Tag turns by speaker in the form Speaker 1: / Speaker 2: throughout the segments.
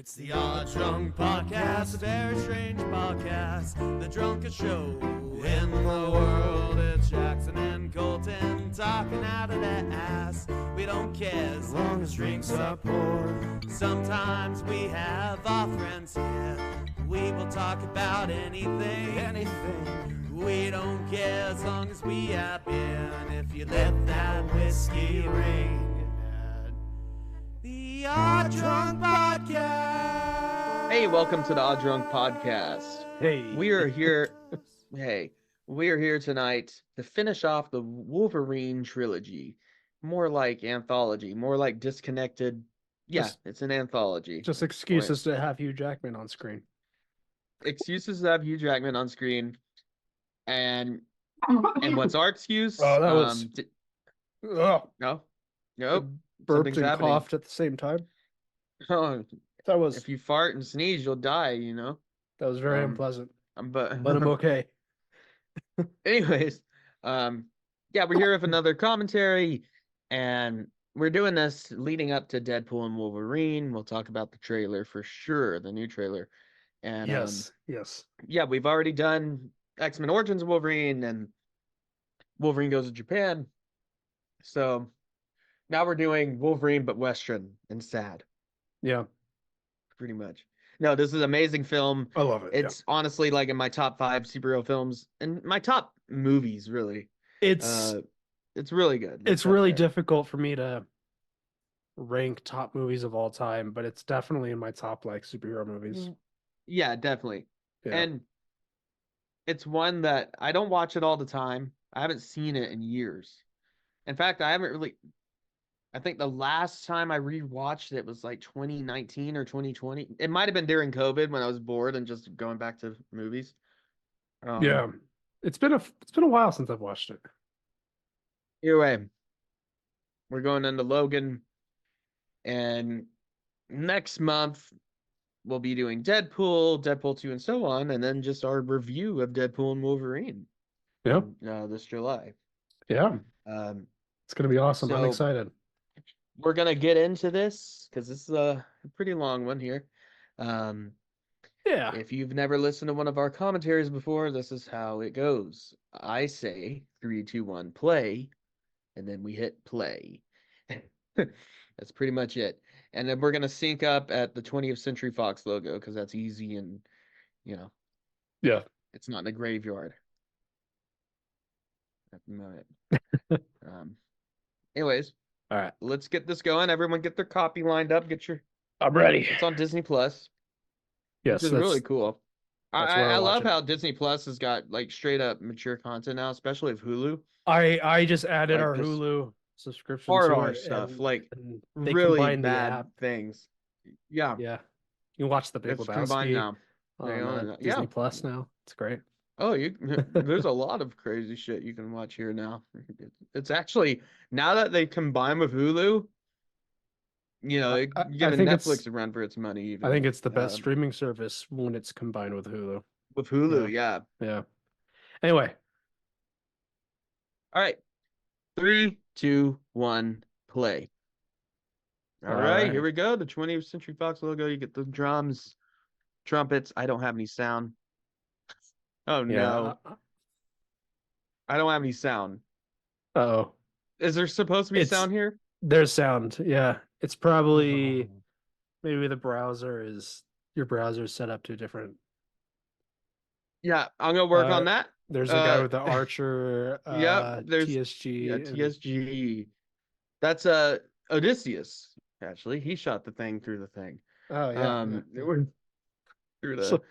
Speaker 1: It's the Odd Drunk Podcast, a very strange podcast, the drunkest show in the world. It's Jackson and Colton talking out of their ass. We don't care as long as drinks are poured. Sometimes we have our friends here. We will talk about anything. We don't care as long as we have beer. And if you let that whiskey ring. The Odd Drunk Podcast.
Speaker 2: Hey, welcome to the Odd Drunk Podcast.
Speaker 3: Hey,
Speaker 2: We are here. We are here tonight to finish off the Wolverine trilogy. More like anthology, more like disconnected. Yeah, it's an anthology.
Speaker 3: just excuses to have Hugh Jackman on screen.
Speaker 2: Excuses to have Hugh Jackman on screen, and what's our excuse?
Speaker 3: Oh, that was. Ugh.
Speaker 2: Nope.
Speaker 3: Burped
Speaker 2: Something's
Speaker 3: and
Speaker 2: happening.
Speaker 3: coughed at the same time.
Speaker 2: Oh,
Speaker 3: That was
Speaker 2: if you fart and sneeze, you'll die. You know.
Speaker 3: very unpleasant.
Speaker 2: But
Speaker 3: I'm okay.
Speaker 2: anyways, yeah, we're here with another commentary, and we're doing this leading up to Deadpool and Wolverine. We'll talk about the trailer for sure, the new trailer. And
Speaker 3: Yes.
Speaker 2: yeah, we've already done X-Men Origins of Wolverine and Wolverine Goes to Japan. So now we're doing Wolverine but Western and sad,
Speaker 3: Yeah,
Speaker 2: pretty much. No, this is an amazing film.
Speaker 3: I love it.
Speaker 2: It's honestly like in my top 5 superhero films and my top movies, really.
Speaker 3: It's
Speaker 2: really good.
Speaker 3: it's really difficult for me to rank top movies of all time, but it's definitely in my top like superhero movies.
Speaker 2: Yeah, definitely.
Speaker 3: Yeah.
Speaker 2: And it's one that I don't watch it all the time. I haven't seen it in years. In fact, I think the last time I rewatched it was like 2019 or 2020. It might have been during COVID when I was bored and just going back to movies.
Speaker 3: Yeah, it's been a while since I've watched it.
Speaker 2: Either way, we're going into Logan, and next month we'll be doing Deadpool 2, and so on, and then just our review of Deadpool and Wolverine.
Speaker 3: Yeah.
Speaker 2: This July.
Speaker 3: Yeah, it's gonna be awesome. I'm
Speaker 2: so-
Speaker 3: excited.
Speaker 2: We're gonna get into this because this is a pretty long one here.
Speaker 3: Yeah.
Speaker 2: If you've never listened to one of our commentaries before, this is how it goes. I say 3, 2, 1, play, and then we hit play. That's pretty much it. And then we're gonna sync up at the 20th Century Fox logo because that's easy and
Speaker 3: Yeah.
Speaker 2: it's not in a graveyard at the moment. Anyways,
Speaker 3: All right.
Speaker 2: let's get this going. Everyone get their copy lined up.
Speaker 3: I'm ready.
Speaker 2: It's on Disney Plus.
Speaker 3: Yes,
Speaker 2: Which is really cool.
Speaker 3: that's where I
Speaker 2: I
Speaker 3: watch
Speaker 2: love
Speaker 3: it.
Speaker 2: how Disney Plus has got like straight up mature content now, especially with Hulu.
Speaker 3: I just added
Speaker 2: Like
Speaker 3: our
Speaker 2: this
Speaker 3: Hulu subscription
Speaker 2: hard
Speaker 3: to
Speaker 2: R
Speaker 3: it,
Speaker 2: stuff, like
Speaker 3: and they
Speaker 2: really
Speaker 3: combined the
Speaker 2: bad
Speaker 3: app.
Speaker 2: things. Yeah,
Speaker 3: Yeah, you can watch the Big
Speaker 2: it's combined
Speaker 3: Lebowski
Speaker 2: now. They own
Speaker 3: on
Speaker 2: it.
Speaker 3: Disney
Speaker 2: Yeah.
Speaker 3: Plus now. It's great.
Speaker 2: Oh, there's a lot of crazy shit you can watch here now. It's actually, now that they combine with Hulu,
Speaker 3: I
Speaker 2: giving
Speaker 3: think
Speaker 2: Netflix a run for its money. Even
Speaker 3: I think it's the best
Speaker 2: Um,
Speaker 3: streaming service when it's combined with Hulu.
Speaker 2: with Hulu. Yeah.
Speaker 3: Yeah. Anyway,
Speaker 2: All right. 3, 2, 1, play. All right, here we go. The 20th Century Fox logo. You get the drums, trumpets. I don't have any sound. Oh no, I don't have any sound.
Speaker 3: Oh,
Speaker 2: Is there supposed to be
Speaker 3: It's-
Speaker 2: sound here?
Speaker 3: there's sound. Yeah, it's probably maybe your browser is set up to different.
Speaker 2: Yeah, I'm gonna work on
Speaker 3: Uh,
Speaker 2: that.
Speaker 3: There's a guy
Speaker 2: Uh,
Speaker 3: with the Archer.
Speaker 2: Yep, there's
Speaker 3: TSG.
Speaker 2: Yeah,
Speaker 3: and-
Speaker 2: TSG. That's Odysseus. Actually, he shot the thing through the thing.
Speaker 3: Oh yeah.
Speaker 2: Through the
Speaker 3: So-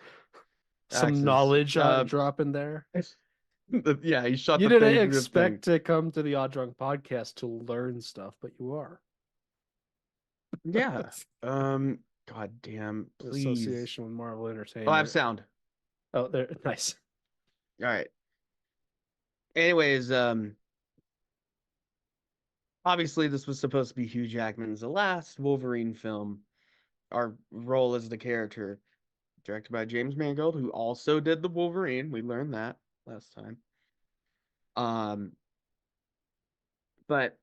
Speaker 3: some
Speaker 2: axis.
Speaker 3: knowledge drop in there.
Speaker 2: Yeah, he shot
Speaker 3: You
Speaker 2: the thing
Speaker 3: didn't
Speaker 2: through the
Speaker 3: expect to come to the Odd Drunk podcast to learn stuff, but you are.
Speaker 2: thing. Yeah. God damn. Please.
Speaker 3: Association with Marvel Entertainment.
Speaker 2: Oh, I have sound.
Speaker 3: Oh, there. Nice.
Speaker 2: All right. Anyways, obviously this was supposed to be Hugh Jackman's last Wolverine film. Our role as the character, directed by James Mangold, who also did the Wolverine. We learned that last time. But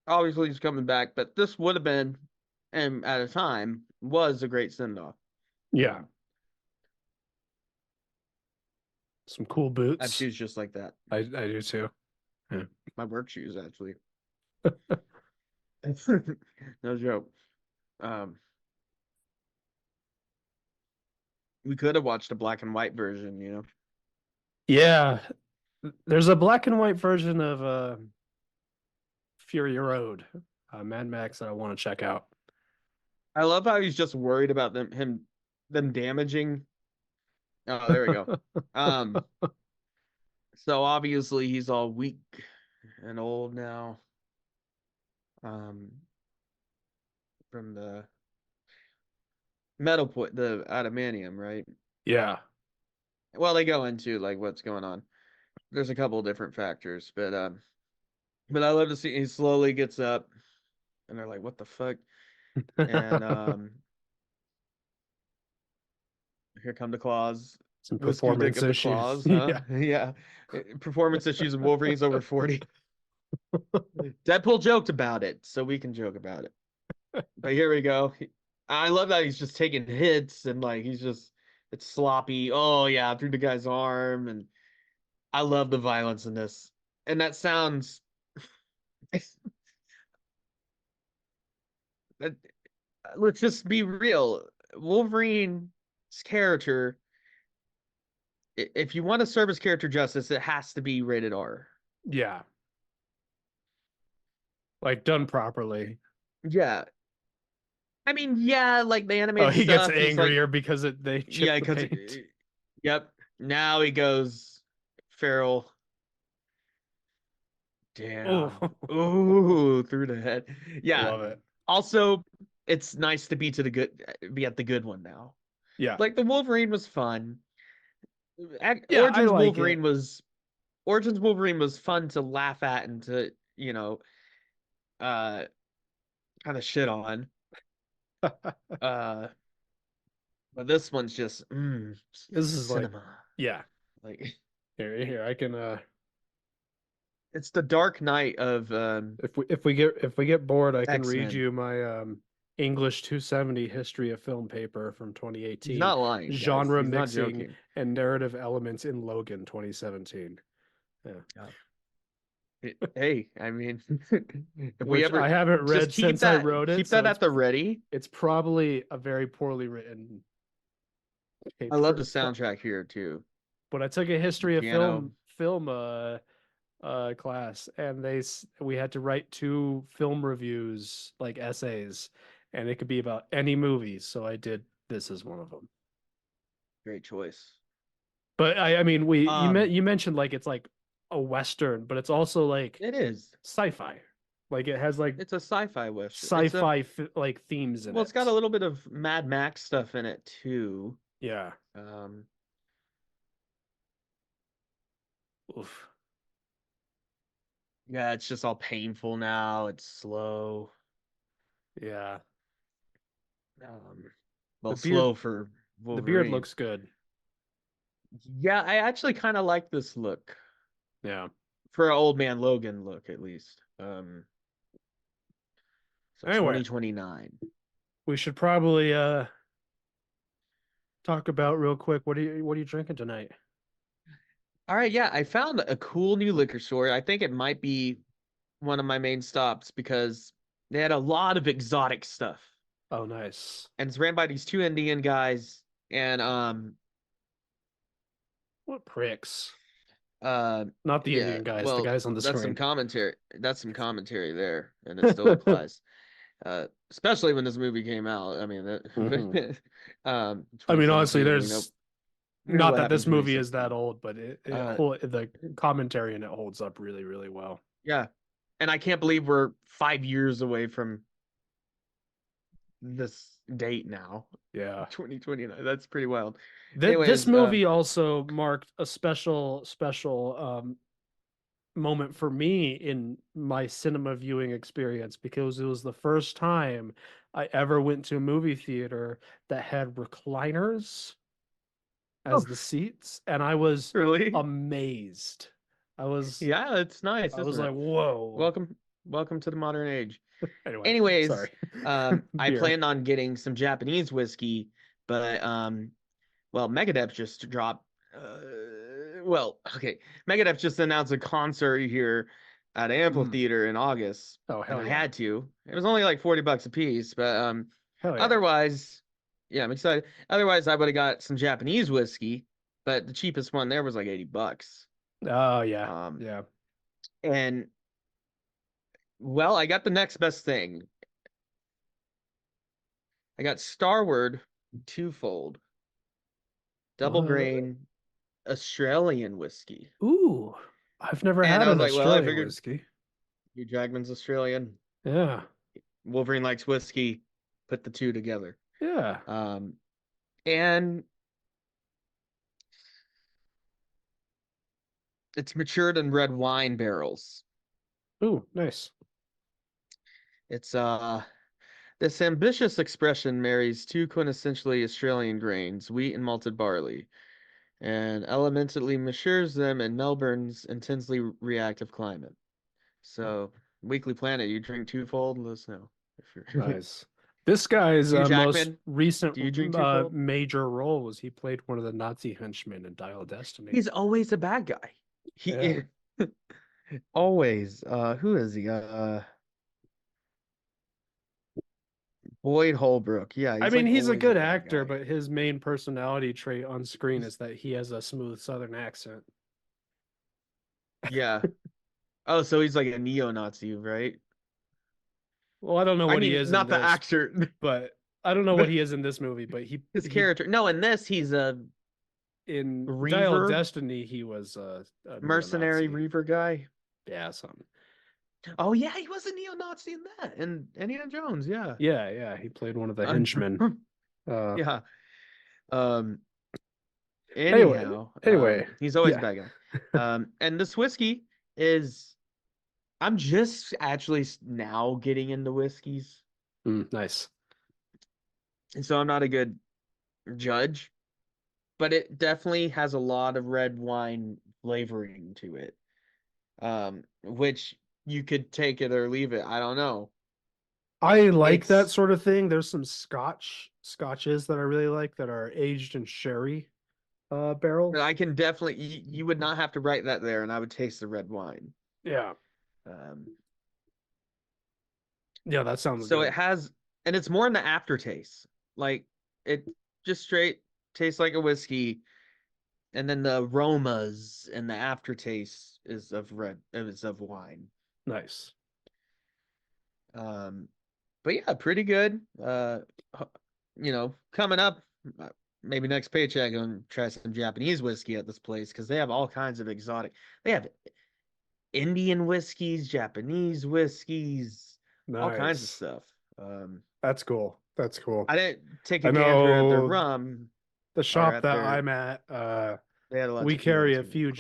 Speaker 2: obviously he's coming back. But this would have been and at a time was a great send-off.
Speaker 3: Yeah. Some cool
Speaker 2: I have
Speaker 3: boots.
Speaker 2: shoes just like that.
Speaker 3: I do too.
Speaker 2: My work shoes, actually. No joke. We could have watched a black and white version, you know.
Speaker 3: Yeah. There's a black and white version of Fury Road, Mad Max that I want to check out.
Speaker 2: I love how he's just worried about them damaging. Oh, there we go. So obviously he's all weak and old now. From the the adamantium, right?
Speaker 3: Yeah.
Speaker 2: Well, they go into like what's going on. There's a couple different factors, but I love to see he slowly gets up, and they're like, "What the fuck?" And here come the claws.
Speaker 3: Some
Speaker 2: Whiskey dick
Speaker 3: performance
Speaker 2: of the
Speaker 3: issues.
Speaker 2: claws, huh?
Speaker 3: Yeah.
Speaker 2: Yeah. Performance issues and Wolverine's over 40. Deadpool joked about it, so we can joke about it. But here we go. I love that he's just taking hits and like it's sloppy. Oh yeah, through the guy's arm, and I love the violence in this. And that sounds that- let's just be real. Wolverine's character, if you want to serve his character justice, it has to be rated R.
Speaker 3: Yeah. Like done properly.
Speaker 2: Yeah. I mean, yeah, like the
Speaker 3: Oh,
Speaker 2: animated
Speaker 3: he gets
Speaker 2: stuff, he's like,
Speaker 3: angrier because they chip
Speaker 2: yeah,
Speaker 3: the
Speaker 2: because
Speaker 3: paint.
Speaker 2: yep. Now he goes feral.
Speaker 3: Oh,
Speaker 2: Damn. Ooh, through the head. Yeah.
Speaker 3: love it.
Speaker 2: Also, it's nice to be at the good one now.
Speaker 3: Yeah.
Speaker 2: Like the Wolverine was fun.
Speaker 3: Yeah, I like
Speaker 2: Origins Wolverine was fun to laugh at and to, uh kind of shit on. Uh but this one's just
Speaker 3: This is like,
Speaker 2: cinema.
Speaker 3: yeah.
Speaker 2: Like
Speaker 3: Here, I can
Speaker 2: it's the Dark Knight of
Speaker 3: if we get bored, I can read
Speaker 2: X-Men.
Speaker 3: you my English 270 history of film paper from
Speaker 2: He's
Speaker 3: 2018.
Speaker 2: not lying, guys.
Speaker 3: Genre
Speaker 2: He's not
Speaker 3: mixing
Speaker 2: joking.
Speaker 3: and narrative elements in Logan 2017.
Speaker 2: Hey, I mean, if we
Speaker 3: Which
Speaker 2: ever
Speaker 3: I haven't
Speaker 2: just
Speaker 3: read
Speaker 2: keep
Speaker 3: since I
Speaker 2: that
Speaker 3: wrote it.
Speaker 2: keep
Speaker 3: so
Speaker 2: that at the ready.
Speaker 3: it's probably a very poorly written
Speaker 2: I love
Speaker 3: paper.
Speaker 2: the soundtrack here too.
Speaker 3: But I took a history of
Speaker 2: Piano.
Speaker 3: film class, and we had to write 2 film reviews, like essays, and it could be about any movie. So I did this as one of them.
Speaker 2: Great choice.
Speaker 3: But I mean, you mentioned like it's like a Western, but it's also like
Speaker 2: It is.
Speaker 3: sci-fi. Like it has like
Speaker 2: It's a sci-fi Western.
Speaker 3: sci-fi like themes in it.
Speaker 2: Well, it's got a little bit of Mad Max stuff in it too.
Speaker 3: Yeah. Oof.
Speaker 2: Yeah, it's just all painful now. It's slow.
Speaker 3: Yeah.
Speaker 2: Well,
Speaker 3: The beard-
Speaker 2: slow for Wolverine.
Speaker 3: The beard looks good.
Speaker 2: Yeah, I actually kind of like this look.
Speaker 3: Yeah.
Speaker 2: For an old man Logan look, at least. So
Speaker 3: Anyway.
Speaker 2: 2029.
Speaker 3: We should probably talk about real quick. What are you drinking tonight?
Speaker 2: All right, yeah, I found a cool new liquor store. I think it might be one of my main stops because they had a lot of exotic stuff.
Speaker 3: Oh, nice.
Speaker 2: And it's ran by these 2 Indian guys, and
Speaker 3: What pricks?
Speaker 2: not
Speaker 3: Not the Indian guys, the guys on the
Speaker 2: that's
Speaker 3: screen.
Speaker 2: That's some commentary there, and it still applies. Especially when this movie came out. I mean,
Speaker 3: I mean, honestly,
Speaker 2: 2017,
Speaker 3: there's not that this movie is that old, but the commentary in it holds up really, really well.
Speaker 2: Yeah, and I can't believe we're 5 years away from this date now.
Speaker 3: Yeah,
Speaker 2: 2029. That's pretty wild.
Speaker 3: This movie also marked a special moment for me in my cinema viewing experience because it was the first time I ever went to a movie theater that had recliners as the seats, and I was
Speaker 2: really
Speaker 3: amazed.
Speaker 2: yeah, it's nice.
Speaker 3: I was like, whoa.
Speaker 2: Welcome to the modern age.
Speaker 3: Anyway,
Speaker 2: Anyways,
Speaker 3: sorry.
Speaker 2: I
Speaker 3: Beer.
Speaker 2: planned on getting some Japanese whiskey, but well, Megadeth just dropped. Okay, Megadeth just announced a concert here at Amphitheater in August,
Speaker 3: Oh,
Speaker 2: and
Speaker 3: hell
Speaker 2: I
Speaker 3: yeah.
Speaker 2: had to. It was only like $40 a piece, but
Speaker 3: Hell yeah.
Speaker 2: otherwise, yeah, I'm excited. Otherwise, I would have got some Japanese whiskey, but the cheapest one there was like $80.
Speaker 3: Oh, yeah.
Speaker 2: Um,
Speaker 3: Yeah.
Speaker 2: and well, I got the next best thing. I got Starward Twofold double
Speaker 3: What?
Speaker 2: grain Australian whiskey.
Speaker 3: Ooh, I've never
Speaker 2: And
Speaker 3: had
Speaker 2: I was
Speaker 3: an
Speaker 2: like, well, I
Speaker 3: Australian
Speaker 2: figured
Speaker 3: whiskey.
Speaker 2: Hugh Jackman's Australian.
Speaker 3: Yeah.
Speaker 2: Wolverine likes whiskey. Put the two together.
Speaker 3: Yeah.
Speaker 2: And it's matured in red wine barrels.
Speaker 3: Ooh, nice.
Speaker 2: It's this ambitious expression marries two quintessentially Australian grains, wheat and malted barley, and elementally matures them in Melbourne's intensely reactive climate. So, Weekly Planet, you drink twofold? Let us know if you're
Speaker 3: Nice. This guy's
Speaker 2: Hugh
Speaker 3: most
Speaker 2: Jackman.
Speaker 3: recent
Speaker 2: Do you drink twofold?
Speaker 3: major role was he played one of the Nazi henchmen in Dial of Destiny.
Speaker 2: He's always a bad guy. He always. Who is he? Boyd Holbrook. Yeah,
Speaker 3: I
Speaker 2: he's
Speaker 3: mean,
Speaker 2: like
Speaker 3: he's a
Speaker 2: always a
Speaker 3: good
Speaker 2: bad
Speaker 3: actor,
Speaker 2: guy.
Speaker 3: but his main personality trait on screen
Speaker 2: He's-
Speaker 3: is that he has a smooth Southern accent.
Speaker 2: yeah. Oh, so he's like a neo-Nazi, right?
Speaker 3: Well, I don't know
Speaker 2: I
Speaker 3: what he
Speaker 2: mean,
Speaker 3: is in
Speaker 2: not the
Speaker 3: this,
Speaker 2: actor,
Speaker 3: but I don't know what he is in this movie, but
Speaker 2: his
Speaker 3: he
Speaker 2: character. No, in this he's a
Speaker 3: in Dial of
Speaker 2: reaver,
Speaker 3: Destiny he was a
Speaker 2: mercenary
Speaker 3: neo-Nazi.
Speaker 2: reaver guy.
Speaker 3: Yeah, something.
Speaker 2: Oh yeah, he was a neo-Nazi in that, and Indiana Jones. Yeah.
Speaker 3: Yeah, he played one of the henchmen. Uh,
Speaker 2: Yeah. Um.
Speaker 3: anyway,
Speaker 2: Anyhow,
Speaker 3: anyway,
Speaker 2: he's always a
Speaker 3: yeah.
Speaker 2: bad guy. And this whiskey is. I'm just actually now getting into whiskeys,
Speaker 3: Nice.
Speaker 2: and so I'm not a good judge, but it definitely has a lot of red wine flavoring to it. Which you could take it or leave it. I don't know.
Speaker 3: I like that
Speaker 2: It's
Speaker 3: sort of thing. There's some scotches that I really like that are aged in sherry
Speaker 2: but I
Speaker 3: barrels.
Speaker 2: can definitely you would not have to write that there, and I would taste the red wine.
Speaker 3: Yeah.
Speaker 2: Um,
Speaker 3: Yeah, that sounds
Speaker 2: so
Speaker 3: good.
Speaker 2: it has, and it's more in the aftertaste. Like it just straight tastes like a whiskey, and then the aromas and the aftertaste is of wine.
Speaker 3: Nice.
Speaker 2: Um, but yeah, pretty good. Coming up, maybe next paycheck, I'm gonna try some Japanese whiskey at this place because they have all kinds of exotic. They have Indian whiskeys, Japanese whiskeys, all kinds of
Speaker 3: Nice.
Speaker 2: stuff.
Speaker 3: That's cool. That's cool.
Speaker 2: I didn't take
Speaker 3: I
Speaker 2: a gander at their
Speaker 3: know
Speaker 2: rum
Speaker 3: the
Speaker 2: or
Speaker 3: shop
Speaker 2: at
Speaker 3: that
Speaker 2: their.
Speaker 3: I'm at,
Speaker 2: They had a lot of
Speaker 3: we
Speaker 2: tequila
Speaker 3: carry a
Speaker 2: too, of
Speaker 3: few
Speaker 2: course.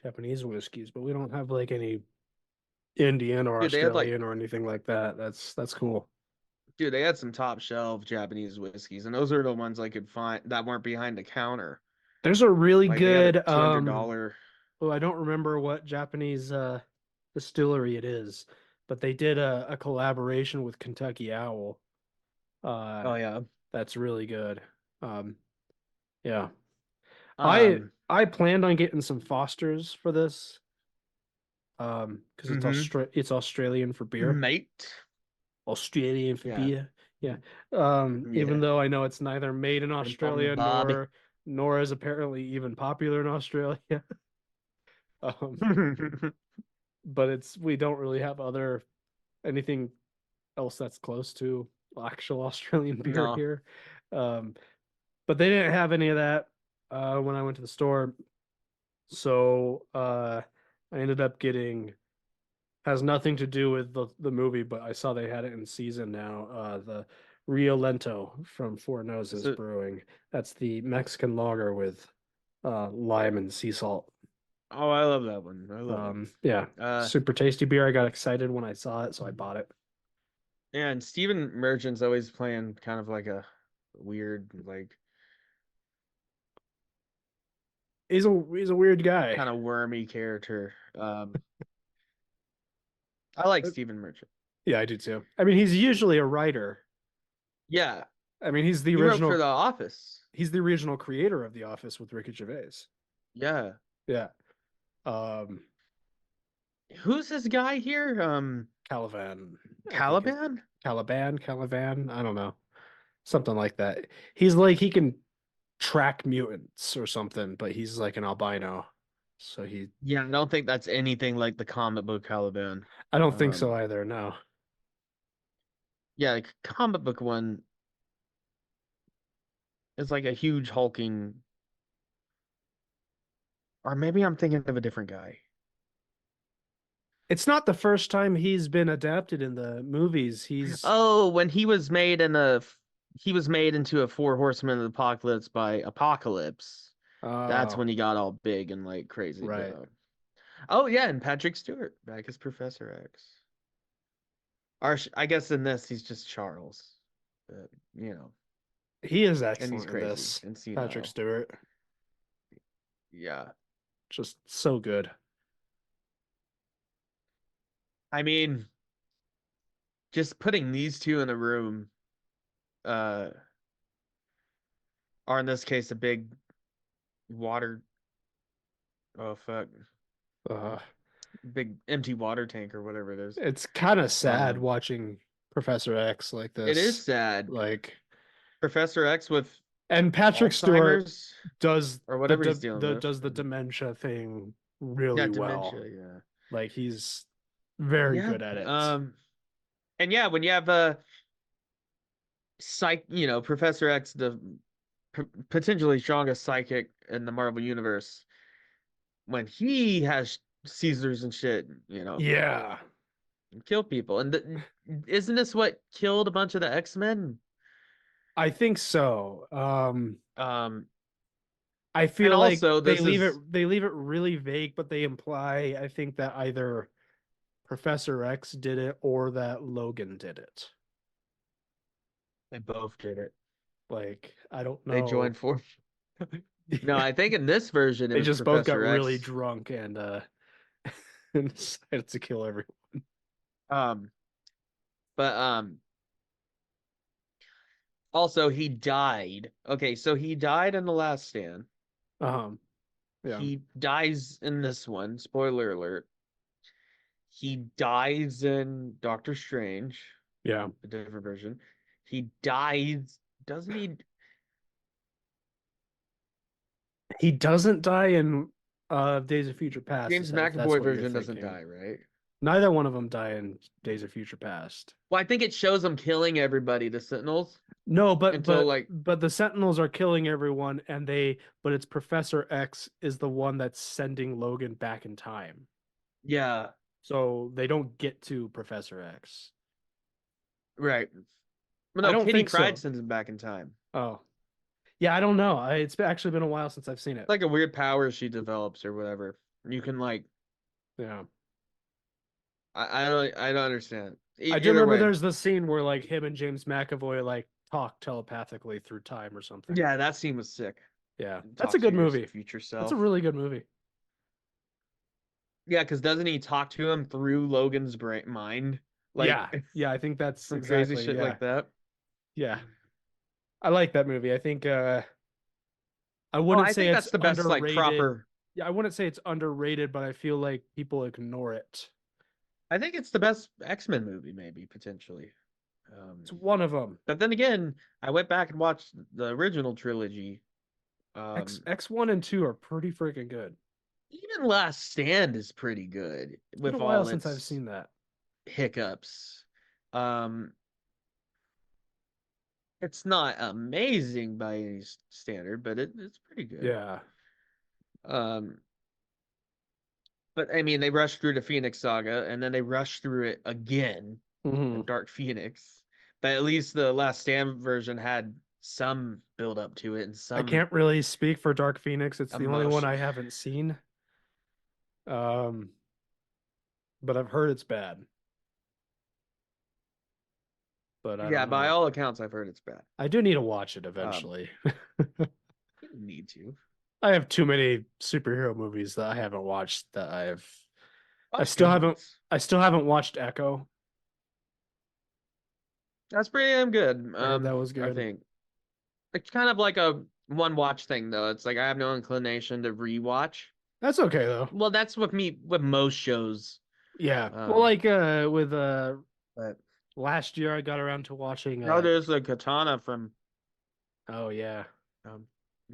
Speaker 3: Japanese whiskeys, but we don't have like any Indian or
Speaker 2: Dude, they had like,
Speaker 3: Australian or anything like that. That's cool.
Speaker 2: dude, they had some top shelf Japanese whiskeys, and those are the ones I could find that weren't behind the counter.
Speaker 3: There's a really
Speaker 2: Like they had a
Speaker 3: good
Speaker 2: $200.
Speaker 3: oh, I don't remember what Japanese distillery it is, but they did a collaboration with Kentucky Owl. Uh
Speaker 2: Oh yeah.
Speaker 3: that's really good. Um yeah. I
Speaker 2: Um.
Speaker 3: I planned on getting some Fosters for this because
Speaker 2: Mm-hmm.
Speaker 3: It's Australian for beer.
Speaker 2: Mate.
Speaker 3: Australian for
Speaker 2: Yeah.
Speaker 3: beer. Yeah. Even
Speaker 2: Yeah.
Speaker 3: though I know it's neither made in
Speaker 2: Limp on the
Speaker 3: Australia
Speaker 2: bob.
Speaker 3: nor is apparently even popular in Australia. Um, but we don't really have anything else that's close to actual Australian beer
Speaker 2: No.
Speaker 3: here. But they didn't have any of that when I went to the store. So I ended up getting has nothing to do with the movie, but I saw they had it in season now. The Rio Lento from Four Noses
Speaker 2: So,
Speaker 3: Brewing. That's the Mexican lager with lime and sea salt.
Speaker 2: oh, I love that one. I love it.
Speaker 3: Yeah,
Speaker 2: Uh,
Speaker 3: super tasty beer. I got excited when I saw it, so I bought it.
Speaker 2: yeah, and Steven Merchant's always playing kind of like a weird, like
Speaker 3: He's a weird guy.
Speaker 2: kind of wormy character. I like Stephen Merchant.
Speaker 3: Yeah, I do too. I mean, he's usually a writer.
Speaker 2: Yeah,
Speaker 3: I mean, he's the
Speaker 2: he wrote for
Speaker 3: original.
Speaker 2: The Office.
Speaker 3: He's the original creator of The Office with Ricky Gervais.
Speaker 2: Yeah.
Speaker 3: Yeah. Um,
Speaker 2: Who's this guy here?
Speaker 3: Caliban.
Speaker 2: Caliban?
Speaker 3: Caliban. I don't know. Something like that. He's like he can track mutants or something, but he's like an albino. So he
Speaker 2: Yeah, I don't think that's anything like the comic book Caliban.
Speaker 3: I don't think so either, no.
Speaker 2: Yeah, the comic book one is like a huge hulking. Or maybe I'm thinking of a different guy.
Speaker 3: It's not the first time he's been adapted in the movies. He's
Speaker 2: Oh, when he was made into a Four Horsemen of the Apocalypse by Apocalypse. That's when he got all big and like crazy.
Speaker 3: Right.
Speaker 2: Oh yeah, and Patrick Stewart back as Professor X. Or I guess in this he's just Charles, but you know,
Speaker 3: he is
Speaker 2: and
Speaker 3: excellent
Speaker 2: he's
Speaker 3: in
Speaker 2: crazy
Speaker 3: this.
Speaker 2: and senile.
Speaker 3: Patrick Stewart.
Speaker 2: Yeah,
Speaker 3: Just so good.
Speaker 2: I mean, just putting these two in a room, or in this case, a big water. Oh fuck.
Speaker 3: Uh,
Speaker 2: Big empty water tank or whatever it is.
Speaker 3: it's kind of sad
Speaker 2: Um,
Speaker 3: watching Professor X like this.
Speaker 2: It is sad.
Speaker 3: Like
Speaker 2: Professor X with
Speaker 3: and Patrick Stewart
Speaker 2: Alzheimer's
Speaker 3: does
Speaker 2: or whatever he's dealing with.
Speaker 3: does the dementia thing really well.
Speaker 2: Dementia, yeah.
Speaker 3: Like he's very
Speaker 2: Yeah,
Speaker 3: good at it.
Speaker 2: And yeah, when you have a Professor X, the potentially strongest psychic in the Marvel universe, when he has Caesars and shit,
Speaker 3: Yeah.
Speaker 2: kill people. And isn't this what killed a bunch of the X-Men?
Speaker 3: I think so. I
Speaker 2: and
Speaker 3: feel like
Speaker 2: also
Speaker 3: they
Speaker 2: this
Speaker 3: leave
Speaker 2: is
Speaker 3: it really vague, but they imply I think that either Professor X did it or that Logan did it.
Speaker 2: they both did it.
Speaker 3: Like I don't know.
Speaker 2: They joined forces. No, I think in this version it
Speaker 3: they
Speaker 2: was
Speaker 3: just both got
Speaker 2: Professor X.
Speaker 3: really drunk and and decided to kill everyone.
Speaker 2: But also he died. Okay, so he died in The Last Stand.
Speaker 3: Yeah.
Speaker 2: He dies in this one. Spoiler alert. He dies in Doctor Strange.
Speaker 3: Yeah.
Speaker 2: A different version. He dies. Doesn't he?
Speaker 3: He doesn't die in Days of Future Past.
Speaker 2: James McAvoy version doesn't die, right?
Speaker 3: Neither one of them die in Days of Future Past.
Speaker 2: Well, I think it shows them killing everybody, the Sentinels.
Speaker 3: No, but
Speaker 2: until,
Speaker 3: but the Sentinels are killing everyone, but it's Professor X is the one that's sending Logan back in time.
Speaker 2: Yeah.
Speaker 3: So they don't get to Professor X.
Speaker 2: Right. Well, no, Kitty Pryde sends him back in time.
Speaker 3: Oh. Yeah, I don't know. It's actually been a while since I've seen it.
Speaker 2: It's like a weird power she develops or whatever. You can
Speaker 3: yeah.
Speaker 2: I don't understand.
Speaker 3: I do remember there's the scene where like him and James McAvoy talk telepathically through time or something.
Speaker 2: Yeah, that scene was sick.
Speaker 3: Yeah, that's a good movie.
Speaker 2: Future self.
Speaker 3: That's a really good movie.
Speaker 2: Yeah, because doesn't he talk to him through Logan's mind?
Speaker 3: Yeah, I think that's
Speaker 2: some
Speaker 3: exactly,
Speaker 2: crazy shit like that.
Speaker 3: Yeah, I like that movie. I think I wouldn't say
Speaker 2: that's the best
Speaker 3: underrated.
Speaker 2: proper.
Speaker 3: Yeah, I wouldn't say it's underrated, but I feel like people ignore it.
Speaker 2: I think it's the best X-Men movie, maybe potentially.
Speaker 3: It's one of them.
Speaker 2: But then again, I went back and watched the original trilogy.
Speaker 3: X1 and 2 are pretty freaking good.
Speaker 2: Even Last Stand is pretty good.
Speaker 3: It's been a while since I've seen that.
Speaker 2: Hiccups. It's not amazing by any standard, but it's pretty good.
Speaker 3: Yeah.
Speaker 2: But I mean, they rushed through the Phoenix Saga, and then they rushed through it again in Dark Phoenix. But at least the Last Stand version had some build up to it, and some.
Speaker 3: I can't really speak for Dark Phoenix. It's the only one I haven't seen. But I've heard it's bad. But I don't
Speaker 2: by
Speaker 3: know.
Speaker 2: all accounts, I've heard it's bad.
Speaker 3: I do need to watch it eventually.
Speaker 2: You need to.
Speaker 3: I have too many superhero movies that I haven't watched that I've I still haven't watched Echo.
Speaker 2: That's pretty damn good.
Speaker 3: I heard that was
Speaker 2: I
Speaker 3: good.
Speaker 2: think it's kind of like a one watch thing though. It's like I have no inclination to rewatch.
Speaker 3: That's okay though.
Speaker 2: Well, that's with me with most shows.
Speaker 3: Yeah. Well,
Speaker 2: Um,
Speaker 3: like with
Speaker 2: but
Speaker 3: last year I got around to watching
Speaker 2: now there's the katana from
Speaker 3: oh yeah.
Speaker 2: um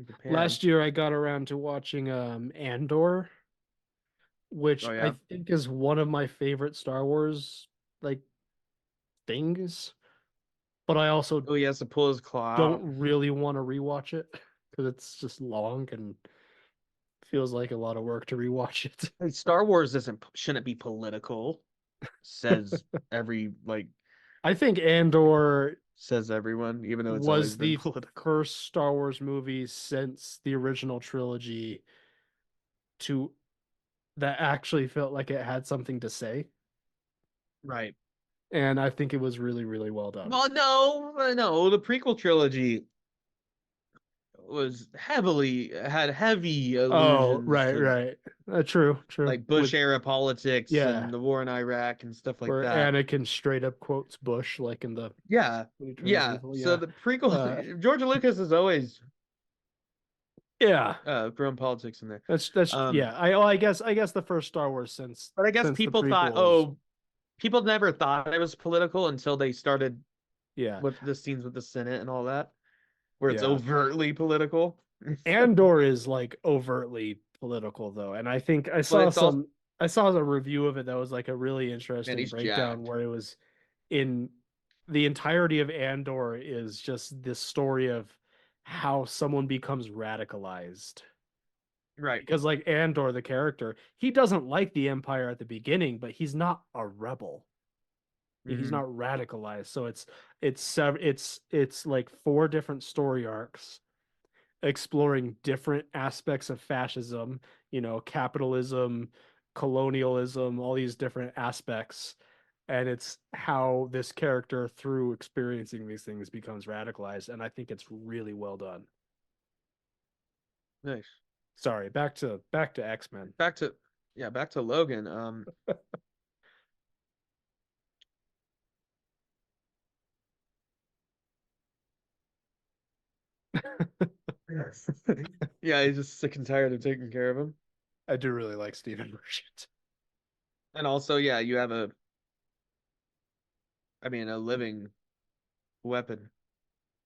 Speaker 2: Japan.
Speaker 3: Last year I got around to watching Andor, which
Speaker 2: Oh
Speaker 3: I
Speaker 2: yeah.
Speaker 3: think is one of my favorite Star Wars like things, but I also
Speaker 2: Oh, he has to pull his claw out.
Speaker 3: don't really want to rewatch it because it's just long and feels like a lot of work to rewatch it.
Speaker 2: Hey, Star Wars shouldn't be political. Says every like
Speaker 3: I think Andor
Speaker 2: says everyone, even though it's always
Speaker 3: was
Speaker 2: been
Speaker 3: the
Speaker 2: political.
Speaker 3: first Star Wars movie since the original trilogy to that actually felt like it had something to say.
Speaker 2: Right.
Speaker 3: And I think it was really, really well done.
Speaker 2: Well, no, the prequel trilogy was had heavy
Speaker 3: Oh,
Speaker 2: allusions
Speaker 3: right,
Speaker 2: to
Speaker 3: right. True, true.
Speaker 2: like Bush
Speaker 3: With
Speaker 2: era politics
Speaker 3: yeah,
Speaker 2: and the war in Iraq and stuff like
Speaker 3: where
Speaker 2: that.
Speaker 3: Anakin straight up quotes Bush like in the
Speaker 2: Yeah,
Speaker 3: when he turns
Speaker 2: yeah.
Speaker 3: evil.
Speaker 2: So
Speaker 3: Yeah.
Speaker 2: the prequel, George Lucas has always
Speaker 3: Yeah.
Speaker 2: thrown politics in there.
Speaker 3: That's yeah. I guess the first Star Wars
Speaker 2: But I guess
Speaker 3: since the
Speaker 2: people thought,
Speaker 3: prequels.
Speaker 2: people never thought it was political until they started
Speaker 3: Yeah.
Speaker 2: with the scenes with the Senate and all that, where it's
Speaker 3: Yeah.
Speaker 2: overtly political.
Speaker 3: Andor is like overtly political though, and I think I saw
Speaker 2: it's also
Speaker 3: I saw a review of it that was like a really
Speaker 2: man,
Speaker 3: interesting
Speaker 2: he's
Speaker 3: breakdown
Speaker 2: jacked.
Speaker 3: where it was in the entirety of Andor is just this story of how someone becomes radicalized.
Speaker 2: Right.
Speaker 3: Because like Andor, the character, he doesn't like the Empire at the beginning, but he's not a rebel. He's
Speaker 2: Mhm.
Speaker 3: not radicalized. So it's like four different story arcs exploring different aspects of fascism, capitalism, colonialism, all these different aspects. And it's how this character, through experiencing these things, becomes radicalized. And I think it's really well done.
Speaker 2: Nice.
Speaker 3: Sorry, back to X-Men.
Speaker 2: Back to Logan. Yeah, he's just sick and tired of taking care of him.
Speaker 3: I do really like Stephen Merchant.
Speaker 2: And also, yeah, you have a living weapon.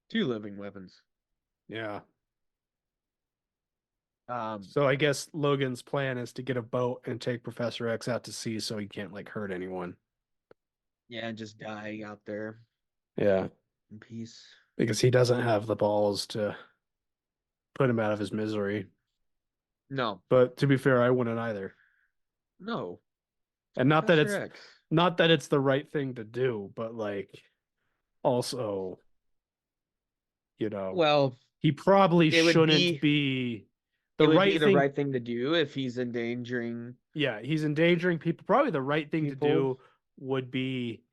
Speaker 2: Two living weapons.
Speaker 3: Yeah.
Speaker 2: Um,
Speaker 3: So I guess Logan's plan is to get a boat and take Professor X out to sea so he can't like hurt anyone.
Speaker 2: yeah, and just die out there
Speaker 3: Yeah.
Speaker 2: in peace.
Speaker 3: Because he doesn't have the balls to put him out of his misery.
Speaker 2: No,
Speaker 3: But to be fair, I wouldn't either.
Speaker 2: no.
Speaker 3: And not that it's
Speaker 2: Professor X.
Speaker 3: not that it's the right thing to do, but like also,
Speaker 2: Well,
Speaker 3: he probably
Speaker 2: it would
Speaker 3: shouldn't be the
Speaker 2: it would
Speaker 3: right
Speaker 2: be the
Speaker 3: thing.
Speaker 2: right thing to do if he's endangering
Speaker 3: Yeah, he's endangering people. Probably the right thing to
Speaker 2: people.
Speaker 3: do would be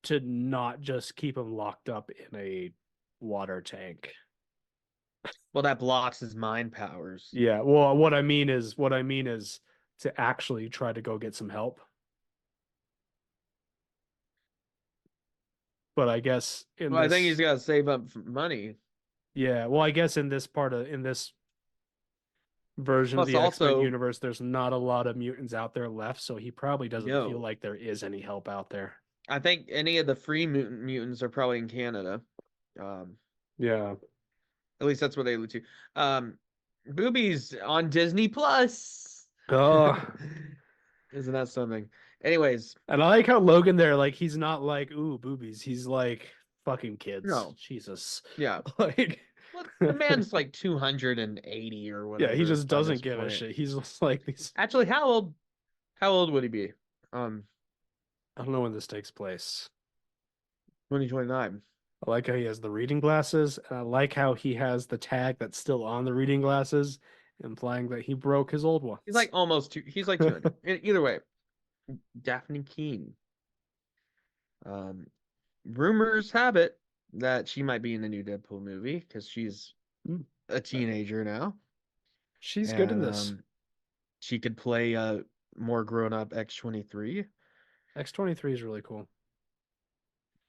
Speaker 3: to not just keep him locked up in a water tank.
Speaker 2: Well, that blocks his mind powers.
Speaker 3: Yeah, well, what I mean is to actually try to go get some help. But I guess
Speaker 2: I think he's got to save up money.
Speaker 3: Yeah, well, I guess in this version
Speaker 2: Plus,
Speaker 3: of the X-Men
Speaker 2: also,
Speaker 3: universe, there's not a lot of mutants out there left, so he probably doesn't
Speaker 2: No.
Speaker 3: feel like there is any help out there.
Speaker 2: I think any of the free mutants are probably in Canada.
Speaker 3: Yeah.
Speaker 2: At least that's what they allude to. Boobies on Disney Plus.
Speaker 3: Oh.
Speaker 2: Isn't that something? Anyways,
Speaker 3: And I like how Logan there, like, he's not like, ooh, boobies. He's like, fucking kids.
Speaker 2: No.
Speaker 3: Jesus.
Speaker 2: yeah.
Speaker 3: Like,
Speaker 2: Well, the man's like 280 or whatever.
Speaker 3: yeah, he just
Speaker 2: by
Speaker 3: doesn't
Speaker 2: this
Speaker 3: give a
Speaker 2: point.
Speaker 3: shit. He's just like these.
Speaker 2: Actually, how old would he be?
Speaker 3: I don't know when this takes place.
Speaker 2: 2029.
Speaker 3: I like how he has the reading glasses, and I like how he has the tag that's still on the reading glasses, implying that he broke his old one.
Speaker 2: He's like almost two. He's like 200. Either way, Daphne Keene. Rumors have it that she might be in the new Deadpool movie because she's a teenager now.
Speaker 3: She's good in this.
Speaker 2: She could play more grown up X-23.
Speaker 3: X-23 is really cool.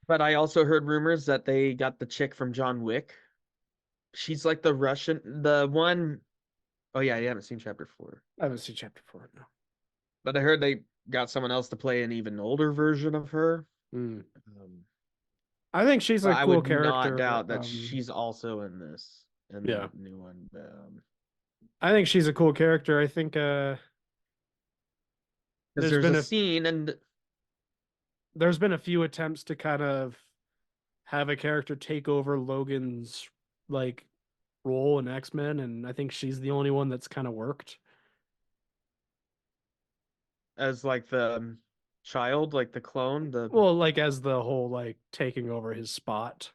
Speaker 2: But I also heard rumors that they got the chick from John Wick. She's like the Russian, the one oh yeah, you haven't seen chapter 4.
Speaker 3: I haven't seen chapter 4 now.
Speaker 2: But I heard they got someone else to play an even older version of her.
Speaker 3: Mm.
Speaker 2: Um,
Speaker 3: I think she's
Speaker 2: but
Speaker 3: a
Speaker 2: I
Speaker 3: cool
Speaker 2: would
Speaker 3: character.
Speaker 2: not doubt that she's also in this, in
Speaker 3: Yeah.
Speaker 2: the new one.
Speaker 3: I think she's a cool character. I think
Speaker 2: Because
Speaker 3: there's
Speaker 2: there's
Speaker 3: been
Speaker 2: a
Speaker 3: a
Speaker 2: scene, and
Speaker 3: there's been a few attempts to kind of have a character take over Logan's like role in X-Men, and I think she's the only one that's kind of worked.
Speaker 2: as like the child, like the clone, the
Speaker 3: Well, like as the whole like taking over his spot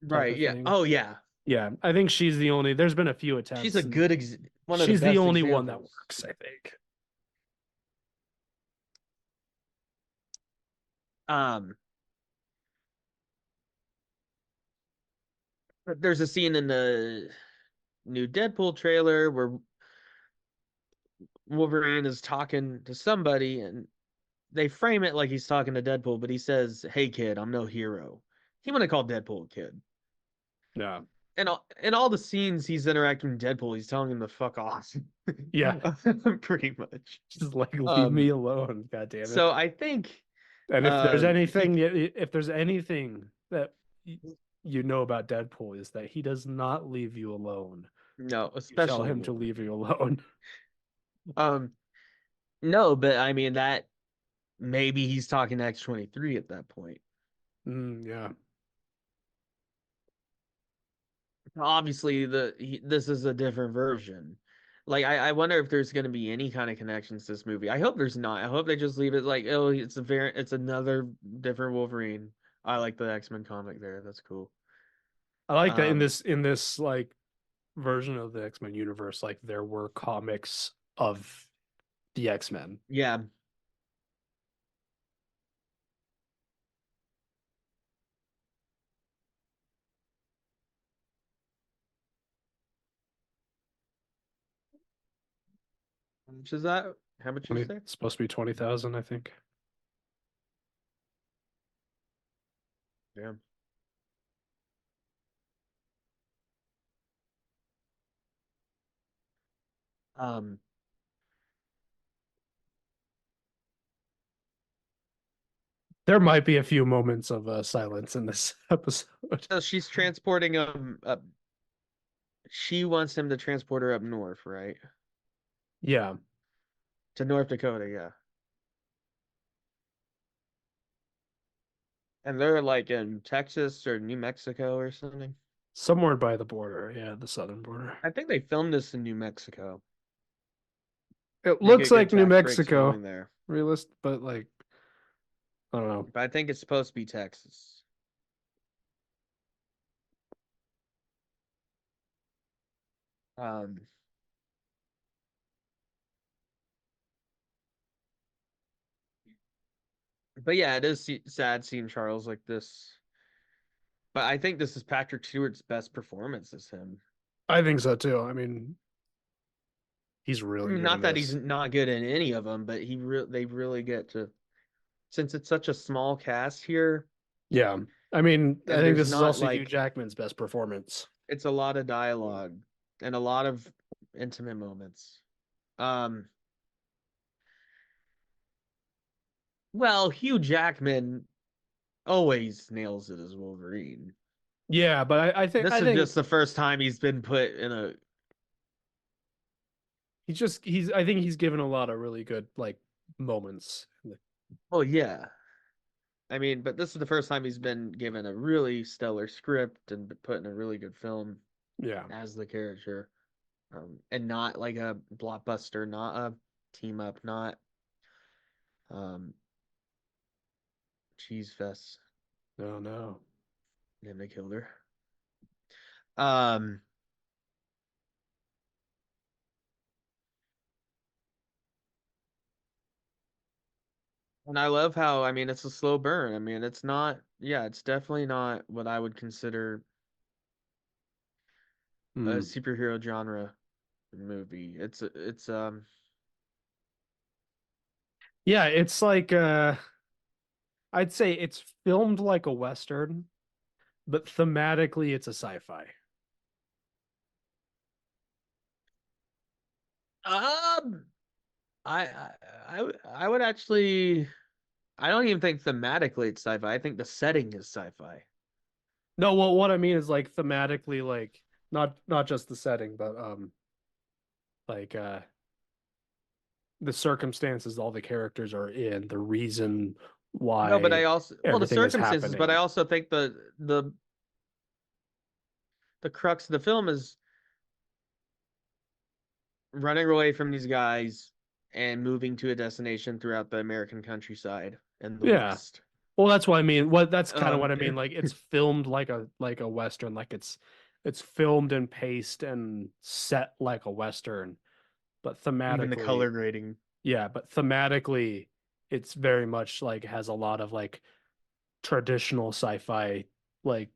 Speaker 3: type
Speaker 2: right,
Speaker 3: of
Speaker 2: yeah.
Speaker 3: thing.
Speaker 2: Oh yeah,
Speaker 3: Yeah, I think she's the only. There's been a few attempts.
Speaker 2: she's a
Speaker 3: and
Speaker 2: good one of the
Speaker 3: she's the
Speaker 2: best
Speaker 3: only one that
Speaker 2: examples.
Speaker 3: works, I think.
Speaker 2: Um, but there's a scene in the new Deadpool trailer where Wolverine is talking to somebody, and they frame it like he's talking to Deadpool, but he says, "Hey kid, I'm no hero." He wouldn't call Deadpool a kid.
Speaker 3: Yeah.
Speaker 2: And in all the scenes he's interacting with Deadpool, he's telling him to fuck off.
Speaker 3: Yeah.
Speaker 2: Pretty much.
Speaker 3: Just like leave me alone. God damn it.
Speaker 2: So I think
Speaker 3: And if there's anything,
Speaker 2: he,
Speaker 3: if there's anything that you know about Deadpool is that he does not leave you alone.
Speaker 2: no,
Speaker 3: You tell
Speaker 2: especially
Speaker 3: him to leave you alone.
Speaker 2: No, but I mean that maybe he's talking to X-23 at that point.
Speaker 3: Yeah.
Speaker 2: Obviously this is a different version. Like I wonder if there's going to be any kind of connections to this movie. I hope there's not. I hope they just leave it like, oh, it's another different Wolverine. I like the X-Men comic there. That's cool.
Speaker 3: I like that in this like version of the X-Men universe, like there were comics of the X-Men.
Speaker 2: Yeah. How much is that? How much you say?
Speaker 3: It's supposed to be 20,000, I think.
Speaker 2: Yeah. Um,
Speaker 3: There might be a few moments of silence in this episode.
Speaker 2: so she's transporting up. She wants him to transport her up north, right?
Speaker 3: Yeah.
Speaker 2: To North Dakota, yeah. And they're like in Texas or New Mexico or something.
Speaker 3: Somewhere by the border. Yeah, the southern border.
Speaker 2: I think they filmed this in New Mexico.
Speaker 3: It
Speaker 2: They
Speaker 3: looks
Speaker 2: get good
Speaker 3: like New
Speaker 2: tax breaks
Speaker 3: Mexico,
Speaker 2: filming there.
Speaker 3: but like, I don't know.
Speaker 2: But I think it's supposed to be Texas. Um, but yeah, it is sad seeing Charles like this. But I think this is Patrick Stewart's best performance as him.
Speaker 3: I think so too. I mean, he's really good
Speaker 2: Not
Speaker 3: in
Speaker 2: that
Speaker 3: this.
Speaker 2: he's not good in any of them, but they really get to, since it's such a small cast here.
Speaker 3: Yeah. I mean, I
Speaker 2: And
Speaker 3: think
Speaker 2: there's
Speaker 3: this is
Speaker 2: not
Speaker 3: also Hugh
Speaker 2: like
Speaker 3: Jackman's best performance.
Speaker 2: it's a lot of dialogue and a lot of intimate moments. Um, well, Hugh Jackman always nails it as Wolverine.
Speaker 3: Yeah, but I think
Speaker 2: This is just the first time he's been put in a.
Speaker 3: I think he's given a lot of really good like moments.
Speaker 2: Oh yeah, I mean, but this is the first time he's been given a really stellar script and put in a really good film.
Speaker 3: Yeah.
Speaker 2: As the character, and not like a blockbuster, not a team up, not cheese fest.
Speaker 3: No, no.
Speaker 2: And they killed her. Um, and I love how, I mean, it's a slow burn. I mean, it's not, yeah, it's definitely not what I would consider a superhero genre movie. It's
Speaker 3: Yeah, it's like I'd say it's filmed like a Western, but thematically it's a sci-fi.
Speaker 2: Um, I would actually. I don't even think thematically it's sci-fi. I think the setting is sci-fi.
Speaker 3: No, well, what I mean is like thematically, like not just the setting, but like the circumstances all the characters are in, the reason
Speaker 2: No, but I
Speaker 3: why
Speaker 2: also the
Speaker 3: everything is
Speaker 2: circumstances, but I
Speaker 3: happening.
Speaker 2: also think the crux of the film is running away from these guys and moving to a destination throughout the American countryside and the
Speaker 3: Yeah.
Speaker 2: West.
Speaker 3: Well, that's what I mean. That's kind of what I mean.
Speaker 2: Yeah.
Speaker 3: Like it's filmed like a Western, like it's filmed and paced and set like a Western, but
Speaker 2: Even the
Speaker 3: thematically,
Speaker 2: color grading.
Speaker 3: yeah, but thematically it's very much like has a lot of like traditional sci-fi like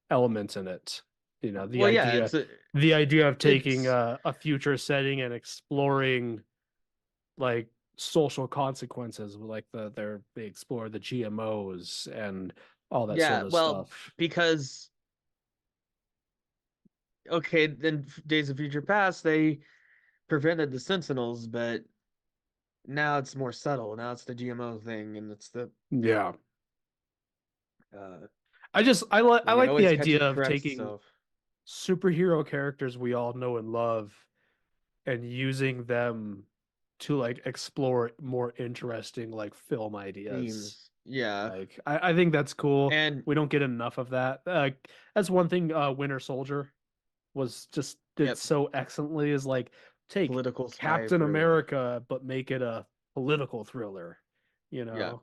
Speaker 3: elements in it. You know,
Speaker 2: Well, yeah,
Speaker 3: the idea of taking
Speaker 2: it's
Speaker 3: a future setting and exploring like social consequences, like they explore the GMOs and all that
Speaker 2: yeah,
Speaker 3: sort of
Speaker 2: well,
Speaker 3: stuff.
Speaker 2: because okay, in Days of Future Past, they prevented the Sentinels, but now it's more subtle. Now it's the GMO thing, and it's the
Speaker 3: Yeah.
Speaker 2: uh,
Speaker 3: I
Speaker 2: like it
Speaker 3: like the
Speaker 2: always
Speaker 3: idea
Speaker 2: catches
Speaker 3: of
Speaker 2: corrects
Speaker 3: taking
Speaker 2: itself.
Speaker 3: superhero characters we all know and love and using them to like explore more interesting like film ideas.
Speaker 2: Themes, yeah,
Speaker 3: Like I think that's cool.
Speaker 2: and
Speaker 3: We don't get enough of that. That's one thing Winter Soldier was just did
Speaker 2: yep,
Speaker 3: so excellently is like take
Speaker 2: political spy
Speaker 3: Captain
Speaker 2: thriller.
Speaker 3: America but make it a political thriller, you
Speaker 2: Yeah,
Speaker 3: know?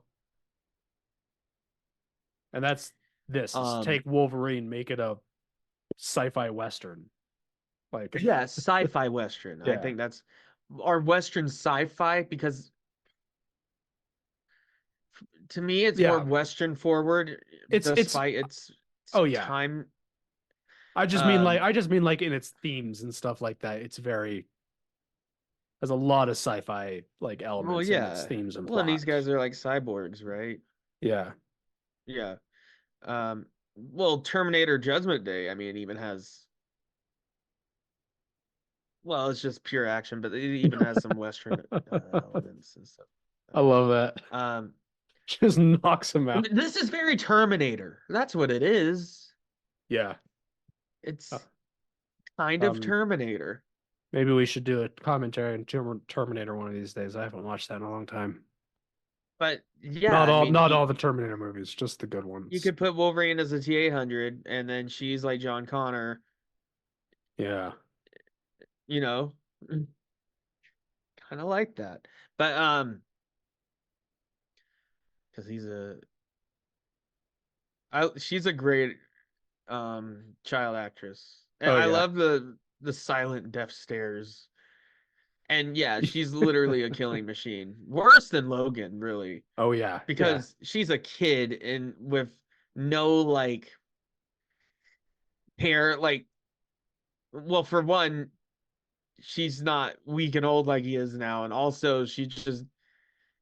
Speaker 3: And that's this is
Speaker 2: um,
Speaker 3: take Wolverine, make it a sci-fi western. Like
Speaker 2: yeah, sci-fi western. I
Speaker 3: yeah.
Speaker 2: think that's our western sci-fi because to me it's more
Speaker 3: Yeah.
Speaker 2: western forward
Speaker 3: It's
Speaker 2: despite its
Speaker 3: oh yeah.
Speaker 2: time.
Speaker 3: I
Speaker 2: Um,
Speaker 3: just mean like in its themes and stuff like that. It's very has a lot of sci-fi like
Speaker 2: well,
Speaker 3: elements in its
Speaker 2: yeah.
Speaker 3: themes and
Speaker 2: Well, and these
Speaker 3: plot.
Speaker 2: guys are like cyborgs, right?
Speaker 3: Yeah.
Speaker 2: Yeah. Well, Terminator Judgment Day, I mean, even has well, it's just pure action, but it even has some Western elements and stuff.
Speaker 3: I love that.
Speaker 2: Um,
Speaker 3: Just knocks him out.
Speaker 2: this is very Terminator. That's what it is.
Speaker 3: Yeah. Uh,
Speaker 2: It's kind of
Speaker 3: Um,
Speaker 2: Terminator.
Speaker 3: maybe we should do a commentary on Terminator one of these days. I haven't watched that in a long time.
Speaker 2: But yeah, I mean,
Speaker 3: Not all the Terminator movies, just the good
Speaker 2: you
Speaker 3: ones.
Speaker 2: could put Wolverine as a T-800, and then she's like John Connor,
Speaker 3: Yeah.
Speaker 2: you know, kind of like that. But because she's a great child actress. And
Speaker 3: Oh
Speaker 2: I
Speaker 3: yeah.
Speaker 2: love the silent death stares. And yeah, she's literally a killing machine. Worse than Logan, really.
Speaker 3: Oh yeah. Yeah.
Speaker 2: Because she's a kid and with no like hair like well for one, she's not weak and old like he is now. And also she just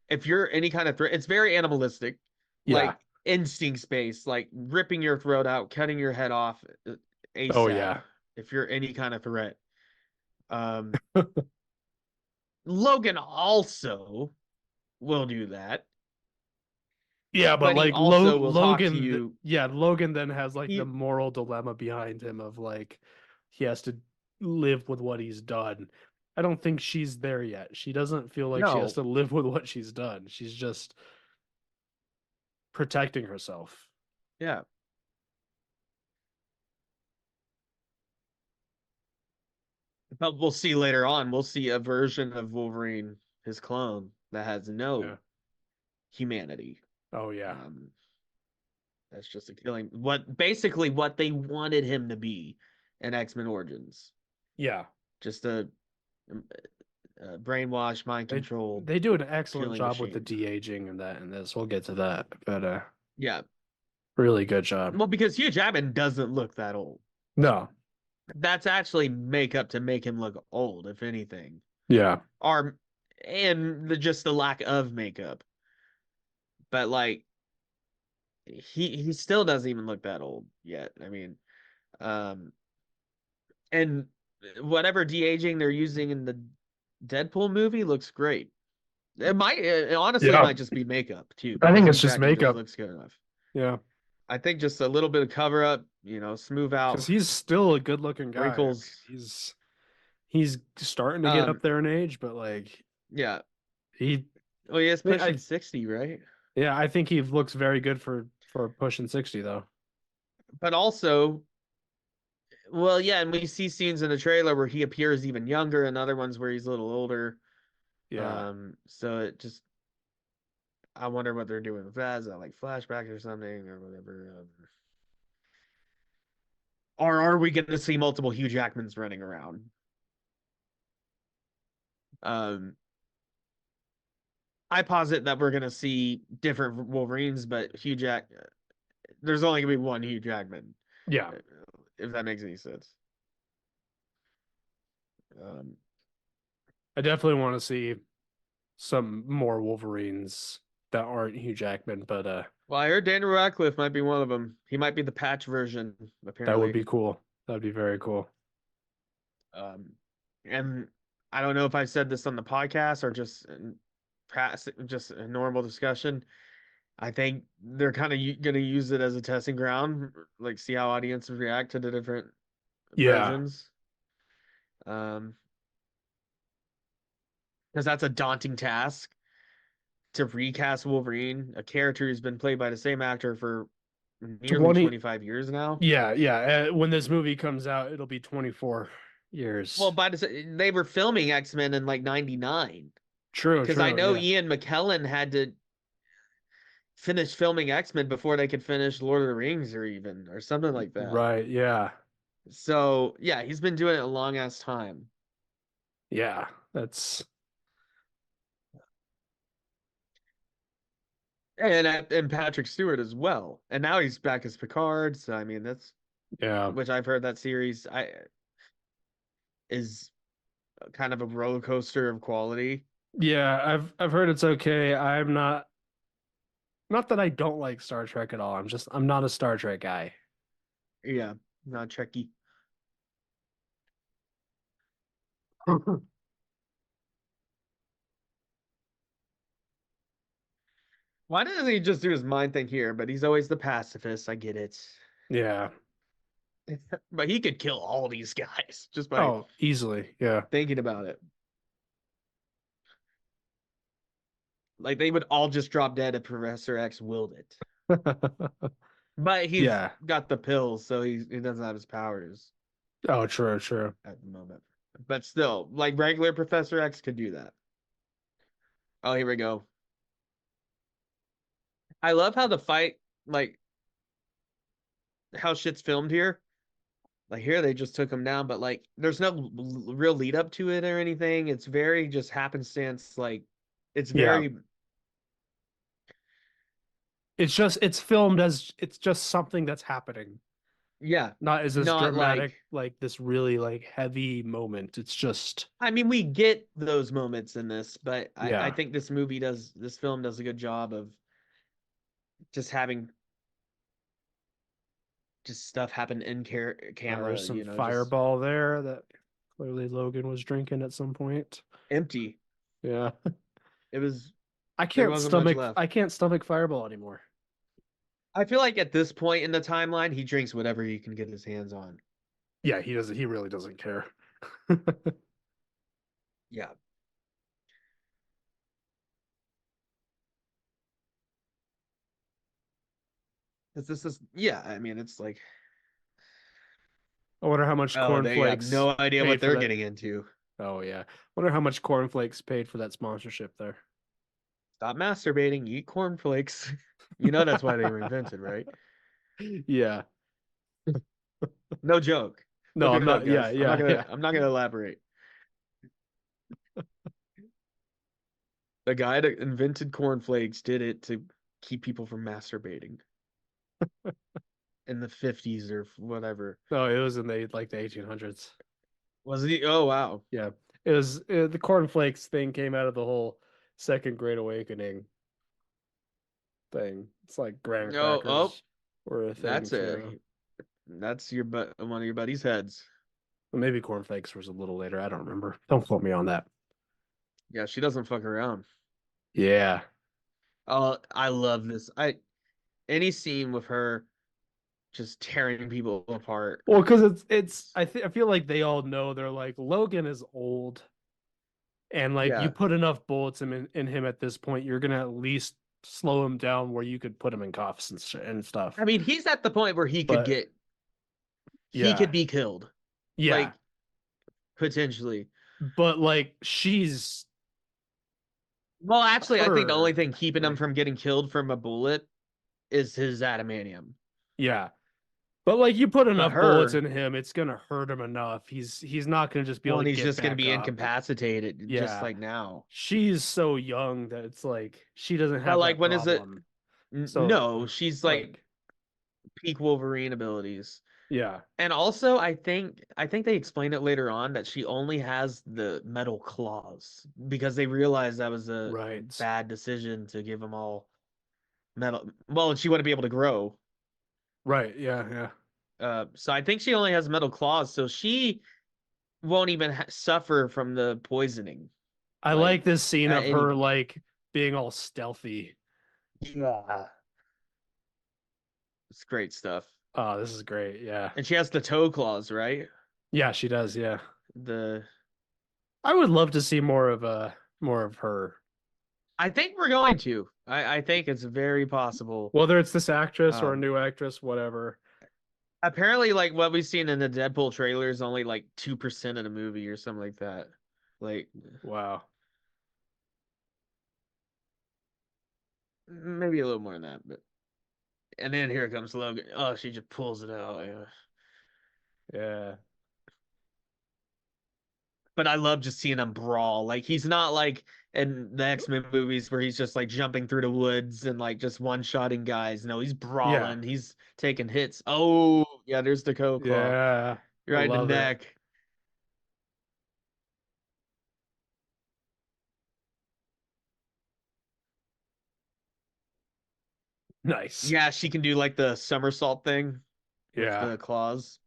Speaker 2: if you're any kind of threat, it's very animalistic.
Speaker 3: Yeah.
Speaker 2: Like instinct based, like ripping your throat out, cutting your head off
Speaker 3: Oh
Speaker 2: ASAP
Speaker 3: yeah.
Speaker 2: if you're any kind of threat. Um, Logan also will do that,
Speaker 3: Yeah, but
Speaker 2: but he
Speaker 3: like
Speaker 2: also will talk to
Speaker 3: Logan,
Speaker 2: you.
Speaker 3: yeah, Logan then has like the
Speaker 2: He
Speaker 3: moral dilemma behind him of like he has to live with what he's done. I don't think she's there yet. She doesn't feel like she has
Speaker 2: no,
Speaker 3: to live with what she's done. She's just protecting herself.
Speaker 2: yeah, but we'll see later on. We'll see a version of Wolverine, his clone, that has
Speaker 3: Yeah.
Speaker 2: no humanity.
Speaker 3: Oh yeah.
Speaker 2: That's just a killing. What basically what they wanted him to be in X-Men Origins,
Speaker 3: Yeah.
Speaker 2: just um, a brainwashed, mind
Speaker 3: They
Speaker 2: controlled
Speaker 3: they do an excellent
Speaker 2: killing
Speaker 3: job with the
Speaker 2: machine.
Speaker 3: de-aging and that and this. We'll get to that. But
Speaker 2: Yeah,
Speaker 3: really good job.
Speaker 2: well, because Hugh Jackman doesn't look that old.
Speaker 3: No.
Speaker 2: That's actually makeup to make him look old, if anything.
Speaker 3: Yeah.
Speaker 2: Or and just the lack of makeup. But like he still doesn't even look that old yet. I mean, um, and whatever de-aging they're using in the Deadpool movie looks great. It honestly
Speaker 3: Yeah.
Speaker 2: might just be makeup too,
Speaker 3: I think
Speaker 2: because
Speaker 3: it's
Speaker 2: Hugh
Speaker 3: just
Speaker 2: Jackman just
Speaker 3: makeup.
Speaker 2: looks good enough.
Speaker 3: Yeah,
Speaker 2: I think just a little bit of cover up, smooth out
Speaker 3: because he's still a good-looking guy. I mean,
Speaker 2: wrinkles.
Speaker 3: he's starting to get up there in age, but like
Speaker 2: Yeah.
Speaker 3: he,
Speaker 2: Well, he is
Speaker 3: I mean,
Speaker 2: pushing 60, right?
Speaker 3: yeah, I think he looks very good for pushing 60 though.
Speaker 2: But also, well, yeah, and we see scenes in the trailer where he appears even younger, and other ones where he's a little older.
Speaker 3: Yeah,
Speaker 2: So it just, I wonder what they're doing with that. Is that like flashbacks or something or whatever? Or are we going to see multiple Hugh Jackmans running around? Um, I posit that we're going to see different Wolverines, but there's only going to be one Hugh Jackman,
Speaker 3: yeah.
Speaker 2: if that makes any sense. Um,
Speaker 3: I definitely want to see some more Wolverines that aren't Hugh Jackman, but
Speaker 2: well, I heard Daniel Radcliffe might be one of them. He might be the patch version,
Speaker 3: that would
Speaker 2: apparently.
Speaker 3: be cool. That'd be very cool.
Speaker 2: And I don't know if I said this on the podcast or just a normal discussion. I think they're kind of going to use it as a testing ground, like see how audiences react to the different
Speaker 3: Yeah,
Speaker 2: versions. Because that's a daunting task to recast Wolverine, a character who's been played by the same actor for nearly
Speaker 3: 20.
Speaker 2: 25 years now.
Speaker 3: Yeah, yeah. When this movie comes out, it'll be 24
Speaker 2: Well,
Speaker 3: years.
Speaker 2: they were filming X-Men in like 99.
Speaker 3: True,
Speaker 2: Because I
Speaker 3: true.
Speaker 2: know
Speaker 3: Yeah.
Speaker 2: Ian McKellen had to finish filming X-Men before they could finish Lord of the Rings or something like that.
Speaker 3: Right. Yeah.
Speaker 2: So yeah, he's been doing it a long ass time.
Speaker 3: Yeah. That's
Speaker 2: And Patrick Stewart as well. And now he's back as Picard. So I mean
Speaker 3: yeah.
Speaker 2: which I've heard that series is kind of a roller coaster of quality.
Speaker 3: Yeah, I've heard it's okay. I'm not that I don't like Star Trek at all. I'm not a Star Trek guy.
Speaker 2: Yeah, not Trekkie. Why doesn't he just do his mind thing here? But he's always the pacifist. I get it.
Speaker 3: Yeah.
Speaker 2: But he could kill all these guys just by
Speaker 3: Oh, easily. Yeah.
Speaker 2: thinking about it. Like they would all just drop dead if Professor X willed it. But he's
Speaker 3: Yeah.
Speaker 2: got the pills, so he doesn't have his powers
Speaker 3: Oh, true, true.
Speaker 2: at the moment. But still, like regular Professor X could do that. Oh, here we go. I love how the fight, like how shit's filmed here. Like here, they just took him down, but like there's no real lead up to it or anything. It's very just happenstance. Like it's
Speaker 3: Yeah.
Speaker 2: very
Speaker 3: It's filmed as it's just something that's happening.
Speaker 2: yeah,
Speaker 3: Not as this
Speaker 2: not
Speaker 3: dramatic, like this really like heavy moment. It's just
Speaker 2: I mean, we get those moments in this, but I
Speaker 3: yeah.
Speaker 2: think this film does a good job of just having just stuff happen in camera,
Speaker 3: There's some
Speaker 2: just
Speaker 3: fireball there that clearly Logan was drinking at some point.
Speaker 2: empty.
Speaker 3: Yeah.
Speaker 2: It was
Speaker 3: I
Speaker 2: there
Speaker 3: can't
Speaker 2: wasn't much
Speaker 3: stomach
Speaker 2: left.
Speaker 3: I can't stomach fireball anymore.
Speaker 2: I feel like at this point in the timeline, he drinks whatever he can get his hands on.
Speaker 3: Yeah, he really doesn't care.
Speaker 2: Yeah. This is yeah, I mean it's like
Speaker 3: I wonder how much
Speaker 2: oh, they have
Speaker 3: cornflakes
Speaker 2: no idea what
Speaker 3: paid for
Speaker 2: they're
Speaker 3: that.
Speaker 2: getting into.
Speaker 3: Oh yeah. Wonder how much cornflakes paid for that sponsorship there.
Speaker 2: Stop masturbating, eat cornflakes. You know that's why they were invented, right?
Speaker 3: Yeah.
Speaker 2: No joke.
Speaker 3: No,
Speaker 2: Look
Speaker 3: I'm
Speaker 2: it up,
Speaker 3: not. Yeah,
Speaker 2: guys.
Speaker 3: yeah.
Speaker 2: I'm not gonna elaborate. The guy that invented cornflakes did it to keep people from masturbating in the 50s or whatever.
Speaker 3: No, it was in the 1800s.
Speaker 2: Was he? Oh wow.
Speaker 3: Yeah. the cornflakes thing came out of the whole Second Great Awakening thing. It's like graham
Speaker 2: Oh,
Speaker 3: crackers were a thing
Speaker 2: that's
Speaker 3: too.
Speaker 2: one of your buddy's heads.
Speaker 3: Well, maybe cornflakes was a little later. I don't remember. Don't quote me on that.
Speaker 2: Yeah, she doesn't fuck around.
Speaker 3: Yeah.
Speaker 2: Oh, I love this. Any scene with her just tearing people apart.
Speaker 3: Well, because I feel like they all know they're like Logan is old, and like you
Speaker 2: Yeah.
Speaker 3: put enough bullets in him at this point, you're gonna at least slow him down where you could put him in cuffs and stuff.
Speaker 2: I mean, he's at the point where he
Speaker 3: But
Speaker 2: he could
Speaker 3: yeah,
Speaker 2: be killed,
Speaker 3: yeah.
Speaker 2: like potentially.
Speaker 3: But like she's
Speaker 2: Well, actually, I think the only
Speaker 3: her,
Speaker 2: thing keeping him
Speaker 3: like,
Speaker 2: from getting killed from a bullet is his adamantium.
Speaker 3: yeah. But like you put
Speaker 2: But
Speaker 3: enough bullets
Speaker 2: her,
Speaker 3: in him, it's gonna hurt him enough. He's not gonna just be
Speaker 2: well,
Speaker 3: able
Speaker 2: and
Speaker 3: to
Speaker 2: he's
Speaker 3: get
Speaker 2: just gonna
Speaker 3: back
Speaker 2: be
Speaker 3: up.
Speaker 2: incapacitated, just
Speaker 3: Yeah.
Speaker 2: like now.
Speaker 3: She's so young that it's like she doesn't
Speaker 2: But
Speaker 3: have
Speaker 2: like,
Speaker 3: that
Speaker 2: when is it?
Speaker 3: problem. So
Speaker 2: No, she's like peak Wolverine abilities.
Speaker 3: yeah.
Speaker 2: And also, I think they explain it later on that she only has the metal claws because they realized that was a
Speaker 3: Right.
Speaker 2: bad decision to give them all metal. Well, she wouldn't be able to grow.
Speaker 3: Right. Yeah. Yeah.
Speaker 2: So I think she only has metal claws, so she won't even suffer from the poisoning.
Speaker 3: I
Speaker 2: Like
Speaker 3: like this scene
Speaker 2: at
Speaker 3: of
Speaker 2: any
Speaker 3: her like being all stealthy.
Speaker 2: Yeah, it's great stuff.
Speaker 3: Oh, this is great. Yeah.
Speaker 2: And she has the toe claws, right?
Speaker 3: Yeah, she does. Yeah.
Speaker 2: The
Speaker 3: I would love to see more of her.
Speaker 2: I think we're going to. I think it's very possible.
Speaker 3: Whether it's this actress or a
Speaker 2: Um,
Speaker 3: new actress, whatever.
Speaker 2: Apparently, like what we've seen in the Deadpool trailer is only like 2% of the movie or something like that. Like
Speaker 3: Wow.
Speaker 2: maybe a little more than that, but and then here comes Logan. Oh, she just pulls it out. Yeah.
Speaker 3: Yeah.
Speaker 2: But I love just seeing him brawl. Like he's not like in the X-Men movies where he's just like jumping through the woods and like just one-shotting guys. No, he's
Speaker 3: Yeah.
Speaker 2: brawling. He's taking hits. Oh, yeah, there's the Claw.
Speaker 3: Yeah. I
Speaker 2: Right in the
Speaker 3: love it.
Speaker 2: neck.
Speaker 3: Nice.
Speaker 2: Yeah, she can do like the somersault thing with
Speaker 3: Yeah.
Speaker 2: the claws.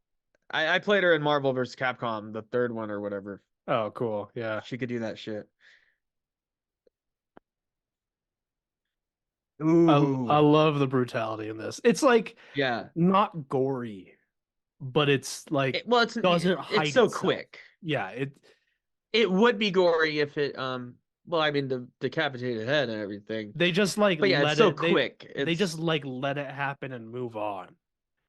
Speaker 2: I played her in Marvel vs. Capcom, the third one or whatever.
Speaker 3: Oh, cool. Yeah.
Speaker 2: She could do that shit.
Speaker 3: I
Speaker 2: Ooh.
Speaker 3: love the brutality in this. It's like
Speaker 2: Yeah.
Speaker 3: not gory, but it's like
Speaker 2: Well,
Speaker 3: doesn't
Speaker 2: it's
Speaker 3: hide
Speaker 2: so
Speaker 3: itself.
Speaker 2: quick.
Speaker 3: Yeah,
Speaker 2: It would be gory if it well, I mean the decapitated head and everything.
Speaker 3: they just like
Speaker 2: But yeah, it's
Speaker 3: let
Speaker 2: so
Speaker 3: it
Speaker 2: quick.
Speaker 3: they just like let it happen and move on.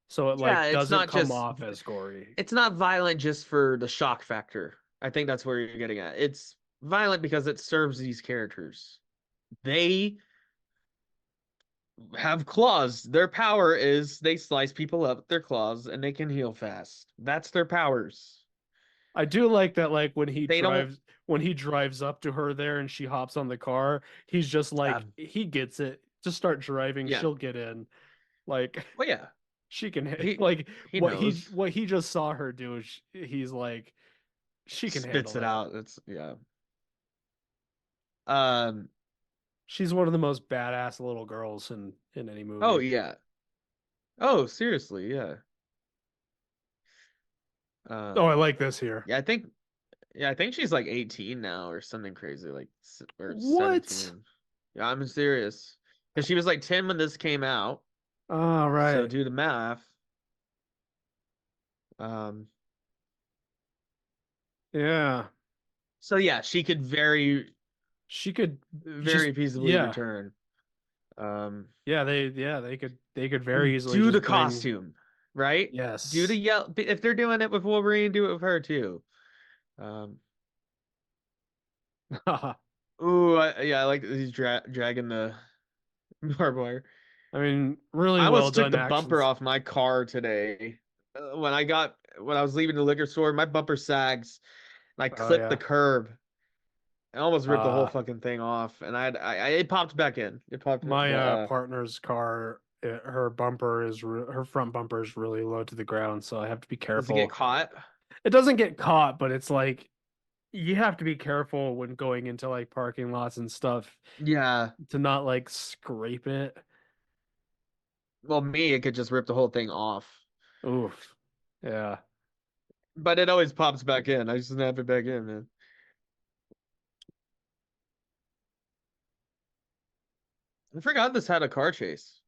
Speaker 3: So it
Speaker 2: Yeah,
Speaker 3: like
Speaker 2: it's
Speaker 3: doesn't
Speaker 2: not
Speaker 3: come
Speaker 2: just
Speaker 3: off as gory.
Speaker 2: it's not violent just for the shock factor. I think that's where you're getting at. It's violent because it serves these characters. They have claws. Their power is they slice people up with their claws and they can heal fast. That's their powers.
Speaker 3: I do like that like
Speaker 2: They don't
Speaker 3: when he drives up to her there and she hops on the car, he's just like he gets it. Just start driving,
Speaker 2: yeah.
Speaker 3: she'll get in. Like
Speaker 2: Well, yeah.
Speaker 3: she can
Speaker 2: He
Speaker 3: like
Speaker 2: he knows.
Speaker 3: what he just saw her do is he's like she can
Speaker 2: Spits
Speaker 3: handle
Speaker 2: it
Speaker 3: it.
Speaker 2: out. It's yeah. Um
Speaker 3: She's one of the most badass little girls in any movie.
Speaker 2: oh yeah. Oh, seriously, yeah.
Speaker 3: Oh, I like this here.
Speaker 2: Yeah, I think she's like 18 now or something crazy like or
Speaker 3: What?
Speaker 2: 17. Yeah, I'm serious. Cuz she was like 10 when this came out.
Speaker 3: Oh, right.
Speaker 2: So do the math.
Speaker 3: Yeah.
Speaker 2: So yeah, she could very feasibly
Speaker 3: yeah.
Speaker 2: return.
Speaker 3: Yeah, they could very easily
Speaker 2: do
Speaker 3: just
Speaker 2: the
Speaker 3: bring...
Speaker 2: costume, right?
Speaker 3: Yes.
Speaker 2: Do the yell if they're doing it with Wolverine, do it with her too. Ooh, yeah, I like that he's dragging the barbed wire.
Speaker 3: I mean, really
Speaker 2: I
Speaker 3: well
Speaker 2: almost took
Speaker 3: done
Speaker 2: the
Speaker 3: actions.
Speaker 2: bumper off my car today. When I was leaving the liquor store, my bumper sags, and I clipped the curb. I almost ripped the whole fucking thing off, and it popped back in. It popped.
Speaker 3: My partner's car, her front bumper is really low to the ground, so I have to be careful.
Speaker 2: Does it get caught?
Speaker 3: It doesn't get caught, but it's like you have to be careful when going into like parking lots and stuff
Speaker 2: Yeah.
Speaker 3: to not like scrape it.
Speaker 2: Well, me, it could just rip the whole thing off.
Speaker 3: Oof. Yeah.
Speaker 2: But it always pops back in. I just snap it back in, man. I forgot this had a car chase.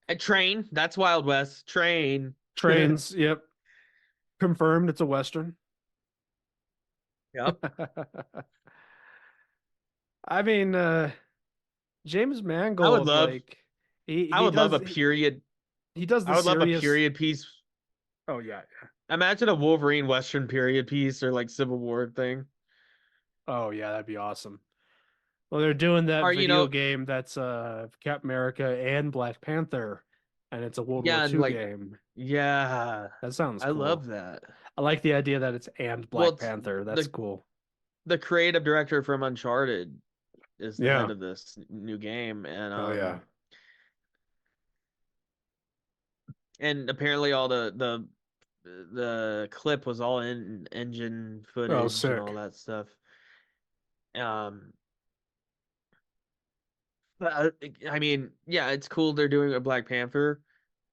Speaker 2: A train. That's Wild West. Train.
Speaker 3: Trains, yep. Confirmed it's a Western.
Speaker 2: Yep.
Speaker 3: I mean, James
Speaker 2: I would
Speaker 3: Mangold,
Speaker 2: love
Speaker 3: like he
Speaker 2: I
Speaker 3: he
Speaker 2: would love
Speaker 3: does
Speaker 2: a period.
Speaker 3: he does the
Speaker 2: I would love a
Speaker 3: serious.
Speaker 2: period piece.
Speaker 3: Oh yeah, yeah.
Speaker 2: Imagine a Wolverine Western period piece or like Civil War thing.
Speaker 3: Oh yeah, that'd be awesome. Well, they're doing that
Speaker 2: Or
Speaker 3: video game that's Captain America and Black Panther, and it's a World War
Speaker 2: yeah, and
Speaker 3: II
Speaker 2: like
Speaker 3: game.
Speaker 2: yeah.
Speaker 3: That sounds
Speaker 2: I
Speaker 3: cool.
Speaker 2: love that.
Speaker 3: I like the idea that it's and
Speaker 2: Well,
Speaker 3: Black
Speaker 2: it's
Speaker 3: Panther. That's
Speaker 2: the
Speaker 3: cool.
Speaker 2: the creative director from Uncharted is the
Speaker 3: Yeah.
Speaker 2: head of this new game,
Speaker 3: Oh yeah.
Speaker 2: and apparently all the clip was all in engine
Speaker 3: Oh,
Speaker 2: footage and all
Speaker 3: sick.
Speaker 2: that stuff. Um, I mean, yeah, it's cool they're doing a Black Panther,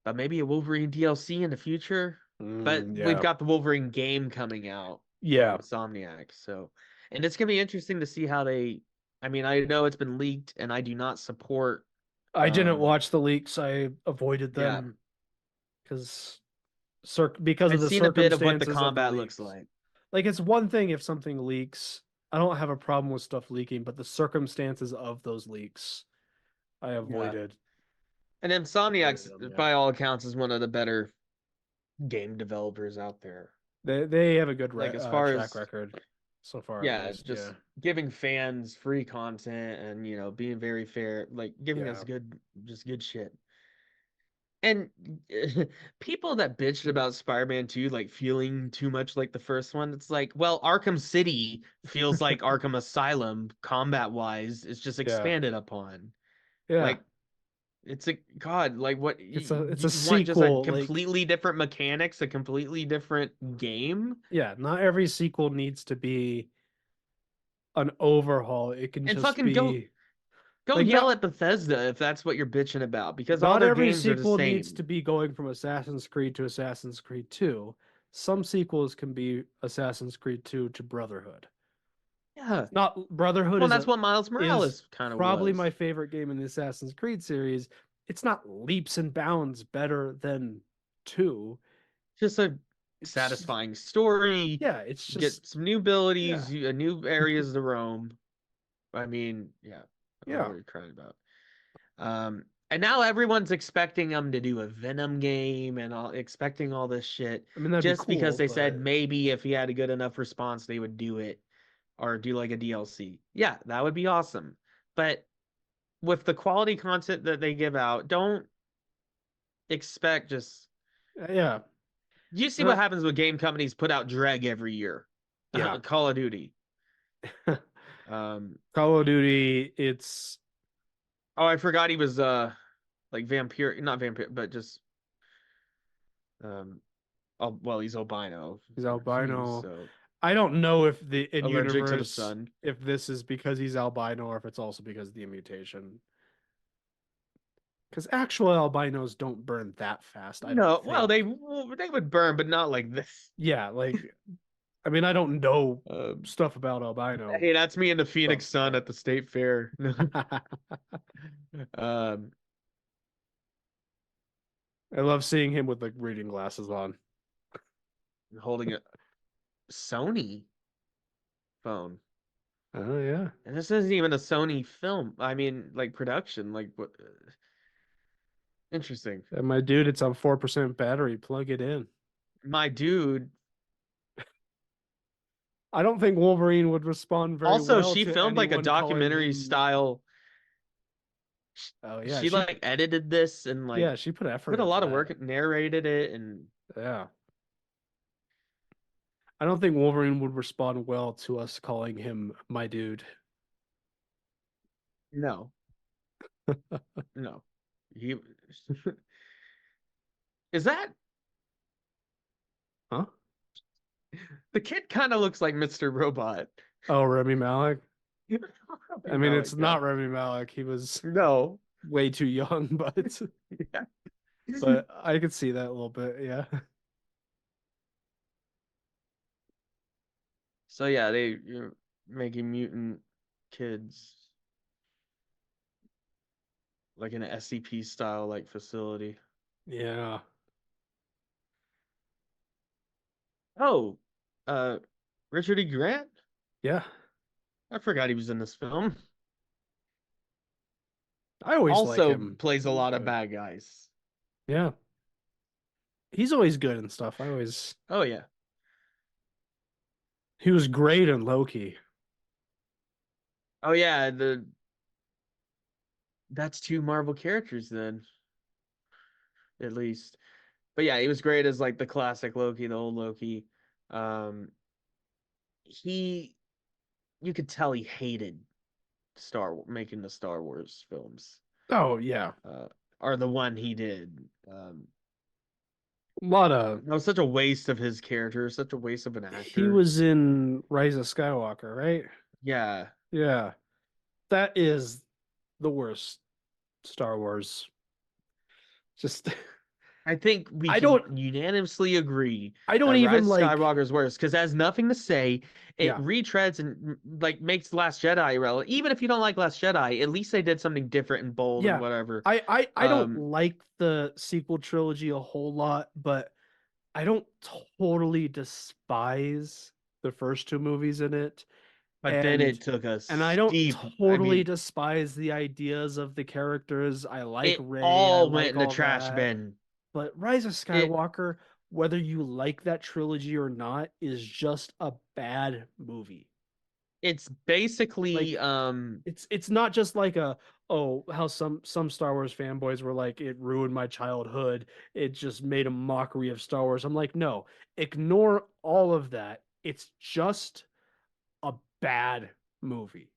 Speaker 2: but maybe a Wolverine DLC in the future. But we've
Speaker 3: Yeah.
Speaker 2: got the Wolverine game coming out
Speaker 3: Yeah.
Speaker 2: from Insomniac, so and it's gonna be interesting to see how they. I mean, I know it's been leaked, and I do not support.
Speaker 3: I didn't
Speaker 2: Um,
Speaker 3: watch the leaks. I avoided
Speaker 2: yeah,
Speaker 3: them because because of
Speaker 2: I've
Speaker 3: the
Speaker 2: seen a bit of what the
Speaker 3: circumstances of the
Speaker 2: combat looks
Speaker 3: leaks.
Speaker 2: like.
Speaker 3: Like it's one thing if something leaks. I don't have a problem with stuff leaking, but the circumstances of those leaks, I
Speaker 2: Yeah,
Speaker 3: avoided.
Speaker 2: and
Speaker 3: Avoided them,
Speaker 2: Insomniac,
Speaker 3: yeah.
Speaker 2: by all accounts, is one of the better game developers out there.
Speaker 3: They have a good
Speaker 2: Like as far
Speaker 3: track
Speaker 2: as
Speaker 3: record so far, at
Speaker 2: yeah,
Speaker 3: least.
Speaker 2: just
Speaker 3: Yeah.
Speaker 2: giving fans free content and being very fair, like giving us
Speaker 3: Yeah.
Speaker 2: good shit. And people that bitched about Spider-Man 2 like feeling too much like the first one, it's like, well, Arkham City feels like Arkham Asylum combat-wise. It's just
Speaker 3: Yeah.
Speaker 2: expanded upon.
Speaker 3: Yeah.
Speaker 2: Like it's a god, like what
Speaker 3: It's a
Speaker 2: you want just a
Speaker 3: sequel. Like,
Speaker 2: completely different mechanics, a completely different game?
Speaker 3: yeah, not every sequel needs to be an overhaul. It can
Speaker 2: And
Speaker 3: just
Speaker 2: fucking
Speaker 3: be
Speaker 2: go
Speaker 3: like
Speaker 2: yell
Speaker 3: not
Speaker 2: at Bethesda if that's what you're bitching about, because all
Speaker 3: not
Speaker 2: their
Speaker 3: every
Speaker 2: games are the
Speaker 3: sequel needs
Speaker 2: same.
Speaker 3: to be going from Assassin's Creed to Assassin's Creed 2. Some sequels can be Assassin's Creed 2 to Brotherhood.
Speaker 2: Yeah.
Speaker 3: Not Brotherhood
Speaker 2: Well, that's what Miles
Speaker 3: is
Speaker 2: Morales kind of
Speaker 3: probably
Speaker 2: was.
Speaker 3: my favorite game in the Assassin's Creed series. It's not leaps and bounds better than 2.
Speaker 2: Just a
Speaker 3: It's
Speaker 2: satisfying story.
Speaker 3: yeah, it's just
Speaker 2: Get some new
Speaker 3: yeah.
Speaker 2: abilities, new areas to roam. I mean, yeah, I don't know
Speaker 3: Yeah.
Speaker 2: what you're crying about. And now everyone's expecting them to do a Venom game and expecting all this shit
Speaker 3: I mean that'd be
Speaker 2: just because
Speaker 3: cool,
Speaker 2: they said
Speaker 3: but
Speaker 2: maybe if he had a good enough response, they would do it or do like a DLC. Yeah, that would be awesome. But with the quality content that they give out, don't expect just.
Speaker 3: yeah.
Speaker 2: You see what
Speaker 3: Not
Speaker 2: happens when game companies put out Dreg every year.
Speaker 3: yeah.
Speaker 2: Call of Duty. Um,
Speaker 3: Call of Duty, it's
Speaker 2: oh, I forgot he was like vampire, not vampire, but just um, oh well, he's albino.
Speaker 3: he's albino.
Speaker 2: So
Speaker 3: I don't know if the in
Speaker 2: allergic to the
Speaker 3: universe
Speaker 2: sun.
Speaker 3: if this is because he's albino or if it's also because of the mutation. Because actual albinos don't burn that fast, I don't
Speaker 2: No, well,
Speaker 3: think.
Speaker 2: they would burn, but not like this.
Speaker 3: Yeah, like I mean, I don't know
Speaker 2: Um,
Speaker 3: stuff about albino
Speaker 2: hey, that's me in the
Speaker 3: stuff,
Speaker 2: Phoenix Sun
Speaker 3: but
Speaker 2: at the state fair. um,
Speaker 3: I love seeing him with like reading glasses on.
Speaker 2: holding a Sony phone.
Speaker 3: Oh yeah.
Speaker 2: And this isn't even a Sony film. I mean, like production. Like what? Interesting.
Speaker 3: And my dude, it's on 4% battery. Plug it in.
Speaker 2: My dude.
Speaker 3: I don't think Wolverine would respond very
Speaker 2: Also,
Speaker 3: well
Speaker 2: she
Speaker 3: to
Speaker 2: filmed like a
Speaker 3: anyone calling
Speaker 2: documentary
Speaker 3: him.
Speaker 2: style.
Speaker 3: Oh yeah,
Speaker 2: She like edited this and like
Speaker 3: yeah, she put effort
Speaker 2: put a
Speaker 3: into
Speaker 2: lot of
Speaker 3: that.
Speaker 2: work, narrated it, and
Speaker 3: Yeah. I don't think Wolverine would respond well to us calling him my dude.
Speaker 2: no, no. He is that
Speaker 3: Huh?
Speaker 2: the kid kind of looks like Mr. Robot.
Speaker 3: Oh, Remy Malek. I mean, it's
Speaker 2: Malek,
Speaker 3: not Remy Malek. He was
Speaker 2: no.
Speaker 3: way too young, but
Speaker 2: Yeah.
Speaker 3: I could see that a little bit. Yeah.
Speaker 2: So yeah, you're making mutant kids like in an SCP style like facility.
Speaker 3: Yeah.
Speaker 2: Oh, uh, Richard E. Grant?
Speaker 3: Yeah.
Speaker 2: I forgot he was in this film.
Speaker 3: I always like
Speaker 2: Also
Speaker 3: him.
Speaker 2: plays a
Speaker 3: He's
Speaker 2: lot of
Speaker 3: good.
Speaker 2: bad guys.
Speaker 3: Yeah. He's always good and stuff.
Speaker 2: Oh yeah.
Speaker 3: He was great in Loki.
Speaker 2: Oh yeah, that's two Marvel characters then, at least. But yeah, he was great as like the classic Loki, the old Loki. Um, he, you could tell he hated making the Star Wars films.
Speaker 3: Oh, yeah.
Speaker 2: Uh, or the one he did.
Speaker 3: A lot of
Speaker 2: That was such a waste of his character, such a waste of an
Speaker 3: he
Speaker 2: actor.
Speaker 3: was in Rise of Skywalker, right?
Speaker 2: Yeah,
Speaker 3: Yeah. That is the worst Star Wars. Just
Speaker 2: I think we
Speaker 3: I
Speaker 2: can
Speaker 3: don't
Speaker 2: unanimously agree
Speaker 3: I don't
Speaker 2: that
Speaker 3: even
Speaker 2: Rise of
Speaker 3: like
Speaker 2: Skywalker is worse because it has nothing to say. It
Speaker 3: yeah.
Speaker 2: retreads and like makes Last Jedi irrelevant. Even if you don't like Last Jedi, at least they did something different and bold and
Speaker 3: Yeah.
Speaker 2: whatever.
Speaker 3: I don't
Speaker 2: Um,
Speaker 3: like the sequel trilogy a whole lot, but I don't totally despise the first two movies in it.
Speaker 2: but then
Speaker 3: And
Speaker 2: it took a
Speaker 3: I don't
Speaker 2: steep. I
Speaker 3: totally
Speaker 2: mean,
Speaker 3: despise the ideas of the characters. I like
Speaker 2: it
Speaker 3: Rey, I
Speaker 2: all went
Speaker 3: like
Speaker 2: in the
Speaker 3: all
Speaker 2: trash
Speaker 3: that.
Speaker 2: bin.
Speaker 3: But Rise of
Speaker 2: It
Speaker 3: Skywalker, whether you like that trilogy or not, is just a bad movie.
Speaker 2: it's basically
Speaker 3: Like it's not just like a oh how some Star Wars fanboys were like it ruined my childhood. It just made a mockery of Star Wars. I'm like, no, ignore all of that. It's just a bad movie.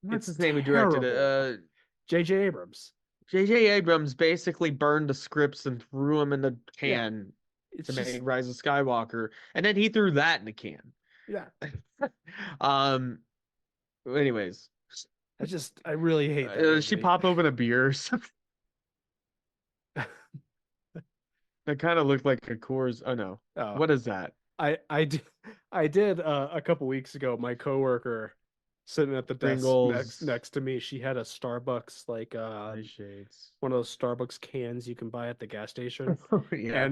Speaker 2: what's
Speaker 3: It's
Speaker 2: his name who directed it?
Speaker 3: terrible. J.J. Abrams.
Speaker 2: J.J. Abrams basically burned the scripts and threw them in the
Speaker 3: Yeah,
Speaker 2: can to
Speaker 3: it's
Speaker 2: make
Speaker 3: just
Speaker 2: Rise of Skywalker, and then he threw that in the can.
Speaker 3: yeah.
Speaker 2: um. Anyways,
Speaker 3: I really hate that
Speaker 2: she
Speaker 3: movie.
Speaker 2: pop open a beer or something that kind of looked like a Coors. Oh no,
Speaker 3: Oh,
Speaker 2: what is that?
Speaker 3: I did I did a couple weeks ago. My coworker sitting at the desk
Speaker 2: Pringles.
Speaker 3: next to me, she had a Starbucks like
Speaker 2: Nice shades.
Speaker 3: one of those Starbucks cans you can buy at the gas station.
Speaker 2: Yeah.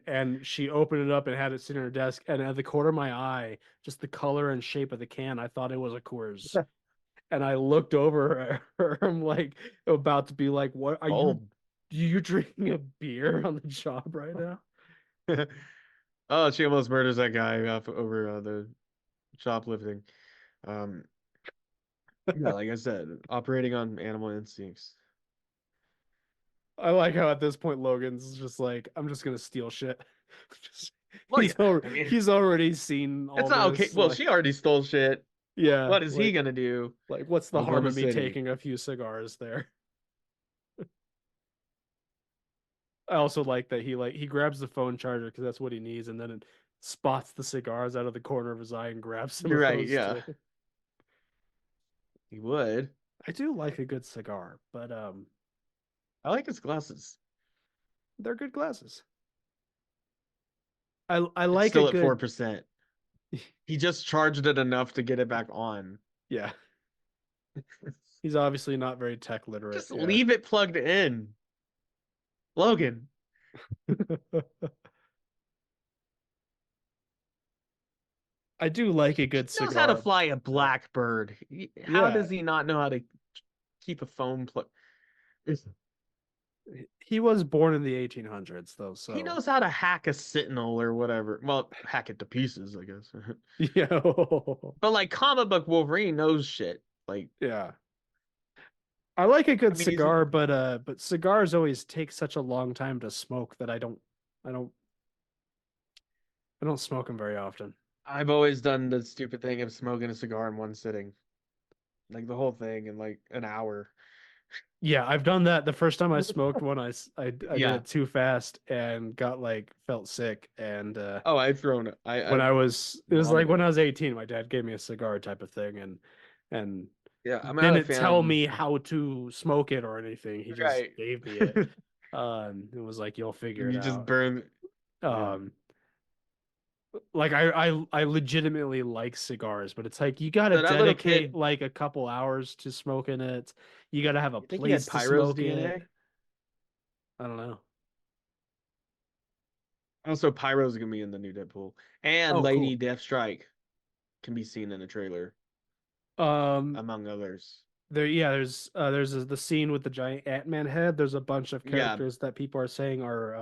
Speaker 3: And she opened it up and had it sitting on her desk, and at the corner of my eye, just the color and shape of the can, I thought it was a Coors. And I looked over at her, I'm like about to be like, what are
Speaker 2: Old.
Speaker 3: you drinking a beer on the job right now?
Speaker 2: Oh, she almost murders that guy over the shoplifting. Um, yeah, like I said, operating on animal instincts.
Speaker 3: I like how at this point Logan's just like, I'm just gonna steal shit. Just,
Speaker 2: Well, yeah, I mean,
Speaker 3: he's already seen
Speaker 2: it's
Speaker 3: all
Speaker 2: not okay.
Speaker 3: this.
Speaker 2: Well,
Speaker 3: Like,
Speaker 2: she already stole shit.
Speaker 3: yeah,
Speaker 2: What is he gonna do?
Speaker 3: like what's the harm
Speaker 2: Oklahoma
Speaker 3: of me
Speaker 2: City.
Speaker 3: taking a few cigars there? I also like that he grabs the phone charger because that's what he needs, and then it spots the cigars out of the corner of his eye and grabs some
Speaker 2: You're
Speaker 3: of
Speaker 2: right.
Speaker 3: those
Speaker 2: Yeah,
Speaker 3: too.
Speaker 2: he would.
Speaker 3: I do like a good cigar, but
Speaker 2: I like his glasses.
Speaker 3: they're good glasses. I
Speaker 2: It's
Speaker 3: like a
Speaker 2: still at
Speaker 3: good
Speaker 2: 4%. He just charged it enough to get it back on.
Speaker 3: yeah. He's obviously not very tech literate.
Speaker 2: Just
Speaker 3: Yeah.
Speaker 2: leave it plugged in. Logan.
Speaker 3: I do like a
Speaker 2: He
Speaker 3: good
Speaker 2: knows how to
Speaker 3: cigar.
Speaker 2: fly a
Speaker 3: Yeah.
Speaker 2: blackbird. How
Speaker 3: Yeah.
Speaker 2: does he not know how to keep a phone plug?
Speaker 3: He was born in the 1800s though,
Speaker 2: He
Speaker 3: so
Speaker 2: knows how to hack a Sentinel or whatever. Well, hack it to pieces, I guess.
Speaker 3: yeah.
Speaker 2: But like comic book Wolverine knows shit. Like,
Speaker 3: Yeah. I like a
Speaker 2: I
Speaker 3: good
Speaker 2: mean, he's
Speaker 3: cigar, but cigars always take such a long time to smoke that I don't I don't smoke them very often.
Speaker 2: I've always done the stupid thing of smoking a cigar in one sitting, like the whole thing in like an hour.
Speaker 3: Yeah, I've done that. The first time I smoked one, I did
Speaker 2: Yeah.
Speaker 3: it too fast and got felt sick. And
Speaker 2: Oh, I've thrown it.
Speaker 3: when
Speaker 2: I
Speaker 3: it was like when
Speaker 2: vomited.
Speaker 3: I was 18, my dad gave me a cigar type of thing, and
Speaker 2: Yeah, I'm not a
Speaker 3: didn't
Speaker 2: fan
Speaker 3: tell
Speaker 2: of
Speaker 3: me how to smoke it or anything. He just
Speaker 2: right.
Speaker 3: gave me it. It was like, you'll figure
Speaker 2: And
Speaker 3: it
Speaker 2: you just
Speaker 3: out.
Speaker 2: burn. Yeah.
Speaker 3: Um, like I legitimately like cigars, but it's like you gotta
Speaker 2: So that little
Speaker 3: dedicate
Speaker 2: kid,
Speaker 3: like a couple hours to smoking it. You gotta have a
Speaker 2: you think he had
Speaker 3: place to
Speaker 2: Pyro's
Speaker 3: smoke it.
Speaker 2: DNA?
Speaker 3: I don't know.
Speaker 2: Also, Pyro's gonna be in the new Deadpool, and
Speaker 3: Oh,
Speaker 2: Lady
Speaker 3: cool.
Speaker 2: Deathstrike can be seen in the trailer,
Speaker 3: Um,
Speaker 2: among others.
Speaker 3: there's the scene with the giant Ant-Man head. There's a bunch of
Speaker 2: Yeah,
Speaker 3: characters that people are saying are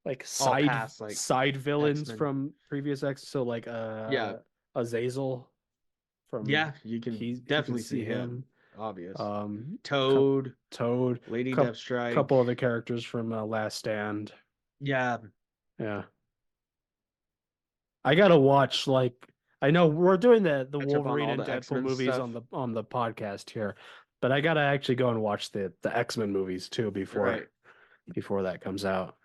Speaker 3: like
Speaker 2: all past like
Speaker 3: side villains
Speaker 2: X-Men.
Speaker 3: from previous X. So like
Speaker 2: Yeah,
Speaker 3: Azazel from
Speaker 2: yeah, you can
Speaker 3: he can
Speaker 2: definitely
Speaker 3: see
Speaker 2: see him.
Speaker 3: him.
Speaker 2: Obvious.
Speaker 3: Um, Cup,
Speaker 2: Toad,
Speaker 3: Toad,
Speaker 2: Lady
Speaker 3: cup
Speaker 2: Deathstrike.
Speaker 3: couple other characters from Last Stand.
Speaker 2: Yeah,
Speaker 3: Yeah, I gotta watch I know we're doing the
Speaker 2: catch up on
Speaker 3: Wolverine
Speaker 2: all
Speaker 3: and
Speaker 2: the
Speaker 3: Deadpool
Speaker 2: X-Men
Speaker 3: movies
Speaker 2: stuff.
Speaker 3: on the podcast here, but I gotta actually go and watch the X-Men movies too
Speaker 2: Right.
Speaker 3: before that comes out.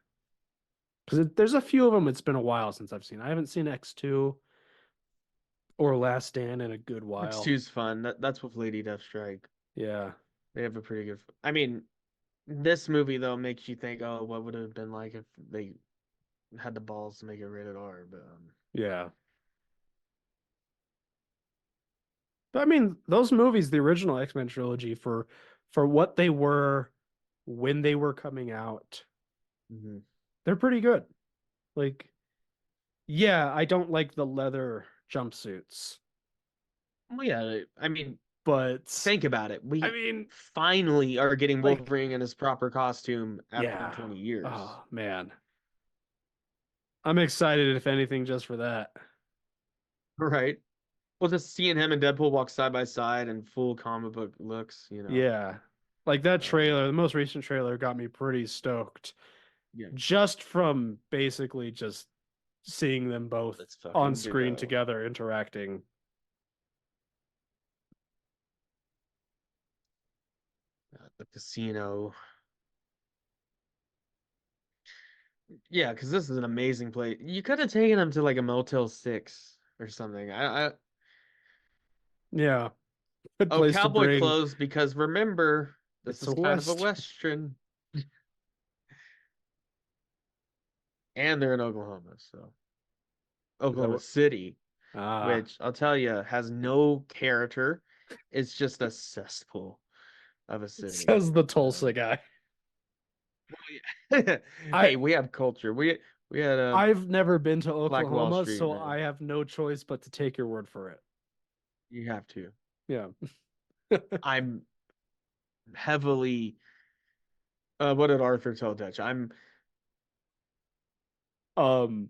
Speaker 3: Because there's a few of them. It's been a while since I've seen. I haven't seen X2 or Last Stand in a good while.
Speaker 2: X2's fun. That's with Lady Deathstrike.
Speaker 3: Yeah.
Speaker 2: They have a pretty good. I mean, this movie though makes you think, oh, what would it have been like if they had the balls to make it rated R? But
Speaker 3: Yeah. But I mean, those movies, the original X-Men trilogy, for what they were when they were coming out,
Speaker 2: mhm.
Speaker 3: they're pretty good. Like, yeah, I don't like the leather jumpsuits,
Speaker 2: Well, yeah. I mean,
Speaker 3: but
Speaker 2: think about it.
Speaker 3: I
Speaker 2: We
Speaker 3: mean,
Speaker 2: finally are getting
Speaker 3: like,
Speaker 2: Wolverine in his proper costume after
Speaker 3: yeah.
Speaker 2: 20 years.
Speaker 3: Oh man. I'm excited if anything just for that.
Speaker 2: Right? Well, just seeing him and Deadpool walk side by side in full comic book looks,
Speaker 3: Yeah. Like that
Speaker 2: um,
Speaker 3: trailer, the most recent trailer got me pretty stoked
Speaker 2: yeah,
Speaker 3: just from basically just seeing them both
Speaker 2: let's
Speaker 3: on
Speaker 2: fucking
Speaker 3: screen
Speaker 2: go.
Speaker 3: together interacting.
Speaker 2: The casino. Yeah, because this is an amazing place. You could have taken him to like a Motel 6 or something.
Speaker 3: Yeah. Good
Speaker 2: Oh,
Speaker 3: place to
Speaker 2: cowboy
Speaker 3: bring.
Speaker 2: clothes, because remember, this
Speaker 3: It's
Speaker 2: is
Speaker 3: a
Speaker 2: kind of a
Speaker 3: West.
Speaker 2: Western. And they're in Oklahoma, so
Speaker 3: Is that
Speaker 2: Oklahoma
Speaker 3: what?
Speaker 2: City,
Speaker 3: Ah,
Speaker 2: which I'll tell you has no character. It's just a cesspool of a city.
Speaker 3: says the Tulsa guy.
Speaker 2: Well, yeah.
Speaker 3: I
Speaker 2: Hey, we have culture. We had a
Speaker 3: I've never been to
Speaker 2: Black Wall
Speaker 3: Oklahoma,
Speaker 2: Street,
Speaker 3: so
Speaker 2: man.
Speaker 3: I have no choice but to take your word for it.
Speaker 2: You have to.
Speaker 3: Yeah.
Speaker 2: I'm heavily. What did Arthur tell Dutch? I'm.
Speaker 3: Um,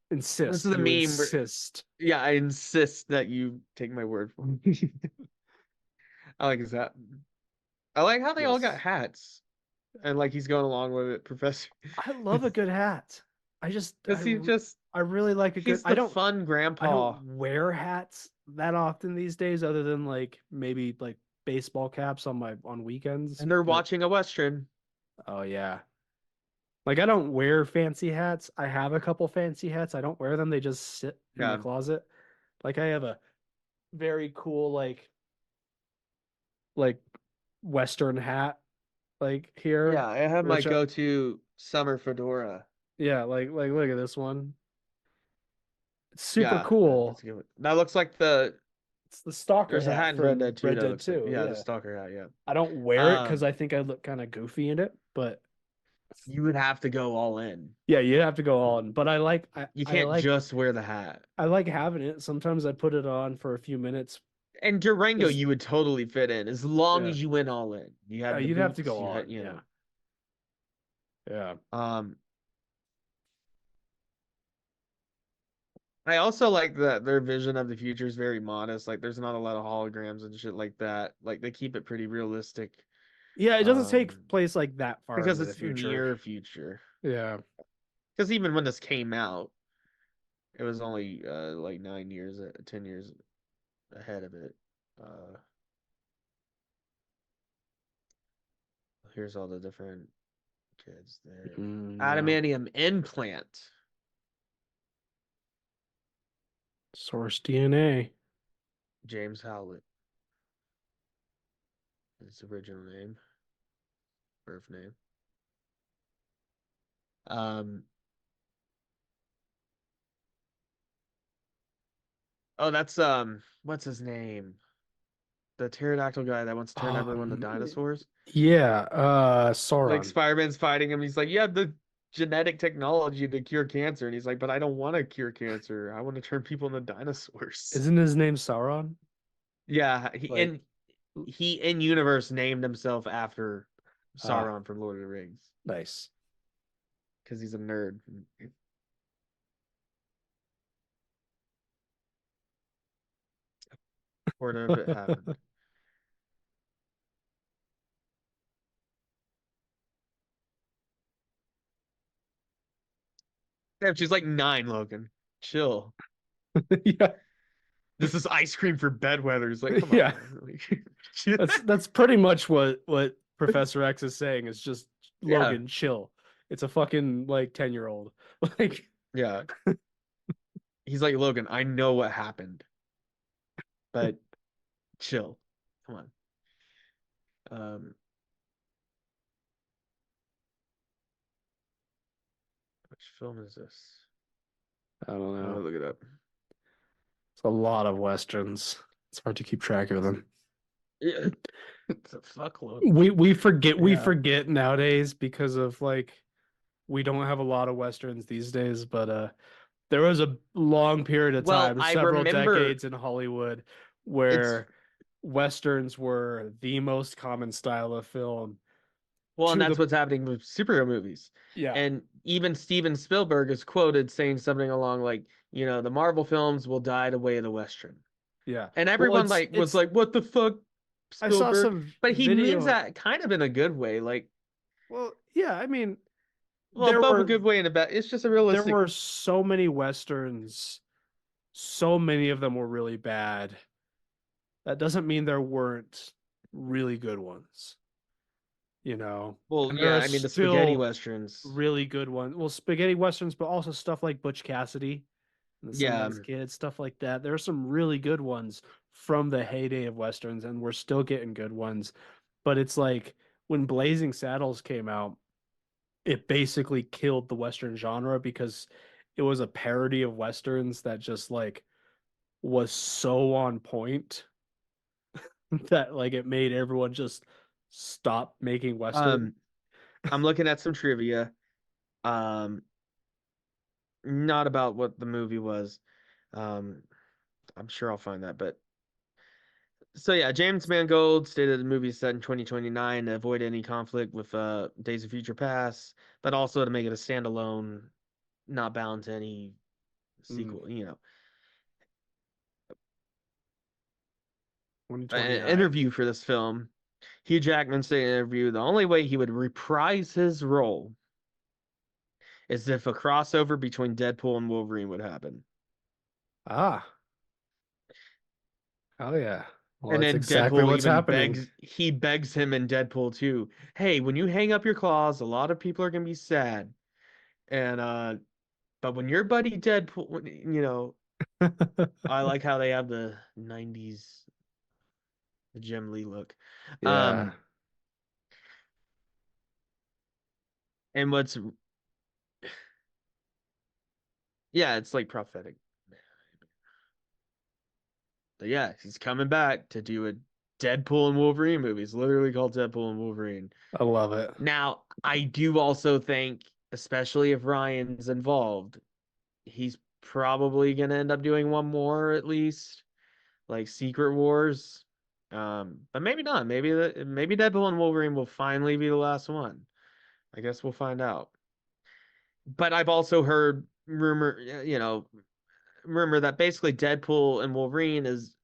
Speaker 2: This is a
Speaker 3: you
Speaker 2: meme.
Speaker 3: insist.
Speaker 2: Yeah, I insist that you take my word for it. I like his hat. I like how they all got
Speaker 3: Yes.
Speaker 2: hats, and like he's going along with it, Professor.
Speaker 3: I love a good hat. I just
Speaker 2: Because he just
Speaker 3: I really like a good
Speaker 2: he's the fun
Speaker 3: I
Speaker 2: grandpa.
Speaker 3: don't wear hats that often these days other than maybe baseball caps on weekends.
Speaker 2: And they're
Speaker 3: But
Speaker 2: watching a Western.
Speaker 3: oh yeah. Like I don't wear fancy hats. I have a couple fancy hats. I don't wear them. They just sit in the
Speaker 2: Yeah.
Speaker 3: closet. Like I have a very cool like Western hat
Speaker 2: Yeah,
Speaker 3: here,
Speaker 2: I have my
Speaker 3: which
Speaker 2: go-to summer fedora.
Speaker 3: yeah, like look at this one. It's super
Speaker 2: Yeah, that's
Speaker 3: cool.
Speaker 2: a good one. That looks like the
Speaker 3: It's the stalker
Speaker 2: there's a
Speaker 3: hat
Speaker 2: hat in Red
Speaker 3: from
Speaker 2: Dead 2
Speaker 3: Red
Speaker 2: that
Speaker 3: Dead
Speaker 2: looks like
Speaker 3: 2.
Speaker 2: yeah, the
Speaker 3: Yeah.
Speaker 2: stalker hat, yeah.
Speaker 3: I don't wear it because
Speaker 2: Um,
Speaker 3: I think I look kind of goofy in it, but
Speaker 2: you would have to go all in.
Speaker 3: yeah, you have to go on. But
Speaker 2: You can't just wear the hat.
Speaker 3: I like having it. Sometimes I put it on for a few minutes.
Speaker 2: And Durango,
Speaker 3: Just
Speaker 2: you would totally fit in as long
Speaker 3: yeah,
Speaker 2: as you went all in. You had the
Speaker 3: you'd have to
Speaker 2: boots,
Speaker 3: go
Speaker 2: you had,
Speaker 3: on. Yeah, yeah.
Speaker 2: I also like that their vision of the future is very modest. Like there's not a lot of holograms and shit like that. Like they keep it pretty realistic.
Speaker 3: Yeah, it doesn't
Speaker 2: Um,
Speaker 3: take place like that far
Speaker 2: because
Speaker 3: into the
Speaker 2: it's
Speaker 3: future.
Speaker 2: near future.
Speaker 3: Yeah.
Speaker 2: Because even when this came out, it was only like 9 years, 10 years ahead of it. Uh, here's all the different kids there.
Speaker 3: Yeah.
Speaker 2: Adamantium implant.
Speaker 3: Source DNA.
Speaker 2: James Howlett. His original name. Birth name. Oh, that's what's his name? The pterodactyl guy that wants to turn everyone to dinosaurs.
Speaker 3: Yeah,
Speaker 2: Like
Speaker 3: Sauron.
Speaker 2: Spider-Man's fighting him. He's like, "You have the genetic technology to cure cancer," and he's like, "But I don't want to cure cancer. I want to turn people into dinosaurs."
Speaker 3: Isn't his name Sauron?
Speaker 2: Yeah,
Speaker 3: Like,
Speaker 2: he in universe named himself after
Speaker 3: Ah.
Speaker 2: Sauron from Lord of the Rings
Speaker 3: Nice.
Speaker 2: because he's a nerd. Or if it happened. Damn, she's like 9, Logan. Chill.
Speaker 3: Yeah,
Speaker 2: This is ice cream for bedwetters. Like, come
Speaker 3: yeah.
Speaker 2: on. Like,
Speaker 3: That's pretty much what Professor X is saying. It's just
Speaker 2: yeah,
Speaker 3: Logan, chill. It's a fucking like 10-year-old. Like,
Speaker 2: yeah. He's like, Logan, I know what happened, but chill. Come on. Which film is this?
Speaker 3: I don't
Speaker 2: I'm gonna
Speaker 3: know.
Speaker 2: look it up.
Speaker 3: It's a lot of westerns. It's hard to keep track of them.
Speaker 2: Yeah. It's a fuckload.
Speaker 3: We forget
Speaker 2: Yeah.
Speaker 3: nowadays because of like we don't have a lot of westerns these days, but there was a long period of
Speaker 2: Well,
Speaker 3: time,
Speaker 2: I
Speaker 3: several
Speaker 2: remember
Speaker 3: decades in Hollywood
Speaker 2: it's
Speaker 3: where westerns were the most common style of film.
Speaker 2: well, and
Speaker 3: To
Speaker 2: that's
Speaker 3: the
Speaker 2: what's happening with superhero movies.
Speaker 3: Yeah,
Speaker 2: And even Steven Spielberg is quoted saying something along like, the Marvel films will die the way of the Western.
Speaker 3: yeah.
Speaker 2: And
Speaker 3: Well,
Speaker 2: everyone was like, "What the fuck,
Speaker 3: I saw
Speaker 2: Spielberg?"
Speaker 3: some
Speaker 2: But he means
Speaker 3: video.
Speaker 2: that kind of in a good way. Like,
Speaker 3: Well, yeah, I mean,
Speaker 2: well,
Speaker 3: there
Speaker 2: both a
Speaker 3: were
Speaker 2: good way and a bad. It's just a
Speaker 3: there
Speaker 2: realistic.
Speaker 3: were so many westerns, so many of them were really bad. That doesn't mean there weren't really good ones,
Speaker 2: Well,
Speaker 3: and there
Speaker 2: yeah,
Speaker 3: are
Speaker 2: I mean the spaghetti
Speaker 3: still
Speaker 2: westerns.
Speaker 3: really good ones. Well, spaghetti westerns, but also stuff like Butch Cassidy and the
Speaker 2: Yeah.
Speaker 3: Sundance Kid, stuff like that. There are some really good ones from the heyday of westerns, and we're still getting good ones. But it's like when Blazing Saddles came out, it basically killed the western genre because it was a parody of westerns that just like was so on point that like it made everyone just stop making western.
Speaker 2: I'm looking at some trivia. Um, not about what the movie was. Um, I'm sure I'll find that, but so yeah, James Mangold stated the movie is set in 2029 to avoid any conflict with Days of Future Past, but also to make it a standalone, not bound to any sequel. An
Speaker 3: 2029.
Speaker 2: interview for this film, Hugh Jackman stated in an interview the only way he would reprise his role is if a crossover between Deadpool and Wolverine would happen.
Speaker 3: Ah, oh yeah. Well,
Speaker 2: And
Speaker 3: that's
Speaker 2: then
Speaker 3: exactly
Speaker 2: Deadpool
Speaker 3: what's
Speaker 2: even
Speaker 3: happening.
Speaker 2: begs him in Deadpool 2, hey, when you hang up your claws, a lot of people are gonna be sad. And but when your buddy Deadpool, I like how they have the 90s Jim Lee look.
Speaker 3: Yeah.
Speaker 2: And yeah, it's like prophetic. But yeah, he's coming back to do a Deadpool and Wolverine movie. It's literally called Deadpool and Wolverine.
Speaker 3: I love it.
Speaker 2: Now, I do also think, especially if Ryan's involved, he's probably gonna end up doing one more at least, like Secret Wars. But maybe not. Maybe Deadpool and Wolverine will finally be the last one. I guess we'll find out. But I've also heard rumor that basically Deadpool and Wolverine is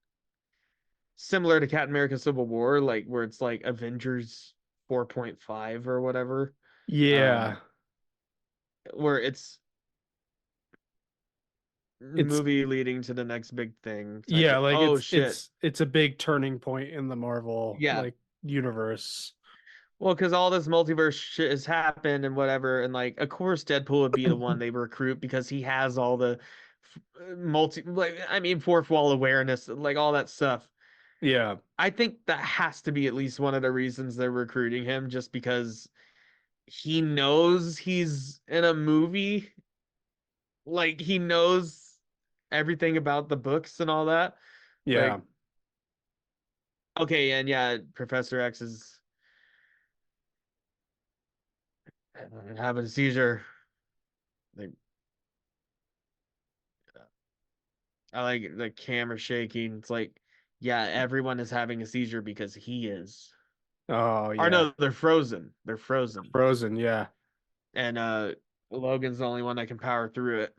Speaker 2: similar to Captain America Civil War, like where it's like Avengers 4.5 or whatever.
Speaker 3: Yeah.
Speaker 2: Where it's
Speaker 3: It's
Speaker 2: movie leading to the next big thing type
Speaker 3: yeah,
Speaker 2: of,
Speaker 3: like
Speaker 2: oh shit.
Speaker 3: it's a big turning point in the Marvel
Speaker 2: Yeah.
Speaker 3: like universe.
Speaker 2: Well, because all this multiverse shit has happened and whatever, and like, of course, Deadpool would be the one they recruit because he has all the fourth wall awareness, like all that stuff.
Speaker 3: Yeah.
Speaker 2: I think that has to be at least one of the reasons they're recruiting him, just because he knows he's in a movie. Like, he knows everything about the books and all that.
Speaker 3: Yeah.
Speaker 2: Like, okay, and yeah, Professor X is having a seizure. Like, I like the camera shaking. It's like, yeah, everyone is having a seizure because he is.
Speaker 3: Oh
Speaker 2: Or
Speaker 3: yeah.
Speaker 2: no, they're frozen. They're frozen.
Speaker 3: Frozen, yeah.
Speaker 2: And Logan's the only one that can power through it.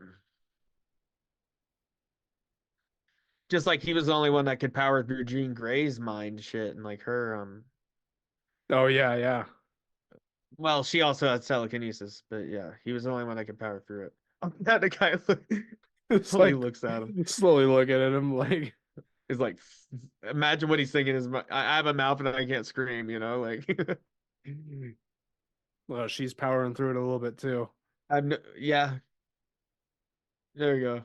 Speaker 2: Just like he was the only one that could power through Jean Grey's mind shit and like her
Speaker 3: Oh yeah, yeah.
Speaker 2: well, she also had telekinesis, but yeah, he was the only one that could power through it. That the guy
Speaker 3: It's
Speaker 2: only
Speaker 3: like
Speaker 2: looks at him.
Speaker 3: slowly looking at him like
Speaker 2: He's like, imagine what he's thinking is, I have a mouth and I can't scream, like
Speaker 3: well, she's powering through it a little bit too.
Speaker 2: yeah, there you go.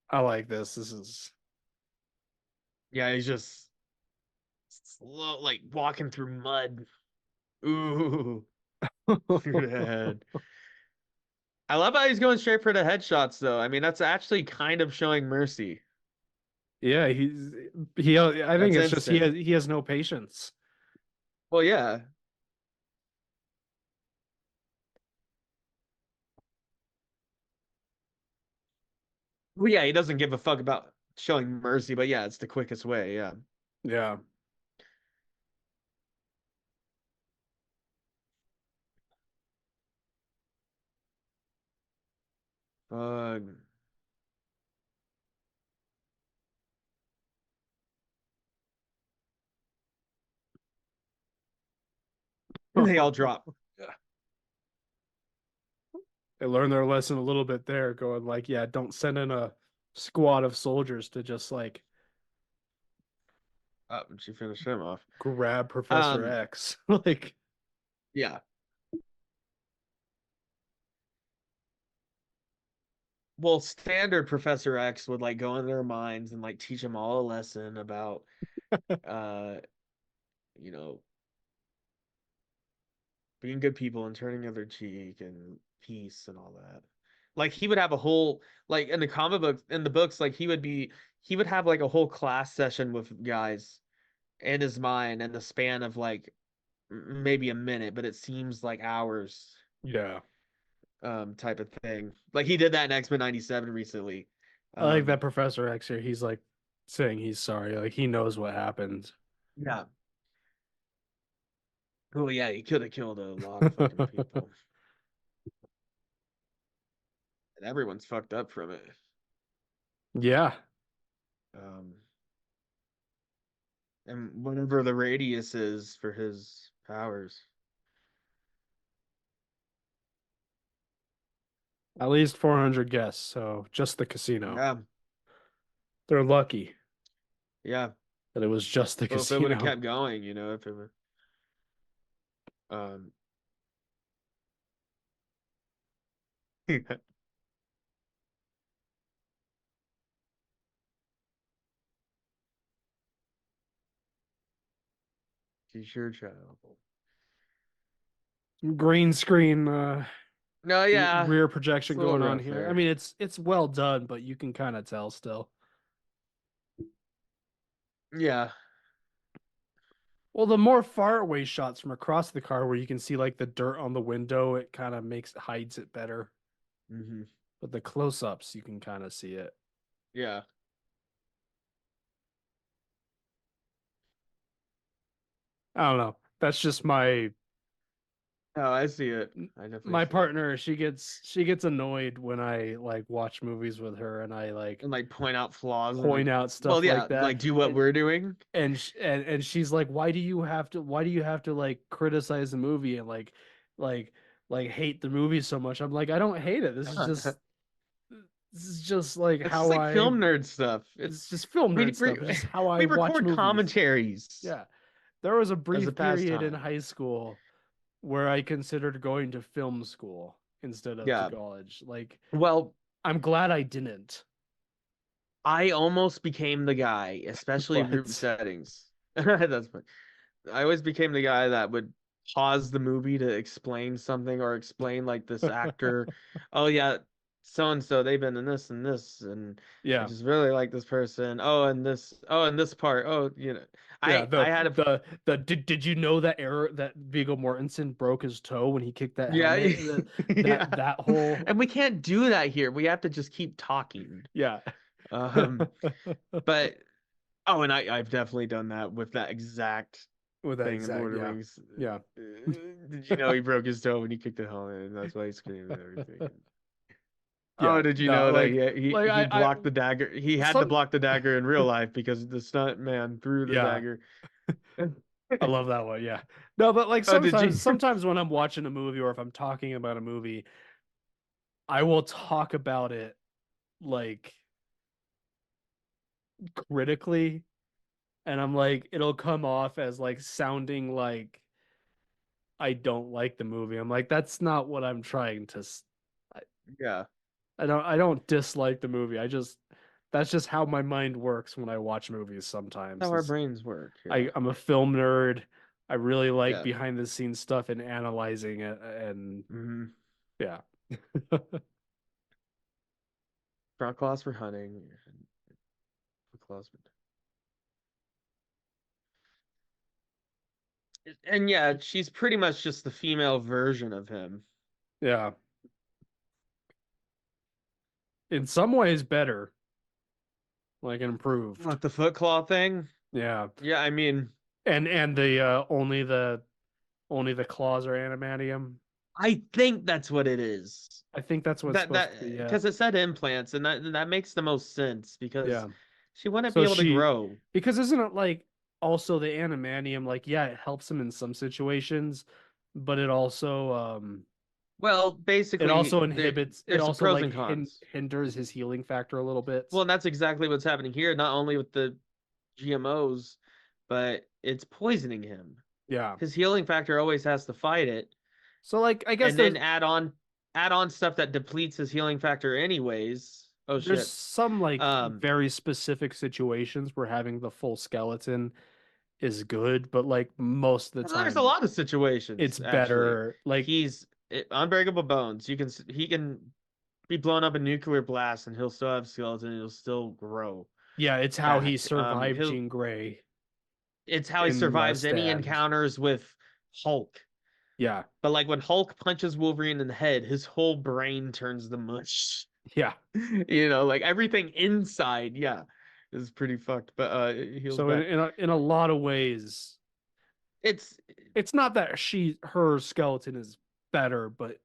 Speaker 3: I like this. This is
Speaker 2: Yeah, he's just slow, like walking through mud. Ooh, through the head. I love how he's going straight for the headshots, though. I mean, that's actually kind of showing mercy.
Speaker 3: yeah, I think
Speaker 2: That's
Speaker 3: it's just
Speaker 2: instant.
Speaker 3: he has no patience.
Speaker 2: Well, yeah. Well, yeah, he doesn't give a fuck about showing mercy, but yeah, it's the quickest way. Yeah.
Speaker 3: Yeah.
Speaker 2: Uh, they all drop.
Speaker 3: They learned their lesson a little bit there, going like, yeah, don't send in a squad of soldiers to just like
Speaker 2: Oh, she finished him off.
Speaker 3: grab Professor
Speaker 2: Um,
Speaker 3: X. Like,
Speaker 2: yeah. Well, standard Professor X would like go in their minds and like teach them all a lesson about uh, you know, being good people and turning the other cheek and peace and all that. Like he would have a whole like in the comic books in the books, like he would have like a whole class session with guys in his mind in the span of like maybe a minute, but it seems like hours,
Speaker 3: yeah.
Speaker 2: type of thing. Like he did that in X-Men 97 recently.
Speaker 3: I like
Speaker 2: Um
Speaker 3: that Professor X here. He's like saying he's sorry. Like he knows what happened.
Speaker 2: yeah. Oh yeah, he could have killed a lot of fucking people. And everyone's fucked up from it.
Speaker 3: Yeah.
Speaker 2: Um and whatever the radius is for his powers.
Speaker 3: At least 400 guests. So just the casino.
Speaker 2: Yeah,
Speaker 3: They're lucky
Speaker 2: yeah.
Speaker 3: that it was just the
Speaker 2: Well, if it would have
Speaker 3: casino.
Speaker 2: kept going, if it were um she's your child.
Speaker 3: Green screen
Speaker 2: No, yeah.
Speaker 3: rear
Speaker 2: It's
Speaker 3: projection
Speaker 2: a little
Speaker 3: going on
Speaker 2: rough
Speaker 3: here. I
Speaker 2: there.
Speaker 3: mean, it's well done, but you can kind of tell still.
Speaker 2: Yeah.
Speaker 3: Well, the more far away shots from across the car where you can see like the dirt on the window, it kind of hides it better.
Speaker 2: Hmm.
Speaker 3: But the close-ups, you can kind of see it.
Speaker 2: Yeah.
Speaker 3: I don't know. That's just
Speaker 2: Oh, I see it. I definitely
Speaker 3: my
Speaker 2: see it.
Speaker 3: partner. She gets annoyed when I like watch movies with her and I like
Speaker 2: And like point out flaws in it.
Speaker 3: point out
Speaker 2: Well,
Speaker 3: stuff
Speaker 2: yeah,
Speaker 3: like that.
Speaker 2: like do what we're doing.
Speaker 3: And she's like, why do you have to like criticize the movie and like like hate the movie so much? I'm like, I don't hate it. This is just like
Speaker 2: It's just
Speaker 3: how
Speaker 2: like
Speaker 3: I
Speaker 2: film nerd stuff.
Speaker 3: it's just film nerd stuff. It's just how I
Speaker 2: we
Speaker 3: watch
Speaker 2: record
Speaker 3: movies.
Speaker 2: commentaries.
Speaker 3: Yeah. There was a
Speaker 2: as a
Speaker 3: brief period in
Speaker 2: pastime.
Speaker 3: high school where I considered going to film school instead of to
Speaker 2: Yeah.
Speaker 3: college. Like,
Speaker 2: Well,
Speaker 3: I'm glad I didn't.
Speaker 2: I almost became the guy, especially in group
Speaker 3: But
Speaker 2: settings. That's funny. I always became the guy that would pause the movie to explain something or explain like this actor, oh yeah, so and so they've been in this and this, and I
Speaker 3: yeah,
Speaker 2: just really like this person. Oh, and this part. Oh,
Speaker 3: yeah.
Speaker 2: I had a
Speaker 3: The did you know that error that Viggo Mortensen broke his toe when he kicked that
Speaker 2: yeah,
Speaker 3: helmet?
Speaker 2: yeah.
Speaker 3: That whole
Speaker 2: And we can't do that here. We have to just keep talking.
Speaker 3: yeah.
Speaker 2: Um, but oh, and I've definitely done that with that exact
Speaker 3: With that
Speaker 2: thing in Lord
Speaker 3: exact
Speaker 2: of the
Speaker 3: yeah.
Speaker 2: Rings.
Speaker 3: Yeah.
Speaker 2: Did you know he broke his toe when he kicked the helmet, and that's why he screamed and everything? Oh,
Speaker 3: Yeah.
Speaker 2: did you
Speaker 3: No,
Speaker 2: know that
Speaker 3: like
Speaker 2: he
Speaker 3: I
Speaker 2: blocked the dagger? He had to
Speaker 3: some
Speaker 2: block the dagger in real life because the stunt man threw the
Speaker 3: yeah.
Speaker 2: dagger.
Speaker 3: I love that one. Yeah. No, but like
Speaker 2: Oh, did you?
Speaker 3: sometimes when I'm watching a movie or if I'm talking about a movie, I will talk about it like critically, and I'm like it'll come off as like sounding like I don't like the movie. I'm like that's not what I'm trying to I,
Speaker 2: Yeah,
Speaker 3: I don't dislike the movie. I just that's just how my mind works when I watch movies sometimes.
Speaker 2: how our brains work. Yeah,
Speaker 3: I'm a film nerd. I really like
Speaker 2: yeah.
Speaker 3: behind the scenes stuff and analyzing it and
Speaker 2: Mm-hmm.
Speaker 3: yeah.
Speaker 2: Front claws for hunting. Claws for... And yeah, she's pretty much just the female version of him.
Speaker 3: Yeah. In some ways better, like improved.
Speaker 2: What, the foot claw thing?
Speaker 3: Yeah.
Speaker 2: Yeah, I mean,
Speaker 3: And the only the claws are animatium.
Speaker 2: I think that's what it is.
Speaker 3: I think that's what it's supposed to be, yeah.
Speaker 2: Because it said implants, and that makes the most sense because
Speaker 3: Yeah.
Speaker 2: she wouldn't be
Speaker 3: So
Speaker 2: able to
Speaker 3: she
Speaker 2: grow.
Speaker 3: because isn't it like also the animatium, like yeah, it helps him in some situations, but
Speaker 2: Well,
Speaker 3: it
Speaker 2: basically,
Speaker 3: also inhibits it
Speaker 2: there's some
Speaker 3: also
Speaker 2: pros
Speaker 3: like
Speaker 2: and cons.
Speaker 3: hinders his healing factor a little bit.
Speaker 2: Well, and that's exactly what's happening here. Not only with the GMOs, but it's poisoning him.
Speaker 3: Yeah.
Speaker 2: His healing factor always has to fight it,
Speaker 3: So like I guess
Speaker 2: and then add on stuff that depletes his healing factor anyways. Oh
Speaker 3: there's
Speaker 2: shit.
Speaker 3: some like
Speaker 2: Um,
Speaker 3: very specific situations where having the full skeleton is good, but like most of the
Speaker 2: there's a
Speaker 3: time
Speaker 2: lot of
Speaker 3: it's
Speaker 2: situations actually.
Speaker 3: better. Like
Speaker 2: Unbreakable bones. He can be blown up in nuclear blast and he'll still have skeleton. He'll still grow
Speaker 3: yeah, it's how he
Speaker 2: back.
Speaker 3: survived Jean Grey
Speaker 2: It's how he
Speaker 3: in Last
Speaker 2: survives any
Speaker 3: Stand.
Speaker 2: encounters with Hulk.
Speaker 3: Yeah.
Speaker 2: But like when Hulk punches Wolverine in the head, his whole brain turns to mush.
Speaker 3: Yeah.
Speaker 2: Like everything inside, yeah, is pretty fucked. But it heals
Speaker 3: So
Speaker 2: back.
Speaker 3: in a lot of ways,
Speaker 2: It's
Speaker 3: it's not that her skeleton is better, but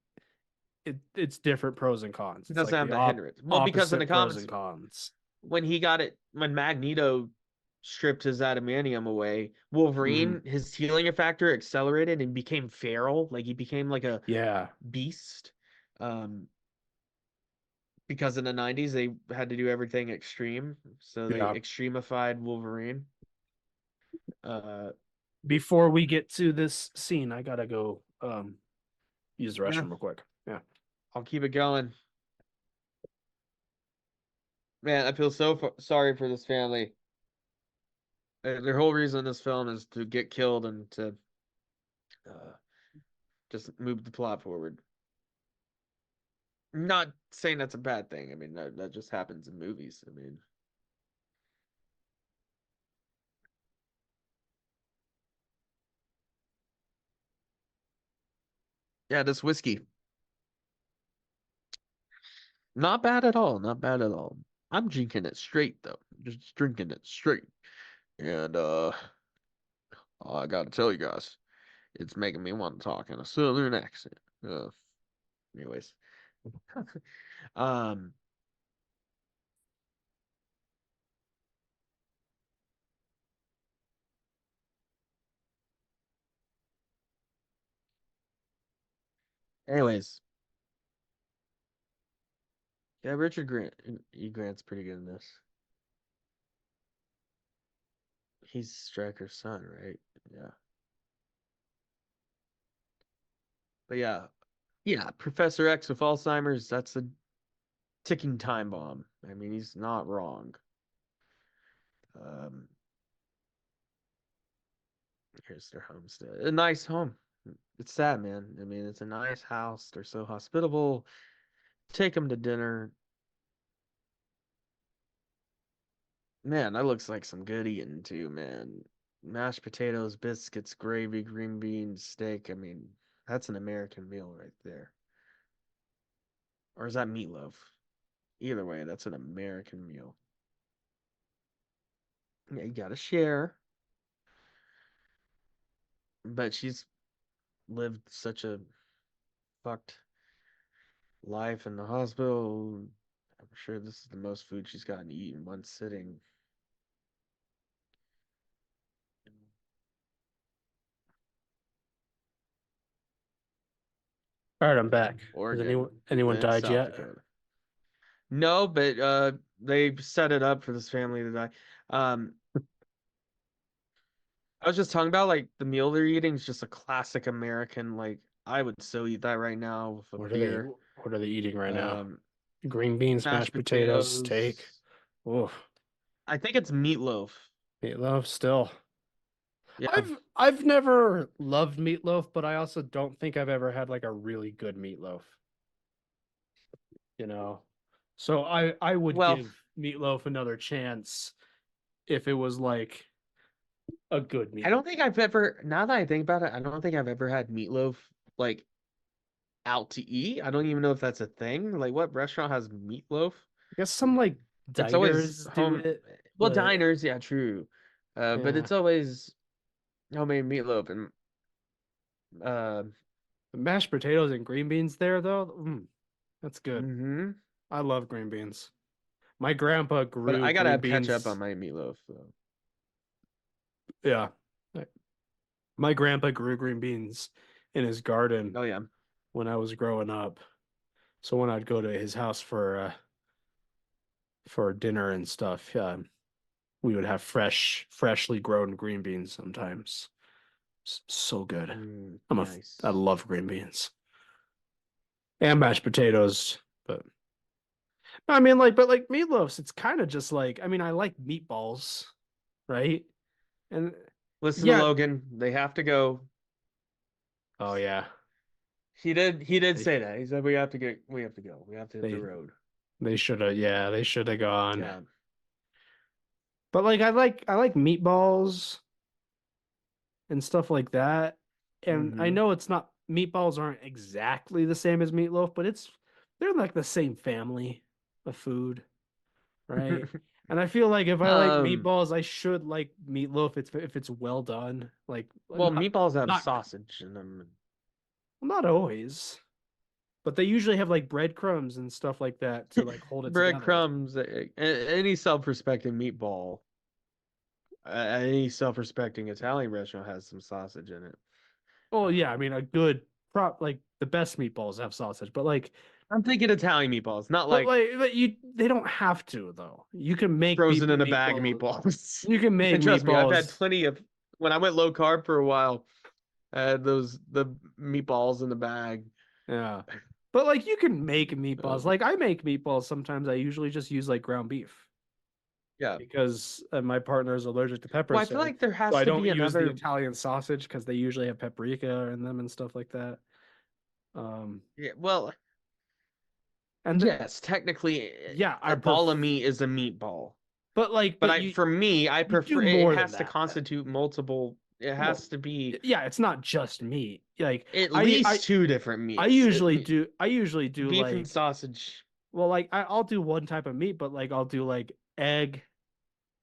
Speaker 3: it's different pros and cons.
Speaker 2: it
Speaker 3: It's
Speaker 2: doesn't
Speaker 3: like
Speaker 2: have
Speaker 3: the
Speaker 2: the hindrance. Well, because in the
Speaker 3: opposite pros
Speaker 2: comics,
Speaker 3: and cons.
Speaker 2: when Magneto stripped his adamantium away,
Speaker 3: Hmm.
Speaker 2: Wolverine, his healing factor accelerated and became feral. Like he became like a
Speaker 3: Yeah.
Speaker 2: beast. Um, because in the 90s they had to do everything extreme, so they
Speaker 3: Yeah.
Speaker 2: extremified Wolverine. Uh,
Speaker 3: Before we get to this scene, I gotta go use the
Speaker 2: yeah,
Speaker 3: restroom real quick. Yeah.
Speaker 2: I'll keep it going. Man, I feel so sorry for this family. Their whole reason in this film is to get killed and to uh, just move the plot forward. Not saying that's a bad thing. I mean, that just happens in movies. I mean, yeah, this whiskey, not bad at all. Not bad at all. I'm drinking it straight though. Just drinking it straight. And I gotta tell you guys, it's making me want to talk in a southern accent. Uh, anyways, um, anyways, yeah, Richard Grant, E. Grant's pretty good in this. He's Stryker's son, right? Yeah. But yeah, Professor X with Alzheimer's, that's a ticking time bomb. I mean, he's not wrong. Um, here's their homestead. A nice home. It's sad, man. I mean, it's a nice house. They're so hospitable. Take them to dinner. Man, that looks like some good eating too, man. Mashed potatoes, biscuits, gravy, green beans, steak. I mean, that's an American meal right there. Or is that meatloaf? Either way, that's an American meal. Yeah, you gotta share. But she's lived such a fucked life in the hospital. I'm sure this is the most food she's gotten to eat in one sitting.
Speaker 3: All right, I'm back. Has
Speaker 2: Oregon,
Speaker 3: anyone
Speaker 2: then
Speaker 3: died
Speaker 2: South
Speaker 3: yet?
Speaker 2: Dakota. No, but they set it up for this family to die. I was just talking about like the meal they're eating is just a classic American. Like I would so eat that right now with a
Speaker 3: What are they?
Speaker 2: beer.
Speaker 3: What are they eating right now?
Speaker 2: Um,
Speaker 3: Green beans,
Speaker 2: mashed
Speaker 3: mashed potatoes,
Speaker 2: potatoes.
Speaker 3: steak. Oof,
Speaker 2: I think it's meatloaf.
Speaker 3: meatloaf still.
Speaker 2: Yeah.
Speaker 3: I've never loved meatloaf, but I also don't think I've ever had like a really good meatloaf. You know, so I would
Speaker 2: Well,
Speaker 3: give meatloaf another chance if it was like a good
Speaker 2: I
Speaker 3: meatloaf.
Speaker 2: don't think I've ever. Now that I think about it, I don't think I've ever had meatloaf like out to eat. I don't even know if that's a thing. Like, what restaurant has meatloaf?
Speaker 3: I guess some like
Speaker 2: It's always
Speaker 3: diners do
Speaker 2: home.
Speaker 3: it,
Speaker 2: Well,
Speaker 3: but
Speaker 2: diners, yeah, true. But
Speaker 3: yeah,
Speaker 2: it's always homemade meatloaf and uh.
Speaker 3: the mashed potatoes and green beans there though, that's good.
Speaker 2: Mm-hmm.
Speaker 3: I love green beans. My grandpa
Speaker 2: But
Speaker 3: grew
Speaker 2: I gotta
Speaker 3: green
Speaker 2: have ketchup on
Speaker 3: beans.
Speaker 2: my meatloaf though.
Speaker 3: Yeah. My grandpa grew green beans in his garden
Speaker 2: Oh yeah.
Speaker 3: when I was growing up. So when I'd go to his house for dinner and stuff, we would have freshly grown green beans sometimes. So good. I
Speaker 2: Nice.
Speaker 3: love green beans and mashed potatoes, but I mean but like meatloafs, it's kind of just like I mean I like meatballs, right? And
Speaker 2: Listen to
Speaker 3: yeah,
Speaker 2: Logan. They have to go.
Speaker 3: oh yeah,
Speaker 2: He did
Speaker 3: they
Speaker 2: say that. He said we have to go. We have to hit the
Speaker 3: they
Speaker 2: road.
Speaker 3: they should have they should have gone.
Speaker 2: Yeah.
Speaker 3: But like I like meatballs and stuff like that. And I
Speaker 2: Mm-hmm.
Speaker 3: know it's not meatballs aren't exactly the same as meatloaf, but they're like the same family of food, right? And I feel like if I like
Speaker 2: um.
Speaker 3: meatballs, I should like meatloaf if it's well done. Like
Speaker 2: Well, meatballs have
Speaker 3: not
Speaker 2: sausage in them.
Speaker 3: not always, but they usually have like breadcrumbs and stuff like that to like hold it together.
Speaker 2: Breadcrumbs. Any self-respecting meatball, any self-respecting Italian restaurant has some sausage in it.
Speaker 3: Oh yeah, I
Speaker 2: Um,
Speaker 3: mean a good prop like the best meatballs have sausage,
Speaker 2: I'm thinking Italian meatballs, not like
Speaker 3: but they don't have to though. You can make
Speaker 2: frozen in a bag
Speaker 3: meatballs.
Speaker 2: meatballs.
Speaker 3: You can make
Speaker 2: And trust me, I've had
Speaker 3: meatballs.
Speaker 2: plenty of. When I went low carb for a while, I had the meatballs in the bag.
Speaker 3: Yeah. But like you can make meatballs.
Speaker 2: Um,
Speaker 3: Like I make meatballs sometimes I usually just use like ground beef
Speaker 2: yeah.
Speaker 3: because my partner is allergic to
Speaker 2: Well,
Speaker 3: peppers,
Speaker 2: I feel like there
Speaker 3: so
Speaker 2: has
Speaker 3: I
Speaker 2: to
Speaker 3: don't
Speaker 2: be
Speaker 3: use the
Speaker 2: another.
Speaker 3: Italian sausage because they usually have paprika in them and stuff like that.
Speaker 2: Yeah, well,
Speaker 3: And
Speaker 2: yes, technically,
Speaker 3: yeah, I
Speaker 2: a ball of
Speaker 3: prefer,
Speaker 2: meat is a meatball.
Speaker 3: but like,
Speaker 2: But
Speaker 3: but
Speaker 2: I, for me, I
Speaker 3: you do
Speaker 2: prefer it
Speaker 3: more than
Speaker 2: has to
Speaker 3: that.
Speaker 2: constitute multiple. It
Speaker 3: Well,
Speaker 2: has to be
Speaker 3: yeah, it's not just meat. Like
Speaker 2: at
Speaker 3: I, I,
Speaker 2: least two different
Speaker 3: I
Speaker 2: meats.
Speaker 3: usually do. I usually do
Speaker 2: Beef and
Speaker 3: like
Speaker 2: sausage.
Speaker 3: well, like I'll do one type of meat, but like I'll do like egg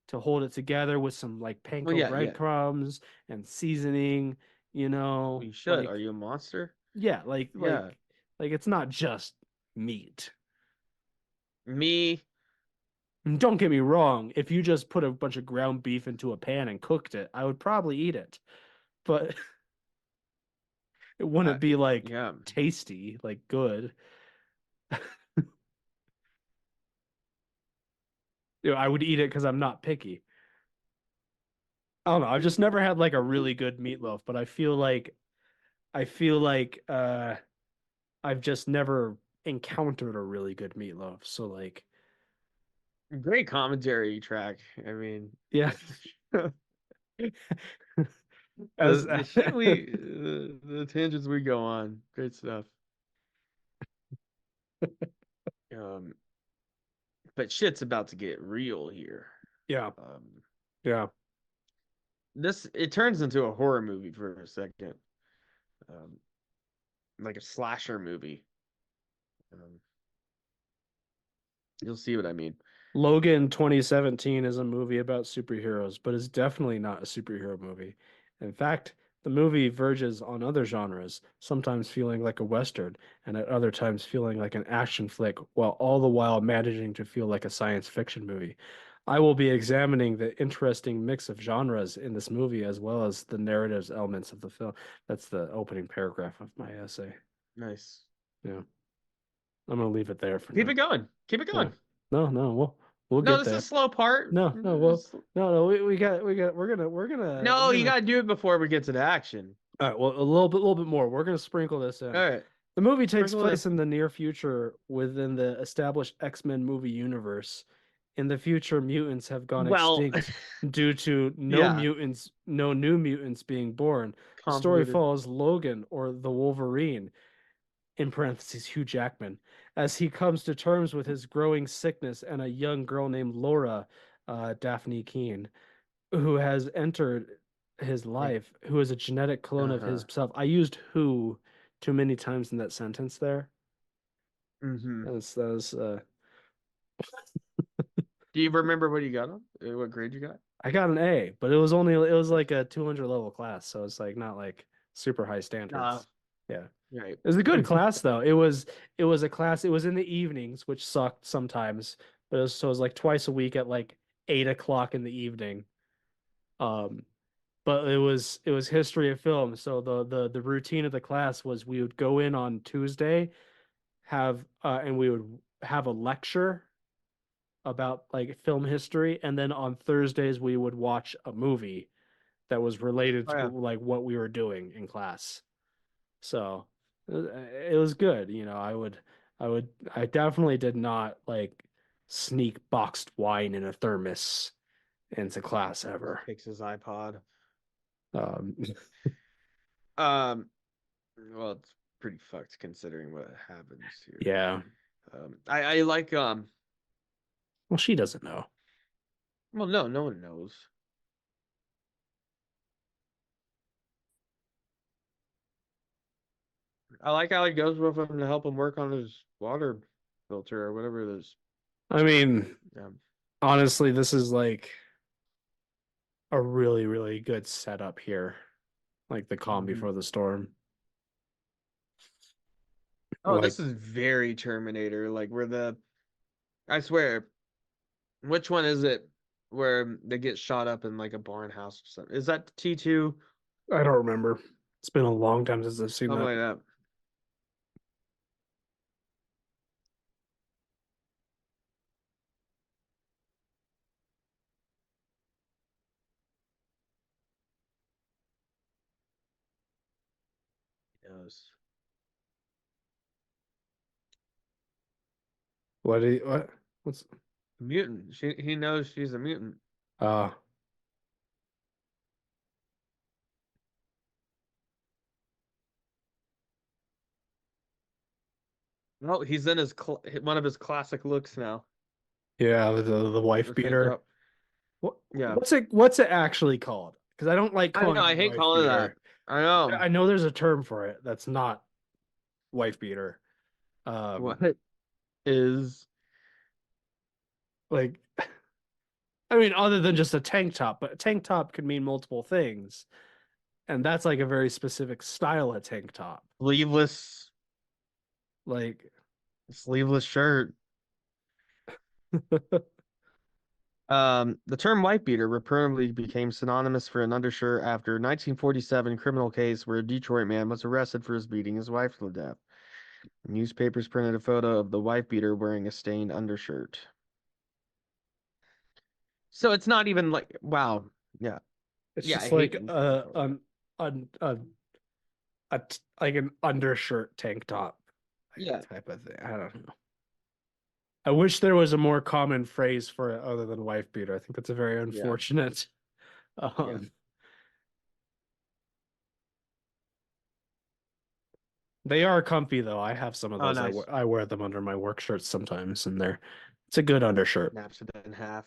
Speaker 3: to hold it together with some like
Speaker 2: Well,
Speaker 3: panko
Speaker 2: yeah, yeah.
Speaker 3: breadcrumbs and seasoning, you
Speaker 2: Well,
Speaker 3: know,
Speaker 2: you should. Are
Speaker 3: like
Speaker 2: you a monster?
Speaker 3: yeah,
Speaker 2: Yeah.
Speaker 3: like it's not just meat.
Speaker 2: Me.
Speaker 3: And don't get me wrong, if you just put a bunch of ground beef into a pan and cooked it, I would probably eat it. But it wouldn't be like
Speaker 2: Yeah.
Speaker 3: tasty, like good. You know, I would eat it because I'm not picky. I don't know. I've just never had like a really good meatloaf, but I feel like I've just never encountered a really good meatloaf. So like,
Speaker 2: Great commentary track. I mean,
Speaker 3: yeah. As
Speaker 2: the shit the tangents we go on. Great stuff. Um, but shit's about to get real here.
Speaker 3: yeah,
Speaker 2: Um,
Speaker 3: yeah.
Speaker 2: it turns into a horror movie for a second, um, like a slasher movie. Um, you'll see what I mean.
Speaker 3: Logan 2017 is a movie about superheroes, but it's definitely not a superhero movie. In fact, the movie verges on other genres, sometimes feeling like a Western, and at other times feeling like an action flick, while all the while managing to feel like a science fiction movie. I will be examining the interesting mix of genres in this movie as well as the narratives elements of the film. That's the opening paragraph of my essay.
Speaker 2: Nice.
Speaker 3: Yeah. I'm gonna leave it there for
Speaker 2: Keep
Speaker 3: now.
Speaker 2: it going. Keep it
Speaker 3: Yeah.
Speaker 2: going.
Speaker 3: No, no, we'll
Speaker 2: No,
Speaker 3: get
Speaker 2: this is
Speaker 3: there.
Speaker 2: a slow part.
Speaker 3: No, no, well, no. We're
Speaker 2: No, you
Speaker 3: gonna.
Speaker 2: gotta do it before we get to the action.
Speaker 3: All right, well, a little bit more. We're gonna sprinkle this
Speaker 2: All
Speaker 3: in.
Speaker 2: right,
Speaker 3: The movie takes
Speaker 2: sprinkle it in.
Speaker 3: place in the near future within the established X-Men movie universe. In the future, mutants have gone
Speaker 2: Well,
Speaker 3: extinct due to
Speaker 2: yeah,
Speaker 3: no new mutants being born. The story
Speaker 2: convoluted.
Speaker 3: follows Logan, or the Wolverine, in parentheses, Hugh Jackman, as he comes to terms with his growing sickness and a young girl named Laura, Daphne Keene, who has entered his life, who is a genetic clone of
Speaker 2: Uh-huh.
Speaker 3: himself. I used who too many times in that sentence there.
Speaker 2: Mm-hmm.
Speaker 3: That was
Speaker 2: Do you remember what you got on? What grade you got?
Speaker 3: I got an A, but it was like a 200 level class, so it's like not like super high
Speaker 2: Uh,
Speaker 3: standards. Yeah.
Speaker 2: right.
Speaker 3: It was a good class though. It was a class. It was in the evenings, which sucked sometimes, but it was like twice a week at like 8 o'clock in the evening. Um, but it was history of film. So the routine of the class was we would go in on Tuesday, and we would have a lecture about like film history, and then on Thursdays we would watch a movie that was related
Speaker 2: Oh
Speaker 3: to
Speaker 2: yeah.
Speaker 3: like what we were doing in class. So it was good. I definitely did not like sneak boxed wine in a thermos into class ever.
Speaker 2: Takes his iPod.
Speaker 3: Um,
Speaker 2: Um, well, it's pretty fucked considering what happens here.
Speaker 3: yeah.
Speaker 2: I like
Speaker 3: Well, she doesn't know.
Speaker 2: well, no one knows. I like how he goes with him to help him work on his water filter or whatever it is.
Speaker 3: I mean,
Speaker 2: Yeah.
Speaker 3: honestly, this is like a really, really good setup here. Like the calm
Speaker 2: Mhm.
Speaker 3: before the storm.
Speaker 2: Oh,
Speaker 3: Like,
Speaker 2: this is very Terminator. Like where I swear, which one is it where they get shot up in like a barn house or something? Is that T2?
Speaker 3: I don't remember. It's been a long time since I've seen
Speaker 2: Something
Speaker 3: that.
Speaker 2: like that. Yes.
Speaker 3: What? What's
Speaker 2: Mutant. He knows she's a mutant.
Speaker 3: uh
Speaker 2: Oh, he's in one of his classic looks now.
Speaker 3: yeah, the wife
Speaker 2: The tank
Speaker 3: beater.
Speaker 2: top.
Speaker 3: What
Speaker 2: Yeah.
Speaker 3: what's it actually called? Because I don't like
Speaker 2: I know.
Speaker 3: calling it
Speaker 2: I
Speaker 3: a
Speaker 2: hate
Speaker 3: wife
Speaker 2: calling that.
Speaker 3: beater.
Speaker 2: I know.
Speaker 3: I know there's a term for it that's not wife beater.
Speaker 2: What is
Speaker 3: Like I mean, other than just a tank top, but a tank top could mean multiple things, and that's like a very specific style of tank top.
Speaker 2: sleeveless
Speaker 3: Like,
Speaker 2: sleeveless shirt? The term white beater reportedly became synonymous for an undershirt after a 1947 criminal case where a Detroit man was arrested for his beating his wife to death. Newspapers printed a photo of the wife beater wearing a stained undershirt. So it's not even like wow. Yeah.
Speaker 3: It's
Speaker 2: Yeah, I
Speaker 3: just
Speaker 2: hate
Speaker 3: like
Speaker 2: when people call it.
Speaker 3: like an undershirt tank top
Speaker 2: Yeah,
Speaker 3: type of thing. I don't know. I wish there was a more common phrase for it other than wife beater. I think that's a very
Speaker 2: yeah,
Speaker 3: unfortunate.
Speaker 2: yeah.
Speaker 3: Um, they are comfy though. I have some of
Speaker 2: Oh,
Speaker 3: those.
Speaker 2: nice.
Speaker 3: I wear them under my work shirts sometimes, and it's a good undershirt.
Speaker 2: Snaps it in half.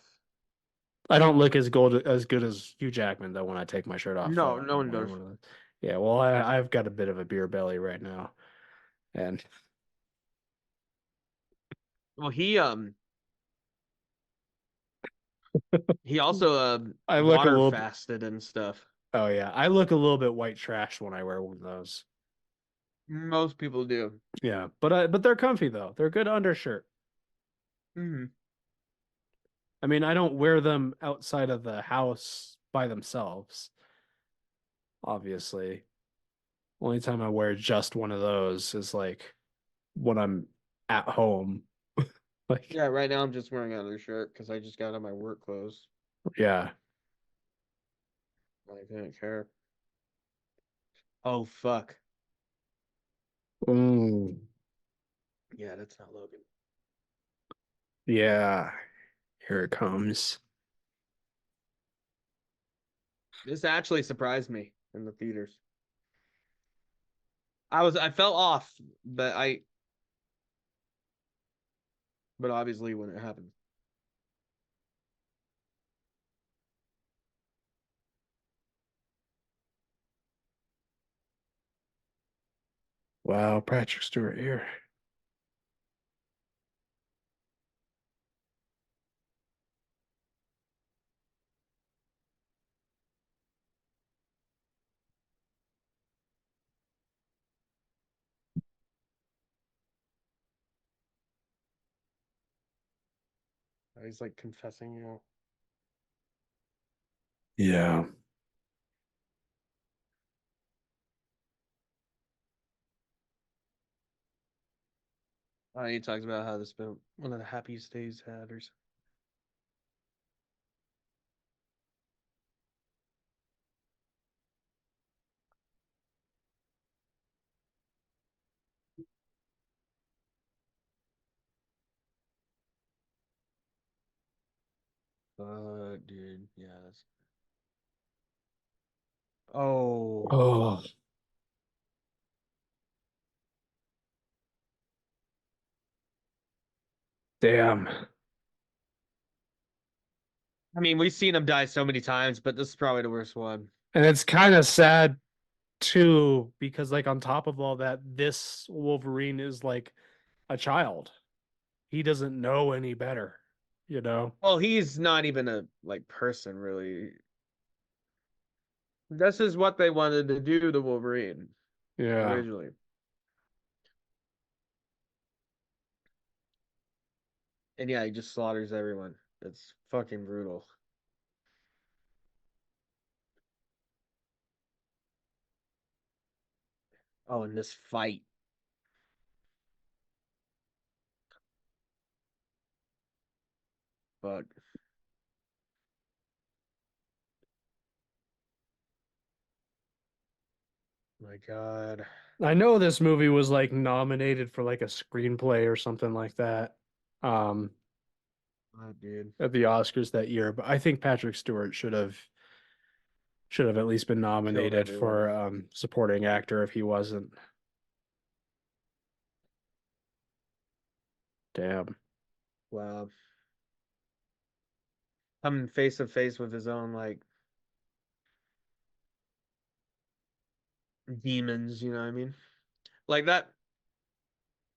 Speaker 3: I don't look as good as Hugh Jackman though when I take my shirt off
Speaker 2: No,
Speaker 3: though.
Speaker 2: no
Speaker 3: I'm
Speaker 2: one
Speaker 3: wearing
Speaker 2: does.
Speaker 3: one of those. Yeah, well, I've got a bit of a beer belly right now, and
Speaker 2: Well, he also
Speaker 3: I look a
Speaker 2: water
Speaker 3: little.
Speaker 2: fasted and stuff.
Speaker 3: Oh yeah, I look a little bit white trash when I wear one of those.
Speaker 2: Most people do.
Speaker 3: Yeah, but they're comfy though. They're a good undershirt.
Speaker 2: Hmm.
Speaker 3: I mean, I don't wear them outside of the house by themselves, obviously. Only time I wear just one of those is like when I'm at home. Like,
Speaker 2: Yeah, right now I'm just wearing another shirt because I just got on my work clothes.
Speaker 3: yeah.
Speaker 2: I didn't care. Oh fuck.
Speaker 3: Mm,
Speaker 2: Yeah, that's not Logan.
Speaker 3: yeah. Here it comes.
Speaker 2: This actually surprised me in the theaters. I fell off, but obviously when it happened.
Speaker 3: Wow, Patrick Stewart here.
Speaker 2: He's like confessing, you know.
Speaker 3: Yeah.
Speaker 2: He talks about how this been one of the happiest days he's had or something. Dude, yeah. Oh,
Speaker 3: Oh, damn.
Speaker 2: I mean, we've seen him die so many times, but this is probably the worst one.
Speaker 3: And it's kind of sad too, because like on top of all that, this Wolverine is like a child. He doesn't know any better, you know?
Speaker 2: Well, he's not even a like person really. This is what they wanted to do to Wolverine
Speaker 3: Yeah.
Speaker 2: originally. And yeah, he just slaughters everyone. It's fucking brutal. Oh, and this fight. Fuck. My God.
Speaker 3: I know this movie was like nominated for like a screenplay or something like that
Speaker 2: Oh, dude.
Speaker 3: at the Oscars that year, but I think Patrick Stewart should have at least been
Speaker 2: Killed
Speaker 3: nominated
Speaker 2: everyone.
Speaker 3: for supporting actor if he wasn't. Damn.
Speaker 2: Wow. Coming face to face with his own like demons, you know what I mean? Like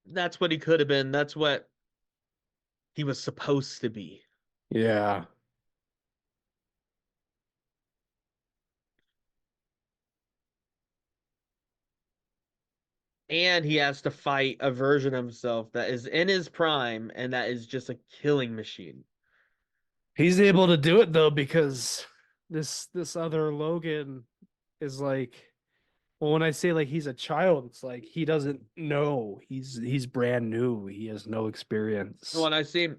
Speaker 2: that's what he could have been. That's what he was supposed to be.
Speaker 3: Yeah.
Speaker 2: And he has to fight a version of himself that is in his prime and that is just a killing machine.
Speaker 3: He's able to do it though because this other Logan is like, well, when I say like he's a child, it's like he doesn't know. He's brand new. He has no
Speaker 2: Well,
Speaker 3: experience.
Speaker 2: and I've seen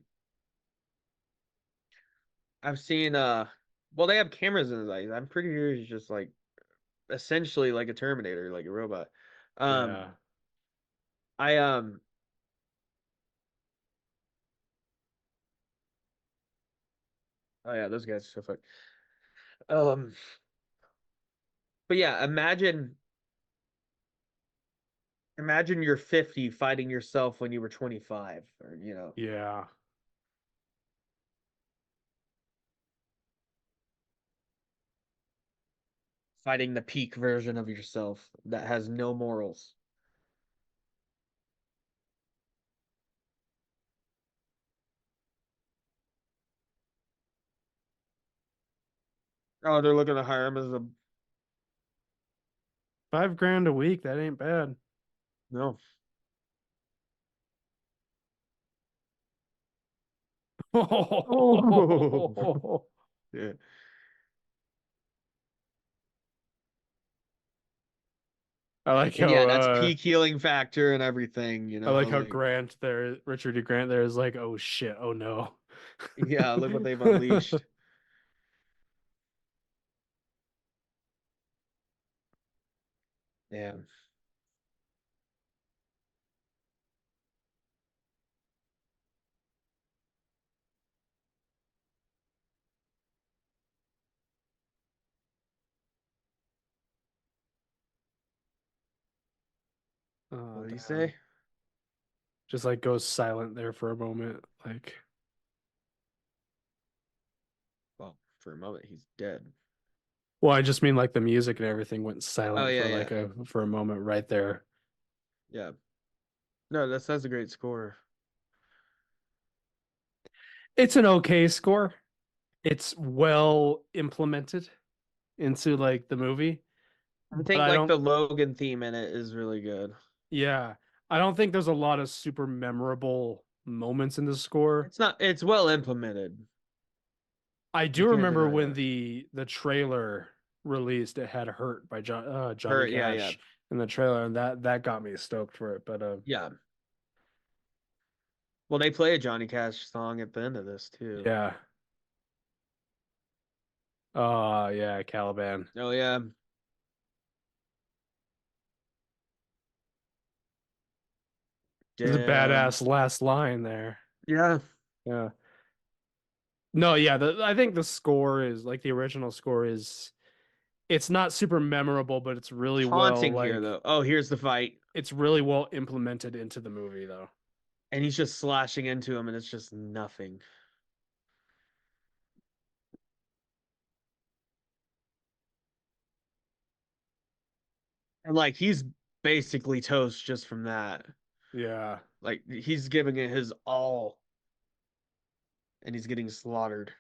Speaker 2: Well, they have cameras in his eyes. I'm pretty sure he's just like essentially like a Terminator, like a robot. Um,
Speaker 3: Yeah.
Speaker 2: I oh yeah, those guys are so fucked. Um, but yeah, imagine you're 50 fighting yourself when you were 25, or
Speaker 3: Yeah.
Speaker 2: fighting the peak version of yourself that has no morals. Oh, they're looking to hire him as a
Speaker 3: $5 grand a week, that ain't bad.
Speaker 2: no. Oh, yeah.
Speaker 3: I like
Speaker 2: And
Speaker 3: how
Speaker 2: yeah, that's peak healing factor and everything,
Speaker 3: I like how
Speaker 2: like
Speaker 3: Grant there, Richard E. Grant there is like, oh shit, oh no.
Speaker 2: yeah, look what they've unleashed. Yeah.
Speaker 3: Oh
Speaker 2: What did he
Speaker 3: damn.
Speaker 2: say?
Speaker 3: Just like goes silent there for a moment. Like,
Speaker 2: Well, for a moment he's dead.
Speaker 3: well, I just mean like the music and everything went
Speaker 2: Oh
Speaker 3: silent
Speaker 2: yeah,
Speaker 3: for
Speaker 2: yeah.
Speaker 3: like a moment right there.
Speaker 2: Yeah. No, that's a great score.
Speaker 3: It's an okay score. It's well implemented into like the movie,
Speaker 2: I
Speaker 3: but
Speaker 2: think
Speaker 3: I
Speaker 2: like
Speaker 3: don't,
Speaker 2: the Logan theme in it is really good.
Speaker 3: yeah, I don't think there's a lot of super memorable moments in the score.
Speaker 2: It's well implemented.
Speaker 3: I
Speaker 2: You
Speaker 3: do
Speaker 2: can't
Speaker 3: remember
Speaker 2: deny
Speaker 3: when
Speaker 2: that.
Speaker 3: the trailer released, it had "Hurt" by Johnny
Speaker 2: Her, yeah, yeah.
Speaker 3: Cash in the trailer, and that got me stoked for it. But
Speaker 2: Yeah. Well, they play a Johnny Cash song at the end of this too.
Speaker 3: yeah, yeah, Caliban.
Speaker 2: Oh yeah.
Speaker 3: It's a
Speaker 2: Damn.
Speaker 3: badass last line there.
Speaker 2: Yeah.
Speaker 3: Yeah. No, yeah, I think the score is like the original score is it's not super memorable, but it's really well
Speaker 2: Haunting here
Speaker 3: like
Speaker 2: though. Oh, here's the fight.
Speaker 3: it's really well implemented into the movie though.
Speaker 2: And he's just slashing into him and it's just nothing. And like he's basically toast just from that.
Speaker 3: Yeah.
Speaker 2: Like he's giving it his all and he's getting slaughtered.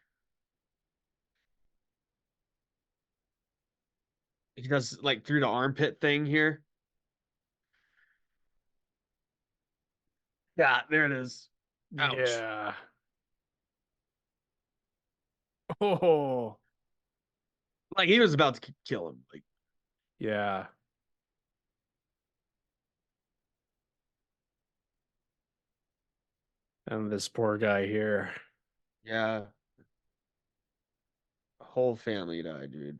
Speaker 2: He does like through the armpit thing here. Yeah, there it is. Ouch.
Speaker 3: Yeah. Oh,
Speaker 2: Like he was about to kill him. Like
Speaker 3: yeah. And this poor guy here.
Speaker 2: yeah, whole family died, dude.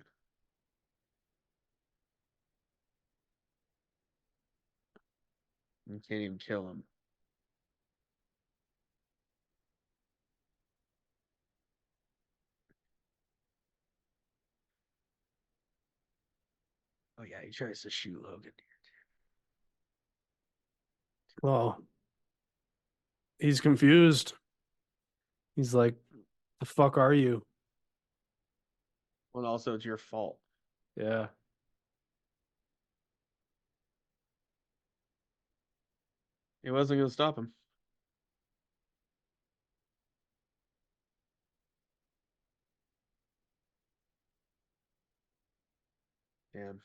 Speaker 2: You can't even kill him. Oh yeah, he tries to shoot Logan.
Speaker 3: Well, he's confused. He's like, the fuck are you?
Speaker 2: Well, also it's your fault.
Speaker 3: Yeah.
Speaker 2: He wasn't gonna stop him. Damn.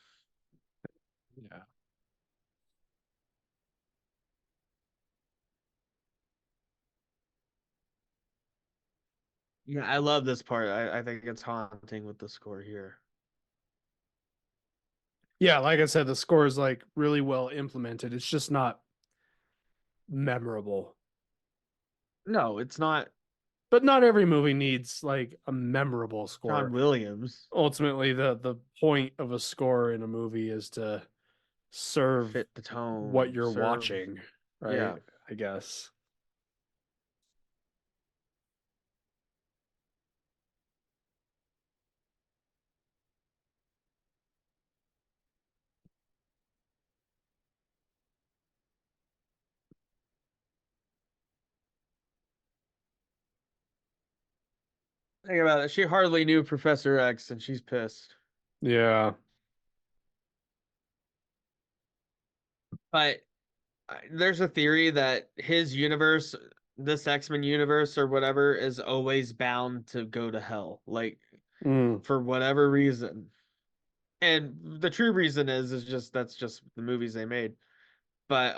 Speaker 3: Yeah.
Speaker 2: Yeah, I love this part. I think it's haunting with the score here.
Speaker 3: Yeah, like I said, the score is like really well implemented. It's just not memorable.
Speaker 2: No, it's not.
Speaker 3: But not every movie needs like a memorable score.
Speaker 2: John Williams
Speaker 3: Ultimately, the point of a score in a movie is to serve
Speaker 2: fit the tone.
Speaker 3: what you're
Speaker 2: serve-
Speaker 3: watching, right?
Speaker 2: Yeah.
Speaker 3: I guess.
Speaker 2: Think about it. She hardly knew Professor X, and she's pissed.
Speaker 3: Yeah.
Speaker 2: But there's a theory that his universe, this X-Men universe or whatever, is always bound to go to hell, like
Speaker 3: Mm.
Speaker 2: for whatever reason. And the true reason is just that's just the movies they made. But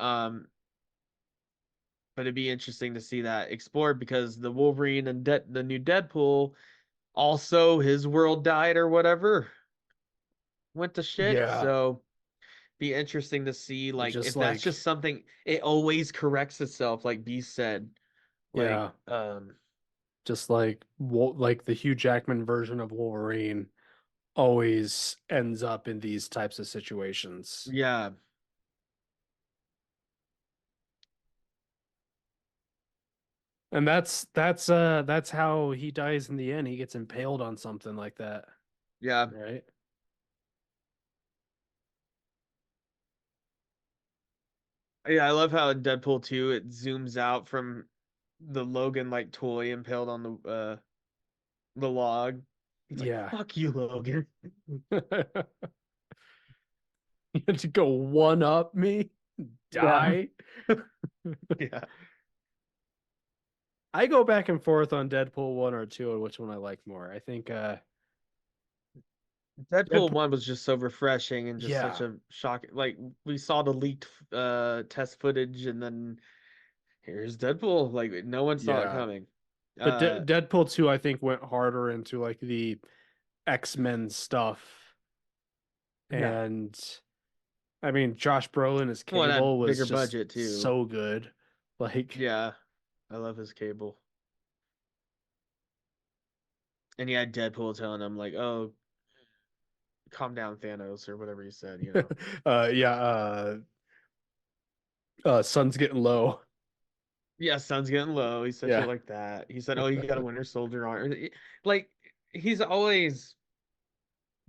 Speaker 2: it'd be interesting to see that explored because the Wolverine and the new Deadpool, also his world died or whatever, went to shit.
Speaker 3: Yeah.
Speaker 2: So be interesting to see like
Speaker 3: Just
Speaker 2: if that's
Speaker 3: like
Speaker 2: just something it always corrects itself, like B said. Like
Speaker 3: yeah, just like the Hugh Jackman version of Wolverine always ends up in these types of situations.
Speaker 2: yeah.
Speaker 3: And that's how he dies in the end. He gets impaled on something like that,
Speaker 2: Yeah.
Speaker 3: right?
Speaker 2: Yeah, I love how in Deadpool 2 it zooms out from the Logan like toy impaled on the log. He's like,
Speaker 3: Yeah.
Speaker 2: fuck you, Logan.
Speaker 3: You had to go one up me,
Speaker 2: Yeah.
Speaker 3: die.
Speaker 2: Yeah.
Speaker 3: I go back and forth on Deadpool 1 or 2 and which one I like more. I think
Speaker 2: Deadpool
Speaker 3: Deadpool,
Speaker 2: 1 was just so refreshing and just such
Speaker 3: yeah.
Speaker 2: a shock. Like we saw the leaked test footage and then here's Deadpool. Like no one saw it
Speaker 3: Yeah.
Speaker 2: coming.
Speaker 3: But
Speaker 2: Uh
Speaker 3: Deadpool 2 I think went harder into like the X-Men stuff.
Speaker 2: yeah.
Speaker 3: And I mean Josh Brolin as
Speaker 2: Well,
Speaker 3: Cable
Speaker 2: that
Speaker 3: was
Speaker 2: bigger
Speaker 3: just
Speaker 2: budget too.
Speaker 3: so good. Like
Speaker 2: Yeah. I love his Cable. And he had Deadpool telling him like, "Oh, calm down, Thanos," or whatever he said, you know.
Speaker 3: yeah, sun's getting low.
Speaker 2: Yeah, sun's getting low. He said shit
Speaker 3: Yeah.
Speaker 2: like that. He said, "Oh, you got a Winter Soldier on." Like he's always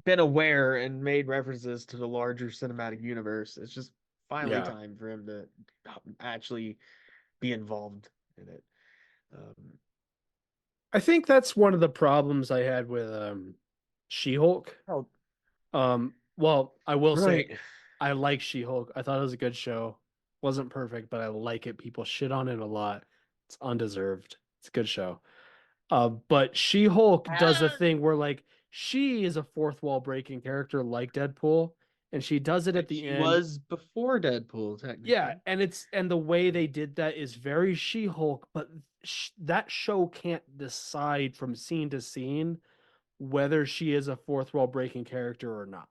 Speaker 2: been aware and made references to the larger cinematic universe. It's just finally
Speaker 3: Yeah.
Speaker 2: time for him to actually be involved in it. Um,
Speaker 3: I think that's one of the problems I had with She-Hulk.
Speaker 2: oh,
Speaker 3: Well, I will say
Speaker 2: right.
Speaker 3: I like She-Hulk. I thought it was a good show. Wasn't perfect, but I like it. People shit on it a lot. It's undeserved. It's a good show. But She-Hulk does a thing where like she is a fourth wall breaking character like Deadpool, and she does it at
Speaker 2: And
Speaker 3: the
Speaker 2: she
Speaker 3: end.
Speaker 2: was before Deadpool,
Speaker 3: Yeah,
Speaker 2: technically.
Speaker 3: and the way they did that is very She-Hulk, but that show can't decide from scene to scene whether she is a fourth wall breaking character or not.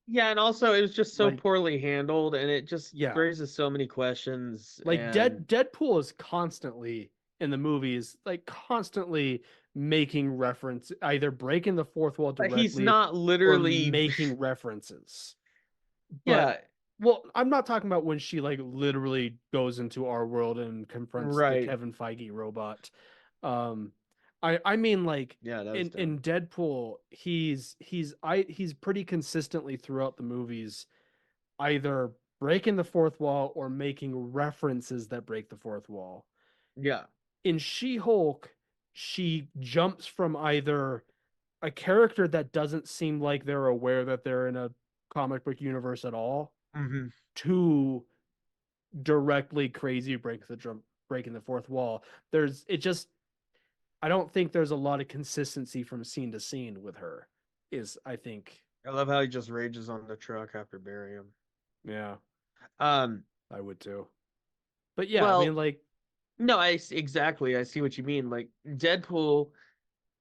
Speaker 2: Yeah, and also it was just so
Speaker 3: Like,
Speaker 2: poorly handled, and it just
Speaker 3: yeah,
Speaker 2: raises so many questions.
Speaker 3: like
Speaker 2: And
Speaker 3: Deadpool is constantly in the movies, like constantly making reference, either breaking the fourth wall
Speaker 2: he's
Speaker 3: directly
Speaker 2: not
Speaker 3: or
Speaker 2: literally,
Speaker 3: making references. But
Speaker 2: yeah,
Speaker 3: well, I'm not talking about when she like literally goes into our world and confronts the
Speaker 2: right.
Speaker 3: Kevin Feige robot. Um, I mean like
Speaker 2: Yeah, that was
Speaker 3: in
Speaker 2: dumb.
Speaker 3: Deadpool, he's pretty consistently throughout the movies either breaking the fourth wall or making references that break the fourth wall.
Speaker 2: Yeah.
Speaker 3: In She-Hulk, she jumps from either a character that doesn't seem like they're aware that they're in a comic book universe at all
Speaker 2: Hmm.
Speaker 3: to directly crazy breaking the fourth wall. There's it just I don't think there's a lot of consistency from scene to scene with her. Is I think
Speaker 2: I love how he just rages on the truck after burying him.
Speaker 3: yeah,
Speaker 2: Um,
Speaker 3: I would too. But yeah, I mean
Speaker 2: well,
Speaker 3: like
Speaker 2: no, exactly. I see what you mean. Like Deadpool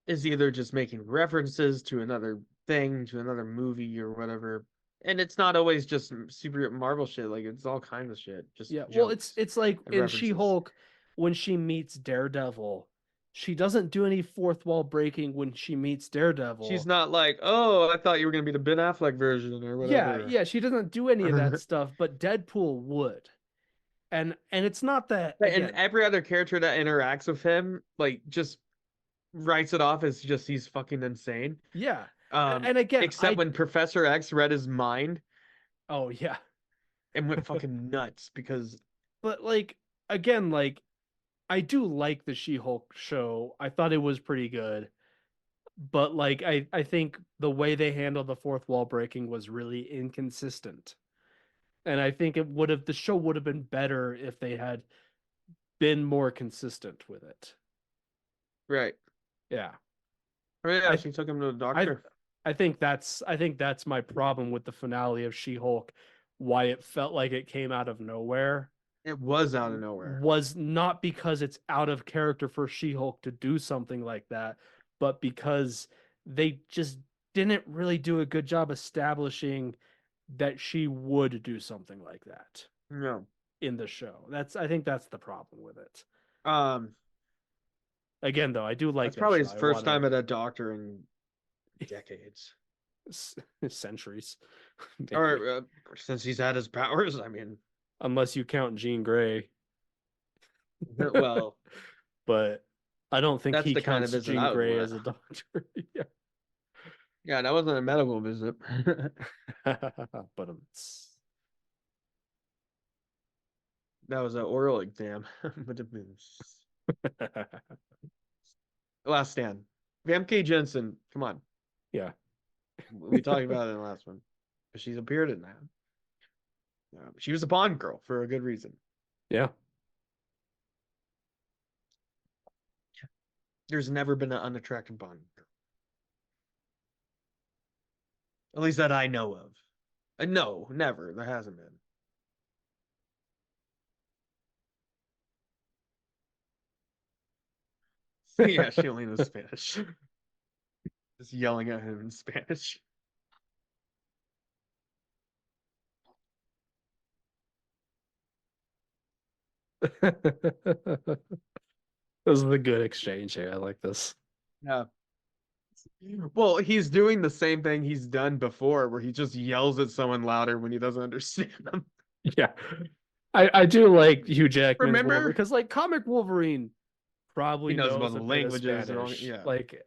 Speaker 2: is either just making references to another thing, to another movie or whatever. And it's not always just super Marvel shit. Like it's all kinds of shit. Just
Speaker 3: yeah, well
Speaker 2: jokes
Speaker 3: it's like
Speaker 2: and
Speaker 3: in
Speaker 2: references.
Speaker 3: She-Hulk when she meets Daredevil, she doesn't do any fourth wall breaking when she meets
Speaker 2: She's
Speaker 3: Daredevil.
Speaker 2: not like, oh, I thought you were gonna be the Ben Affleck version or
Speaker 3: Yeah,
Speaker 2: whatever.
Speaker 3: yeah, she doesn't do any of that stuff, but Deadpool would. And it's not that
Speaker 2: And
Speaker 3: again.
Speaker 2: every other character that interacts with him, like, just writes it off as just he's fucking insane.
Speaker 3: Yeah. And again,
Speaker 2: Except when Professor X read his mind
Speaker 3: oh yeah.
Speaker 2: and went fucking nuts because
Speaker 3: But like again, like I do like the She-Hulk show. I thought it was pretty good. But like I think the way they handled the fourth wall breaking was really inconsistent. And I think the show would have been better if they had been more consistent with it.
Speaker 2: right.
Speaker 3: Yeah.
Speaker 2: Oh yeah,
Speaker 3: I
Speaker 2: she took him to the
Speaker 3: I
Speaker 2: doctor.
Speaker 3: I think that's my problem with the finale of She-Hulk, why it felt like it came out of nowhere.
Speaker 2: It was out of nowhere.
Speaker 3: Was not because it's out of character for She-Hulk to do something like that, but because they just didn't really do a good job establishing that she would do something like that
Speaker 2: No.
Speaker 3: in the show. I think that's the problem with it.
Speaker 2: Um,
Speaker 3: Again, though, I do like
Speaker 2: that's
Speaker 3: that
Speaker 2: probably
Speaker 3: show.
Speaker 2: his
Speaker 3: I
Speaker 2: first
Speaker 3: want
Speaker 2: time at a doctor in decades.
Speaker 3: centuries, maybe.
Speaker 2: Or since he's had his powers, I mean,
Speaker 3: Unless you count Jean Grey.
Speaker 2: well,
Speaker 3: But I don't think
Speaker 2: that's
Speaker 3: he
Speaker 2: the kind of
Speaker 3: counts
Speaker 2: visit
Speaker 3: Jean
Speaker 2: I would
Speaker 3: Grey
Speaker 2: want.
Speaker 3: as a doctor. Yeah.
Speaker 2: Yeah, that wasn't a medical visit.
Speaker 3: But
Speaker 2: That was an oral exam. Last stand. Famke Jensen, come on.
Speaker 3: yeah.
Speaker 2: We talked about it in the last one. She's appeared in that. She was a Bond girl for a good reason.
Speaker 3: Yeah.
Speaker 2: There's never been an unattractive Bond girl. At least that I know of. No, never. There hasn't been. Yeah, she only knows Spanish. Just yelling at him in Spanish.
Speaker 3: This is a good exchange here. I like this.
Speaker 2: Yeah. Well, he's doing the same thing he's done before, where he just yells at someone louder when he doesn't understand them.
Speaker 3: Yeah. I do like Hugh Jackman's Wolverine
Speaker 2: Remember?
Speaker 3: because like comic Wolverine
Speaker 2: He
Speaker 3: probably
Speaker 2: knows about
Speaker 3: knows
Speaker 2: the
Speaker 3: a bit of
Speaker 2: languages and all.
Speaker 3: Spanish.
Speaker 2: Yeah.
Speaker 3: Like,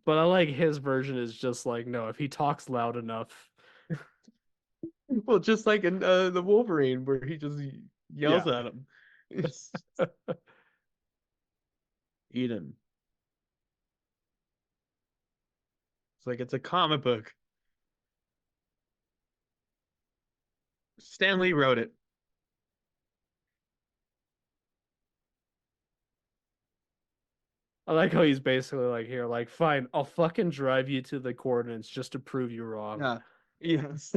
Speaker 3: but I like his version is just like, no, if he talks loud enough.
Speaker 2: Well, just like in the Wolverine, where he just yells
Speaker 3: Yeah.
Speaker 2: at him. Eat him. It's like it's a comic book. Stan Lee wrote it.
Speaker 3: I like how he's basically like, here, like, fine, I'll fucking drive you to the coordinates just to prove you wrong.
Speaker 2: Yeah. Yes.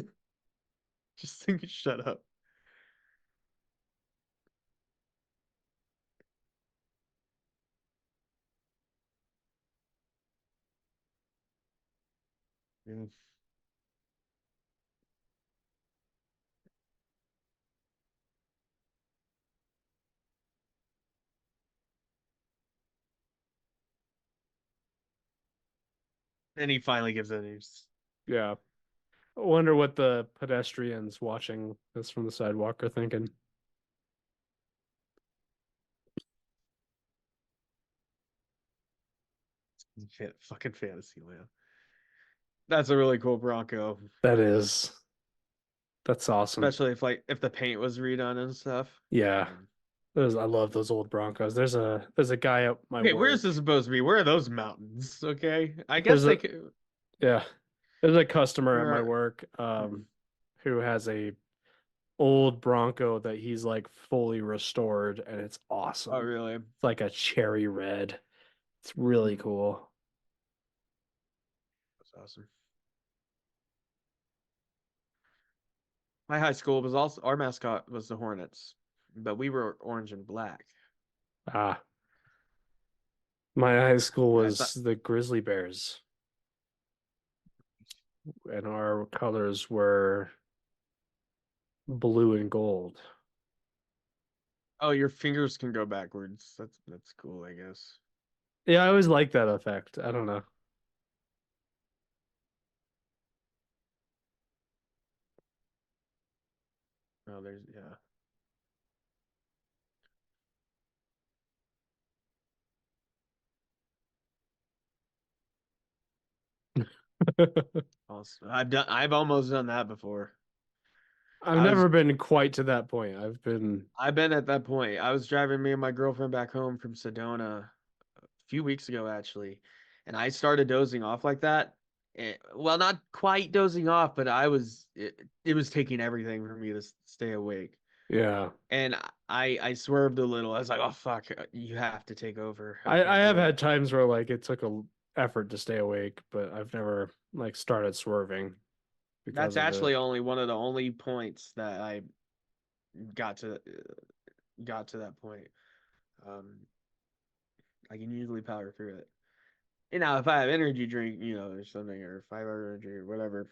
Speaker 2: Just think, shut up. Yeah. And he finally gives it.
Speaker 3: Yeah. I wonder what the pedestrians watching this from the sidewalk are thinking.
Speaker 2: Fucking Fantasyland. That's a really cool Bronco.
Speaker 3: That is. That's awesome.
Speaker 2: Especially if the paint was redone and stuff.
Speaker 3: Yeah. I love those old Broncos. There's a guy at my
Speaker 2: Okay,
Speaker 3: work.
Speaker 2: where's this supposed to be? Where are those mountains? Okay. I guess
Speaker 3: There's
Speaker 2: they
Speaker 3: a
Speaker 2: could.
Speaker 3: yeah. There's a customer at my
Speaker 2: Where-
Speaker 3: work who has a old Bronco that he's like fully restored and it's awesome.
Speaker 2: Oh, really?
Speaker 3: It's like a cherry red. It's really cool.
Speaker 2: That's awesome. My high school was also our mascot was the Hornets, but we were orange and black.
Speaker 3: Ah. My high school
Speaker 2: Yeah, I
Speaker 3: was
Speaker 2: thought-
Speaker 3: the Grizzly Bears. And our colors were blue and gold.
Speaker 2: Oh, your fingers can go backwards. That's cool, I guess.
Speaker 3: Yeah, I always like that effect. I don't know.
Speaker 2: Oh, there's yeah. Awesome. I've almost done that before.
Speaker 3: I've
Speaker 2: I was
Speaker 3: never been quite to that point.
Speaker 2: I've been at that point. I was driving me and my girlfriend back home from Sedona a few weeks ago actually, and I started dozing off like that. Well, not quite dozing off, but it was taking everything for me to stay awake.
Speaker 3: Yeah.
Speaker 2: And I swerved a little. I was like, "Oh fuck, you have to take over. I
Speaker 3: I
Speaker 2: can't
Speaker 3: have
Speaker 2: do
Speaker 3: had
Speaker 2: it."
Speaker 3: times where like it took a effort to stay awake, but I've never like started swerving because
Speaker 2: That's
Speaker 3: of it.
Speaker 2: actually only one of the only points that I got to got to that point. Um, I can usually power through it. You know, if I have energy drink, or something, or 5 hour energy or whatever,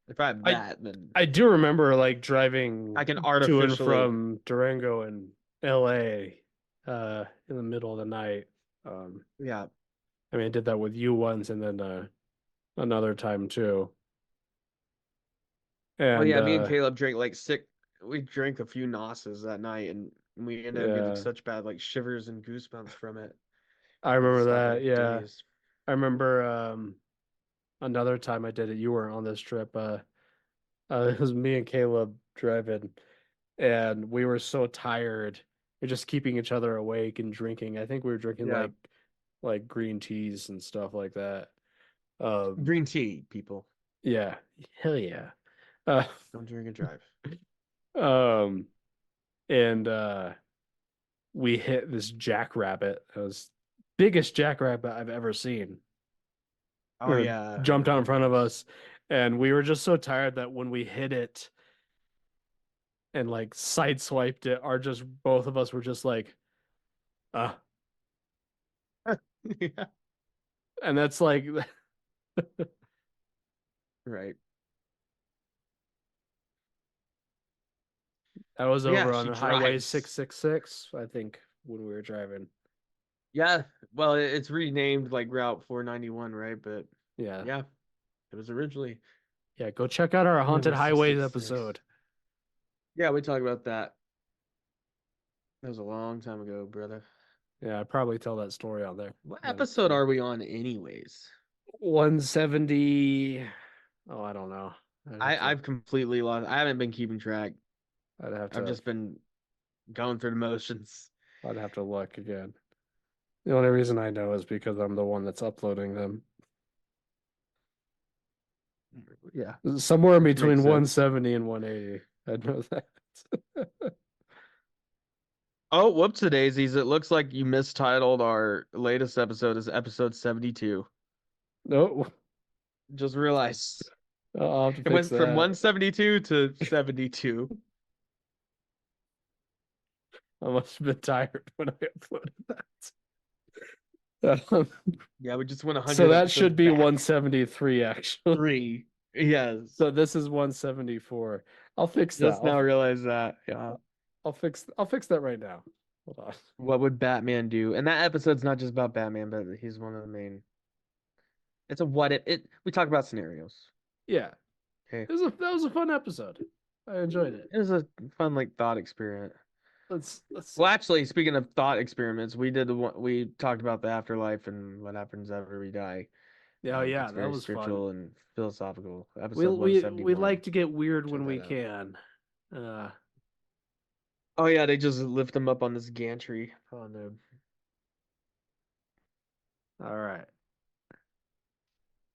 Speaker 2: if I have
Speaker 3: I
Speaker 2: that, then
Speaker 3: I do remember like driving
Speaker 2: I can
Speaker 3: to and
Speaker 2: artificially.
Speaker 3: from Durango and LA in the middle of the night. Um
Speaker 2: Yeah.
Speaker 3: I mean I did that with you once and then another time too.
Speaker 2: Oh
Speaker 3: And
Speaker 2: yeah, me and Caleb drank like sick. We drank a few Nosses that night, and we ended up getting
Speaker 3: yeah,
Speaker 2: such bad like shivers and goosebumps from it.
Speaker 3: I
Speaker 2: It
Speaker 3: remember
Speaker 2: stopped
Speaker 3: that.
Speaker 2: like
Speaker 3: Yeah.
Speaker 2: days.
Speaker 3: I remember another time I did it. You weren't on this trip. It was me and Caleb driving, and we were so tired. We're just keeping each other awake and drinking. I think we were drinking
Speaker 2: Yeah,
Speaker 3: like green teas and stuff like that. Um,
Speaker 2: green tea, people.
Speaker 3: yeah, hell yeah. Uh,
Speaker 2: Don't drink and drive.
Speaker 3: um, and we hit this jackrabbit. It was biggest jackrabbit I've ever seen.
Speaker 2: Oh yeah, I
Speaker 3: Jumped out in
Speaker 2: remember
Speaker 3: front of
Speaker 2: those.
Speaker 3: us, and we were just so tired that when we hit it and like sideswiped it, our just both of us were just like, uh,
Speaker 2: Yeah,
Speaker 3: and that's like
Speaker 2: right.
Speaker 3: that was
Speaker 2: But yeah,
Speaker 3: over on
Speaker 2: she
Speaker 3: Highway
Speaker 2: drives.
Speaker 3: 666, I think, when we were driving.
Speaker 2: Yeah, well, it's renamed like Route 491, right? But
Speaker 3: Yeah.
Speaker 2: yeah, it was originally
Speaker 3: Yeah, go check out our Haunted
Speaker 2: Highway
Speaker 3: Highways
Speaker 2: 666.
Speaker 3: episode.
Speaker 2: Yeah, we talked about that. That was a long time ago, brother.
Speaker 3: Yeah, I probably tell that story on there.
Speaker 2: What
Speaker 3: That
Speaker 2: episode
Speaker 3: episode.
Speaker 2: are we on, anyways?
Speaker 3: 170. Oh, I don't know.
Speaker 2: I've completely lost. I haven't been keeping track.
Speaker 3: I'd have
Speaker 2: I've
Speaker 3: to
Speaker 2: just been going through the motions.
Speaker 3: I'd have to look again. The only reason I know is because I'm the one that's uploading them.
Speaker 2: Yeah,
Speaker 3: Somewhere in
Speaker 2: makes
Speaker 3: between
Speaker 2: sense.
Speaker 3: 170 and 180. I know that.
Speaker 2: Oh, whoops a daisies. It looks like you mistitled our latest episode as episode 72.
Speaker 3: No,
Speaker 2: Just realized
Speaker 3: I'll have to
Speaker 2: it
Speaker 3: fix
Speaker 2: went from
Speaker 3: that.
Speaker 2: 172 to 72.
Speaker 3: I must have been tired when I uploaded that.
Speaker 2: Yeah, we just went
Speaker 3: So
Speaker 2: 100
Speaker 3: that
Speaker 2: episodes
Speaker 3: should be
Speaker 2: back.
Speaker 3: 173 actually.
Speaker 2: 3. Yes.
Speaker 3: So this is 174. I'll fix that.
Speaker 2: Just now realized that. Yeah.
Speaker 3: I'll fix that right now. Hold on.
Speaker 2: What would Batman do? And that episode's not just about Batman, but he's one of the main. It's a what if it. We talk about scenarios.
Speaker 3: Yeah.
Speaker 2: Okay.
Speaker 3: That was a fun episode. I enjoyed it.
Speaker 2: It was a fun like thought experiment.
Speaker 3: Let's
Speaker 2: Well, actually, speaking of thought experiments, we did the one we talked about the afterlife and what happens after we die.
Speaker 3: Oh yeah,
Speaker 2: It's
Speaker 3: that
Speaker 2: very
Speaker 3: was fun.
Speaker 2: spiritual and philosophical.
Speaker 3: We
Speaker 2: Episode
Speaker 3: we
Speaker 2: 171.
Speaker 3: like to get weird
Speaker 2: Check
Speaker 3: when we
Speaker 2: that out.
Speaker 3: can. Uh
Speaker 2: Oh yeah, they just lift them up on this gantry on the
Speaker 3: all right.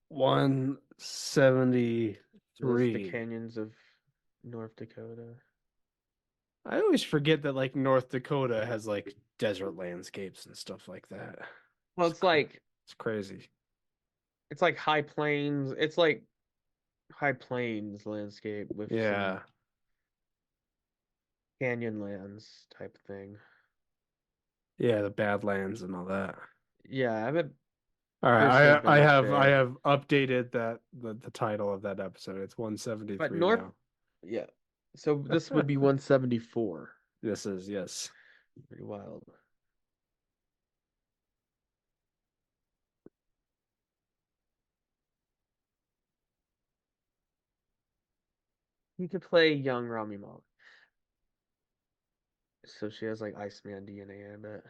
Speaker 2: the
Speaker 3: 173.
Speaker 2: canyons of North Dakota.
Speaker 3: I always forget that like North Dakota has like desert landscapes and stuff like that.
Speaker 2: Well,
Speaker 3: It's crazy.
Speaker 2: it's like high plains. It's like high plains landscape with
Speaker 3: Yeah.
Speaker 2: some canyon lands type thing.
Speaker 3: Yeah, the Badlands and all that.
Speaker 2: Yeah, I haven't
Speaker 3: All
Speaker 2: personally
Speaker 3: right,
Speaker 2: been up
Speaker 3: I
Speaker 2: there.
Speaker 3: have updated the title of that episode. It's
Speaker 2: But
Speaker 3: 173
Speaker 2: North,
Speaker 3: now.
Speaker 2: yeah. So this would be 174.
Speaker 3: This is yes.
Speaker 2: Pretty wild. You could play young Rami Malek. So she has like Iceman DNA, I bet.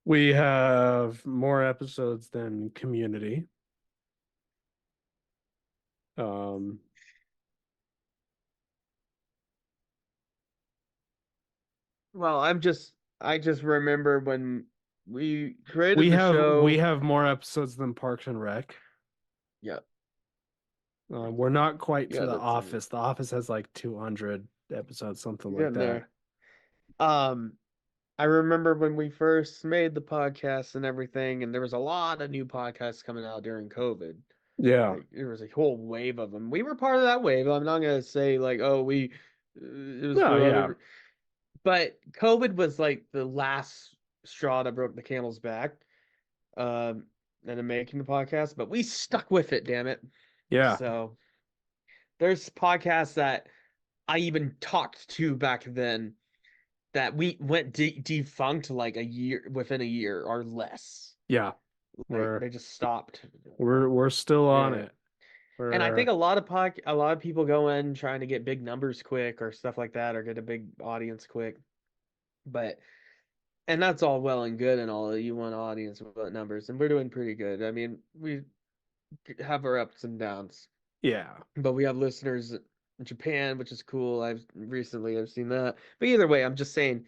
Speaker 3: We have more episodes than Community.
Speaker 2: Well, I just remember when we created
Speaker 3: we
Speaker 2: the
Speaker 3: have
Speaker 2: show.
Speaker 3: more episodes than Parks and Rec.
Speaker 2: Yeah,
Speaker 3: We're not quite to
Speaker 2: yeah,
Speaker 3: The
Speaker 2: that's
Speaker 3: Office. The Office has like 200 episodes, something like
Speaker 2: getting
Speaker 3: that.
Speaker 2: there. I remember when we first made the podcast and everything, and there was a lot of new podcasts coming out during COVID.
Speaker 3: Yeah.
Speaker 2: Like there was a whole wave of them. We were part of that wave. I'm not gonna say like, oh, it was
Speaker 3: No,
Speaker 2: for
Speaker 3: yeah.
Speaker 2: other, but COVID was like the last straw that broke the camel's back. And making the podcast, but we stuck with it, damn it.
Speaker 3: Yeah.
Speaker 2: So there's podcasts that I even talked to back then that we went defunct like within a year or less.
Speaker 3: Yeah.
Speaker 2: They just stopped.
Speaker 3: We're still on
Speaker 2: Yeah.
Speaker 3: it.
Speaker 2: And I think a lot of people go in trying to get big numbers quick or stuff like that, or get a big audience quick. And that's all well and good and all. You want audience with numbers, and we're doing pretty good. I mean, we have our ups and downs.
Speaker 3: Yeah.
Speaker 2: But we have listeners in Japan, which is cool. I've seen that. But either way, I'm just saying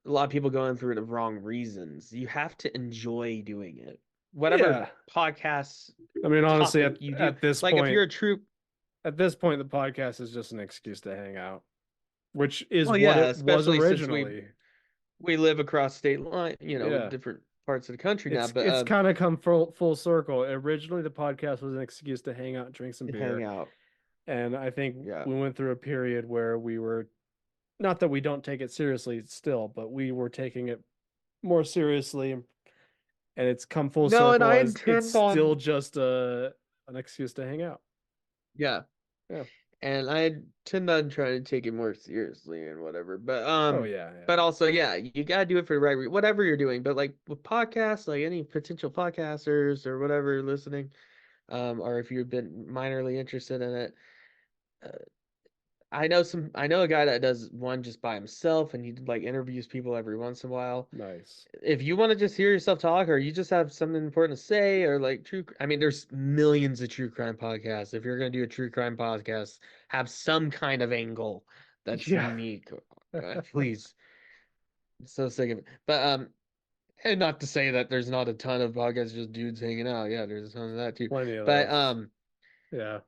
Speaker 2: a lot of people going through it the wrong reasons. You have to enjoy doing it. Whatever podcasts
Speaker 3: I mean, honestly,
Speaker 2: topic you do.
Speaker 3: at this
Speaker 2: like
Speaker 3: point,
Speaker 2: if you're a true
Speaker 3: at this point, the podcast is just an excuse to hang out, which is
Speaker 2: well,
Speaker 3: what
Speaker 2: yeah,
Speaker 3: it was
Speaker 2: especially since
Speaker 3: originally.
Speaker 2: we live across state line,
Speaker 3: Yeah.
Speaker 2: different parts of the country now. But
Speaker 3: It's kind of come full circle. Originally, the podcast was an excuse to hang out and drink some beer.
Speaker 2: hang out.
Speaker 3: And I think
Speaker 2: Yeah.
Speaker 3: we went through a period where we were, not that we don't take it seriously still, but we were taking it more seriously, and it's come full
Speaker 2: No, and
Speaker 3: circle
Speaker 2: I
Speaker 3: as
Speaker 2: intend
Speaker 3: it's
Speaker 2: on
Speaker 3: still just an excuse to hang out.
Speaker 2: yeah.
Speaker 3: Yeah.
Speaker 2: And I tend on trying to take it more seriously and whatever. But
Speaker 3: Oh yeah.
Speaker 2: but also yeah, you gotta do it for the right whatever you're doing. But like with podcasts, like any potential podcasters or whatever listening, or if you've been minorly interested in it, uh, I know a guy that does one just by himself, and he like interviews people every once in a while.
Speaker 3: Nice.
Speaker 2: If you want to just hear yourself talk, or you just have something important to say, or like I mean, there's millions of true crime podcasts. If you're gonna do a true crime podcast, have some kind of angle that's
Speaker 3: Yeah.
Speaker 2: unique. Please. I'm so sick of it. But and not to say that there's not a ton of podcasts just dudes hanging out. Yeah, there's a ton of that too.
Speaker 3: Plenty of
Speaker 2: But
Speaker 3: those. Yeah.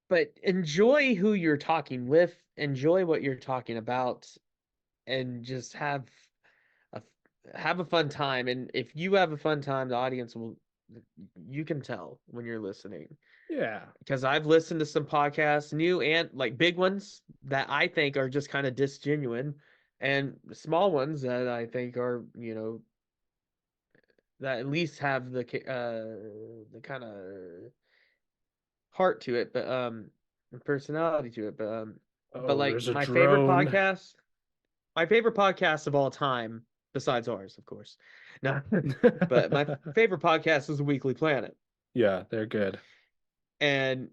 Speaker 2: but enjoy who you're talking with, enjoy what you're talking about, and just a have a fun time. And if you have a fun time, the audience will, you can tell when you're listening.
Speaker 3: Yeah.
Speaker 2: Because I've listened to some podcasts, new and like big ones that I think are just kind of disgenuine, and small ones that I think are, that at least have the kind of heart to it, but personality to it. But like
Speaker 3: There's a drone.
Speaker 2: my favorite podcast of all time, besides ours, of course. No, but my favorite podcast is the Weekly Planet.
Speaker 3: Yeah, they're good.
Speaker 2: And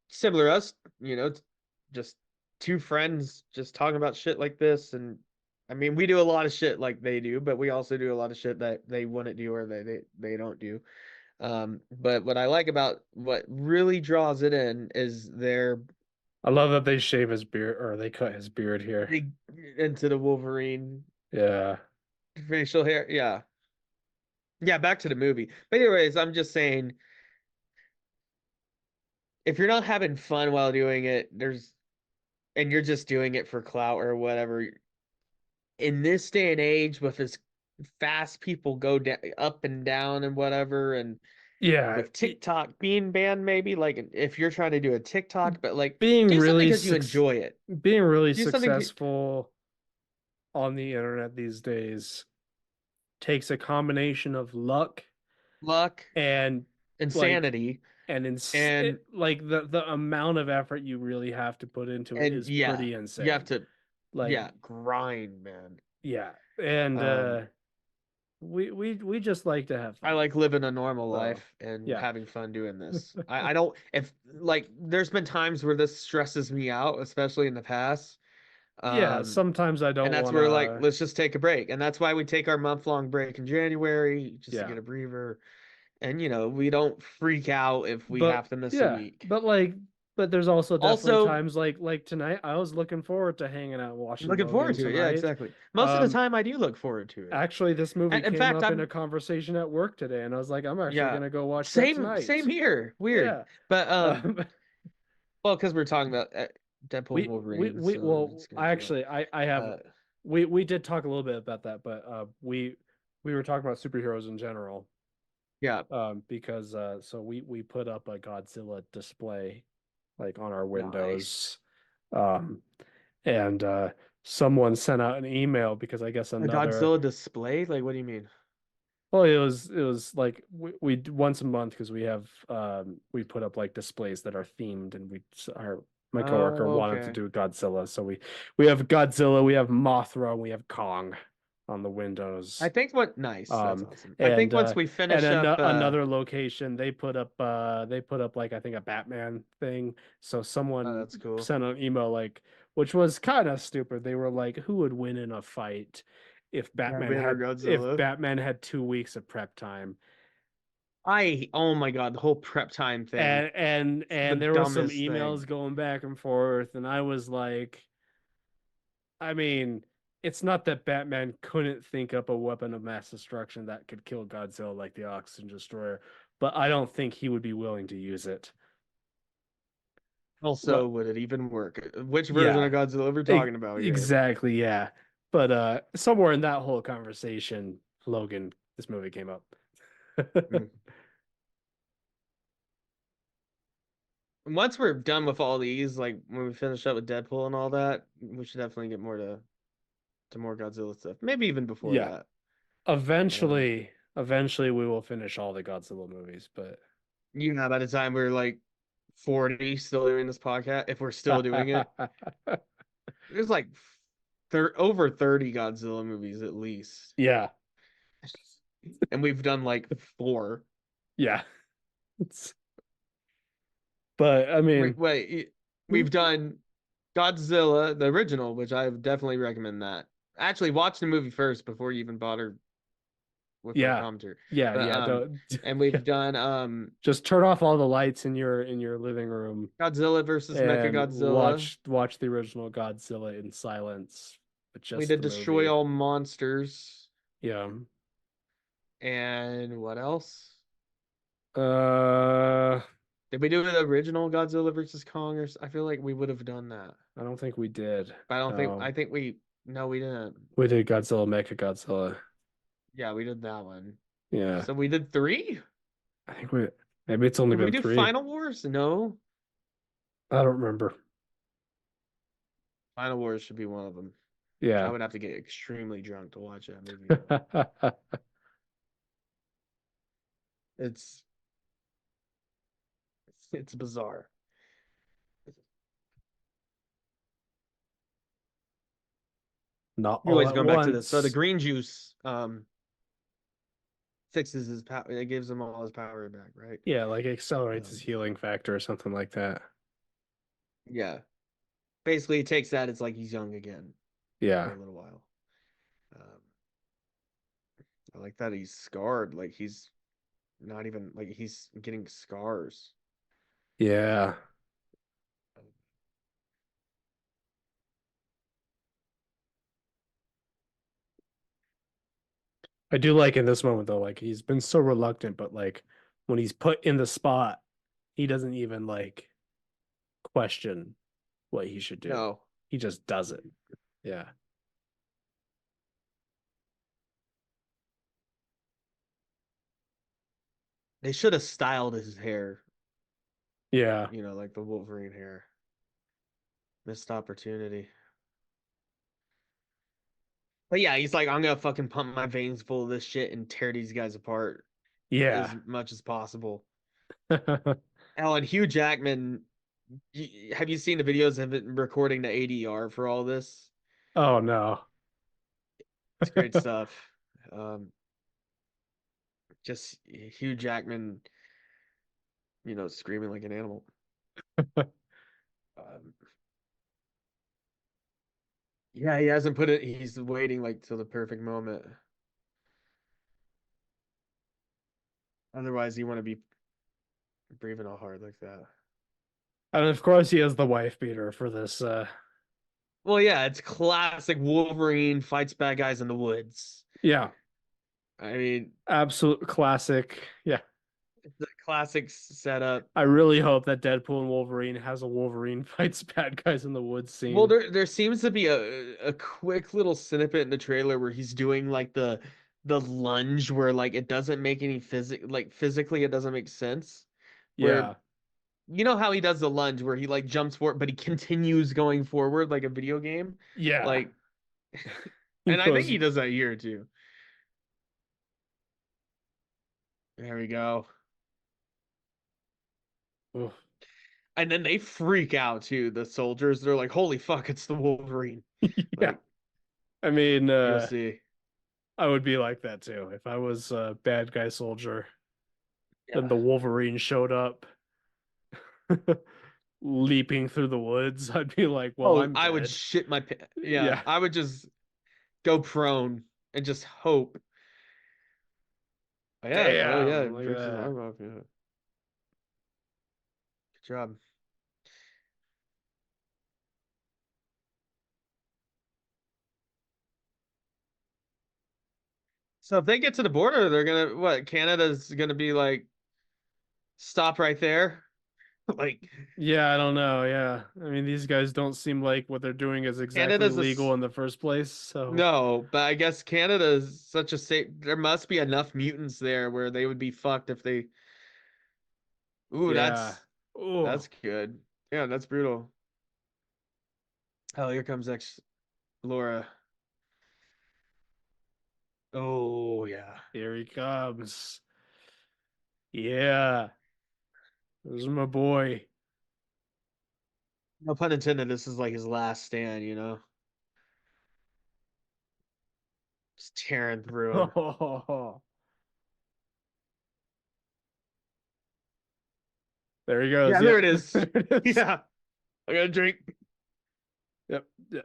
Speaker 2: similar to us, just two friends just talking about shit like this. And I mean, we do a lot of shit like they do, but we also do a lot of shit that they wouldn't do, or they don't do. But what I like about what really draws it in is
Speaker 3: I love that they shave his beard, or they cut his beard here.
Speaker 2: into the Wolverine
Speaker 3: Yeah.
Speaker 2: facial hair. Yeah. Yeah, back to the movie. But anyways, I'm just saying, if you're not having fun while doing it, and you're just doing it for clout or whatever, in this day and age with as fast people go up and down and whatever, and
Speaker 3: Yeah.
Speaker 2: with TikTok being banned, maybe like if you're trying to do a TikTok, but like
Speaker 3: being
Speaker 2: do
Speaker 3: really
Speaker 2: something because you enjoy it.
Speaker 3: Being really
Speaker 2: Do something
Speaker 3: successful on the internet these days takes a combination of luck
Speaker 2: luck
Speaker 3: and
Speaker 2: insanity.
Speaker 3: And
Speaker 2: And
Speaker 3: like the amount of effort you really have to put into it is
Speaker 2: yeah,
Speaker 3: pretty
Speaker 2: you have
Speaker 3: insane.
Speaker 2: to
Speaker 3: Like,
Speaker 2: grind, man.
Speaker 3: yeah, and
Speaker 2: Um,
Speaker 3: we just like to have
Speaker 2: I
Speaker 3: fun.
Speaker 2: like living a normal
Speaker 3: So,
Speaker 2: life and
Speaker 3: yeah.
Speaker 2: having fun doing this. I don't if like there's been times where this stresses me out, especially in the past.
Speaker 3: Yeah,
Speaker 2: Um,
Speaker 3: sometimes I
Speaker 2: and
Speaker 3: don't
Speaker 2: that's
Speaker 3: want
Speaker 2: where like
Speaker 3: to.
Speaker 2: let's just take a break. And that's why we take our month-long break in January just to
Speaker 3: Yeah.
Speaker 2: get a breather. And we don't freak out if we
Speaker 3: But
Speaker 2: have to miss a
Speaker 3: yeah,
Speaker 2: week.
Speaker 3: but there's also definitely
Speaker 2: Also,
Speaker 3: times like tonight. I was looking forward to hanging out and
Speaker 2: I'm
Speaker 3: watching
Speaker 2: looking forward
Speaker 3: Logan
Speaker 2: to it. Yeah,
Speaker 3: tonight.
Speaker 2: exactly. Most of the
Speaker 3: Um,
Speaker 2: time I do look forward to it.
Speaker 3: Actually, this movie
Speaker 2: And in
Speaker 3: came
Speaker 2: fact,
Speaker 3: up in a
Speaker 2: I'm
Speaker 3: conversation at work today, and I was like, I'm actually
Speaker 2: yeah,
Speaker 3: gonna go watch that
Speaker 2: same
Speaker 3: tonight.
Speaker 2: here. Weird.
Speaker 3: Yeah.
Speaker 2: But
Speaker 3: Um,
Speaker 2: well, because we're talking about Deadpool and Wolverine,
Speaker 3: we
Speaker 2: so I'm
Speaker 3: well,
Speaker 2: just gonna
Speaker 3: I
Speaker 2: go.
Speaker 3: actually I have
Speaker 2: Uh,
Speaker 3: we did talk a little bit about that, but we were talking about superheroes in general.
Speaker 2: yeah,
Speaker 3: Because so we put up a Godzilla display like on our
Speaker 2: nice.
Speaker 3: windows. Um, and someone sent out an email because I guess
Speaker 2: A
Speaker 3: another
Speaker 2: Godzilla display? Like, what do you mean?
Speaker 3: well, it was like we once a month because we put up like displays that are themed, and our my coworker
Speaker 2: Oh,
Speaker 3: wanted to
Speaker 2: okay.
Speaker 3: do Godzilla, so we have Godzilla, we have Mothra, and we have Kong on the windows.
Speaker 2: I think what nice. That's
Speaker 3: Um,
Speaker 2: awesome. I think
Speaker 3: and
Speaker 2: once we finish up,
Speaker 3: another location they put up like I think a Batman thing. So
Speaker 2: oh,
Speaker 3: someone
Speaker 2: that's cool.
Speaker 3: sent an email like, which was kind of stupid. They were like, who would win in a fight
Speaker 2: Batman or
Speaker 3: if
Speaker 2: Godzilla?
Speaker 3: Batman had 2 weeks of prep time?
Speaker 2: Oh my God, the whole prep time thing. It's the
Speaker 3: And there were some
Speaker 2: dumbest
Speaker 3: emails
Speaker 2: thing.
Speaker 3: going back and forth, and I was like, I mean, it's not that Batman couldn't think up a weapon of mass destruction that could kill Godzilla like the Oxygen Destroyer, but I don't think he would be willing to use it.
Speaker 2: Also,
Speaker 3: But
Speaker 2: would it even work? Which version
Speaker 3: yeah,
Speaker 2: of Godzilla we're talking about here?
Speaker 3: exactly, yeah. But somewhere in that whole conversation, Logan, this movie came up.
Speaker 2: Hmm. Once we're done with all these, like when we finish up with Deadpool and all that, we should definitely get more to more Godzilla stuff. Maybe even before
Speaker 3: Yeah,
Speaker 2: that. Um,
Speaker 3: eventually we will finish all the Godzilla movies, but
Speaker 2: by the time we're like 40 still doing this podcast, if we're still doing it, there's like over 30 Godzilla movies at least.
Speaker 3: yeah,
Speaker 2: And we've done like four.
Speaker 3: yeah. It's, but I mean,
Speaker 2: We've done Godzilla, the original, which I would definitely recommend that. Actually, watch the movie first before you even bother with my
Speaker 3: yeah,
Speaker 2: commentary.
Speaker 3: yeah,
Speaker 2: But
Speaker 3: don't,
Speaker 2: and
Speaker 3: yeah.
Speaker 2: we've done
Speaker 3: Just turn off all the lights in your living room
Speaker 2: Godzilla versus
Speaker 3: and
Speaker 2: Mechagodzilla.
Speaker 3: watch the original Godzilla in silence with
Speaker 2: We
Speaker 3: just
Speaker 2: did
Speaker 3: the
Speaker 2: Destroy
Speaker 3: movie.
Speaker 2: All Monsters.
Speaker 3: Yeah.
Speaker 2: And what else?
Speaker 3: Uh,
Speaker 2: Did we do the original Godzilla versus Kong I feel like we would have done that.
Speaker 3: I don't think we did.
Speaker 2: But I don't think
Speaker 3: No,
Speaker 2: I think we no we didn't.
Speaker 3: we did Godzilla, Mecha Godzilla.
Speaker 2: Yeah, we did that one.
Speaker 3: Yeah,
Speaker 2: So we did three?
Speaker 3: I think we maybe it's only
Speaker 2: Did we
Speaker 3: been
Speaker 2: do
Speaker 3: three.
Speaker 2: Final Wars? No.
Speaker 3: I don't remember.
Speaker 2: Final Wars should be one of them. I
Speaker 3: Yeah.
Speaker 2: would have to get extremely drunk to watch that movie though. It's it's bizarre.
Speaker 3: Not
Speaker 2: You're
Speaker 3: all
Speaker 2: always
Speaker 3: at
Speaker 2: going back to this. So the
Speaker 3: once.
Speaker 2: green juice fixes his power. It gives him all his power back, right?
Speaker 3: Yeah, like accelerates his
Speaker 2: Um,
Speaker 3: healing factor or something like that.
Speaker 2: yeah. Basically, it takes that. It's like he's young again for
Speaker 3: Yeah.
Speaker 2: a little while. Um, I like that he's scarred. Like he's not even like he's getting scars.
Speaker 3: Yeah. I do like in this moment though, like he's been so reluctant, but like when he's put in the spot, he doesn't even like question what he should do.
Speaker 2: No,
Speaker 3: He just does it. Yeah.
Speaker 2: they should have styled his hair.
Speaker 3: Yeah.
Speaker 2: Like the Wolverine hair. Missed opportunity. But yeah, he's like, I'm gonna fucking pump my veins full of this shit and tear these guys apart
Speaker 3: Yeah.
Speaker 2: as much as possible. Oh, and Hugh Jackman. Have you seen the videos of it recording the ADR for all this?
Speaker 3: Oh no.
Speaker 2: It's great stuff. Um, just Hugh Jackman, screaming like an animal. Um, yeah, he hasn't put it. He's waiting like till the perfect moment. Otherwise, he want to be breathing all hard like that.
Speaker 3: And of course he has the wife beater for this.
Speaker 2: Well, yeah, it's classic Wolverine fights bad guys in the woods.
Speaker 3: Yeah,
Speaker 2: I mean,
Speaker 3: absolute classic. Yeah.
Speaker 2: it's a classic setup.
Speaker 3: I really hope that Deadpool and Wolverine has a Wolverine fights bad guys in the woods
Speaker 2: Well,
Speaker 3: scene.
Speaker 2: there seems to be a quick little snippet in the trailer where he's doing like the lunge where like it doesn't make any physically it doesn't make sense. Where
Speaker 3: Yeah.
Speaker 2: you know how he does the lunge where he like jumps forward but he continues going forward like a video game?
Speaker 3: Yeah.
Speaker 2: Like
Speaker 3: He
Speaker 2: and I think
Speaker 3: goes,
Speaker 2: he does that here too. There we go.
Speaker 3: "Ugh."
Speaker 2: And then they freak out too, the soldiers. They're like, "Holy fuck, it's the Wolverine."
Speaker 3: Yeah.
Speaker 2: Like,
Speaker 3: I mean,
Speaker 2: you'll see.
Speaker 3: I would be like that too. If I was a bad guy soldier, then
Speaker 2: Yeah.
Speaker 3: the Wolverine showed up leaping through the woods, I'd be like, well,
Speaker 2: Oh,
Speaker 3: I'm
Speaker 2: I would
Speaker 3: dead.
Speaker 2: shit my yeah,
Speaker 3: Yeah.
Speaker 2: I would just go prone and just hope. Oh yeah,
Speaker 3: Damn.
Speaker 2: it
Speaker 3: Look
Speaker 2: breaks his
Speaker 3: at
Speaker 2: arm off. Yeah. Good job. So if they get to the border, they're gonna what? Canada's gonna be like, stop right there. Like
Speaker 3: Yeah, I don't know. Yeah. I mean, these guys don't seem like what they're doing is exactly
Speaker 2: Canada's
Speaker 3: legal in the first place. So,
Speaker 2: no, but I guess Canada is such a safe. There must be enough mutants there where they would be fucked if they. Ooh,
Speaker 3: yeah. Oh,
Speaker 2: that's good. Yeah, that's brutal. Oh, here comes X Laura. Oh yeah.
Speaker 3: here he comes. Yeah. This is my boy.
Speaker 2: No pun intended. This is like his last stand. Just tearing through him.
Speaker 3: There he goes.
Speaker 2: Yeah, there
Speaker 3: Yep.
Speaker 2: it is.
Speaker 3: There it is.
Speaker 2: Yeah, I got a drink.
Speaker 3: Yep. Yeah.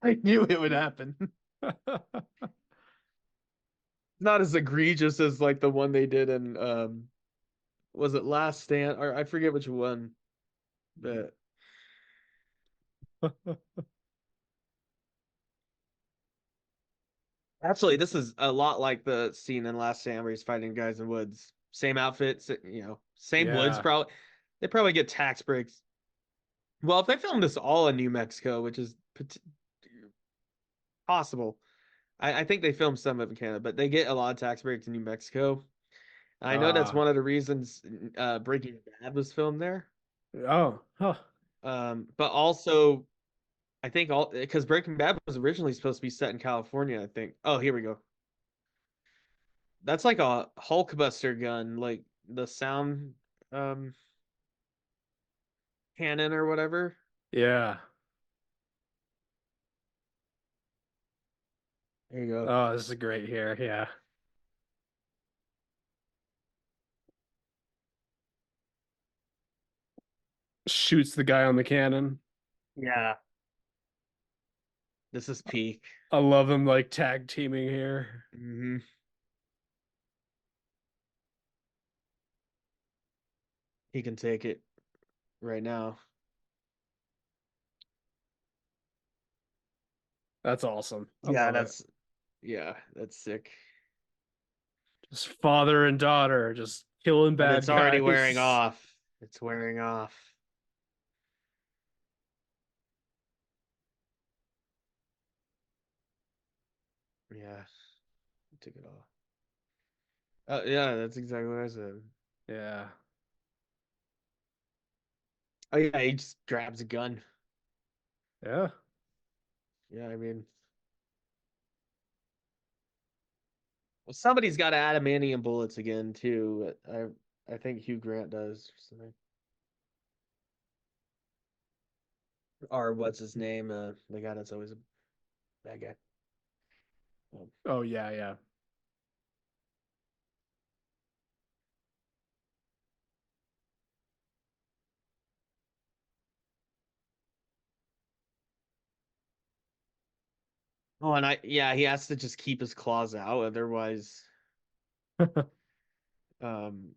Speaker 2: I knew it would happen. Not as egregious as like the one they did in was it Last Stand, or I forget which one. But actually, this is a lot like the scene in Last Stand where he's fighting guys in woods. Same outfits, same woods.
Speaker 3: Yeah.
Speaker 2: Probably they probably get tax breaks. Well, if they filmed this all in New Mexico, which is possible, I think they filmed some of it in Canada, but they get a lot of tax breaks in New Mexico. I know that's
Speaker 3: Uh,
Speaker 2: one of the reasons Breaking Bad was filmed there.
Speaker 3: oh, huh.
Speaker 2: But also I think all because Breaking Bad was originally supposed to be set in California, I think. Oh, here we go. That's like a Hulkbuster gun, like the sound um cannon or whatever.
Speaker 3: Yeah.
Speaker 2: There you go.
Speaker 3: Oh, this is great here. Yeah. Shoots the guy on the cannon.
Speaker 2: Yeah. This is peak.
Speaker 3: I love them like tag teaming here.
Speaker 2: He can take it right now.
Speaker 3: That's awesome. I
Speaker 2: Yeah,
Speaker 3: love it.
Speaker 2: that's sick.
Speaker 3: Just father and daughter just killing
Speaker 2: And
Speaker 3: bad
Speaker 2: it's already wearing
Speaker 3: guys.
Speaker 2: off. It's wearing off. Yeah, took it off. Yeah, that's exactly what I said.
Speaker 3: Yeah.
Speaker 2: Oh yeah, he just grabs a gun.
Speaker 3: Yeah.
Speaker 2: Yeah, I mean, Somebody's got adamantium bullets again too. I think Hugh Grant does or something. Or what's his name? The guy that's always a bad guy.
Speaker 3: Oh yeah, yeah.
Speaker 2: Oh, and he has to just keep his claws out, otherwise, um,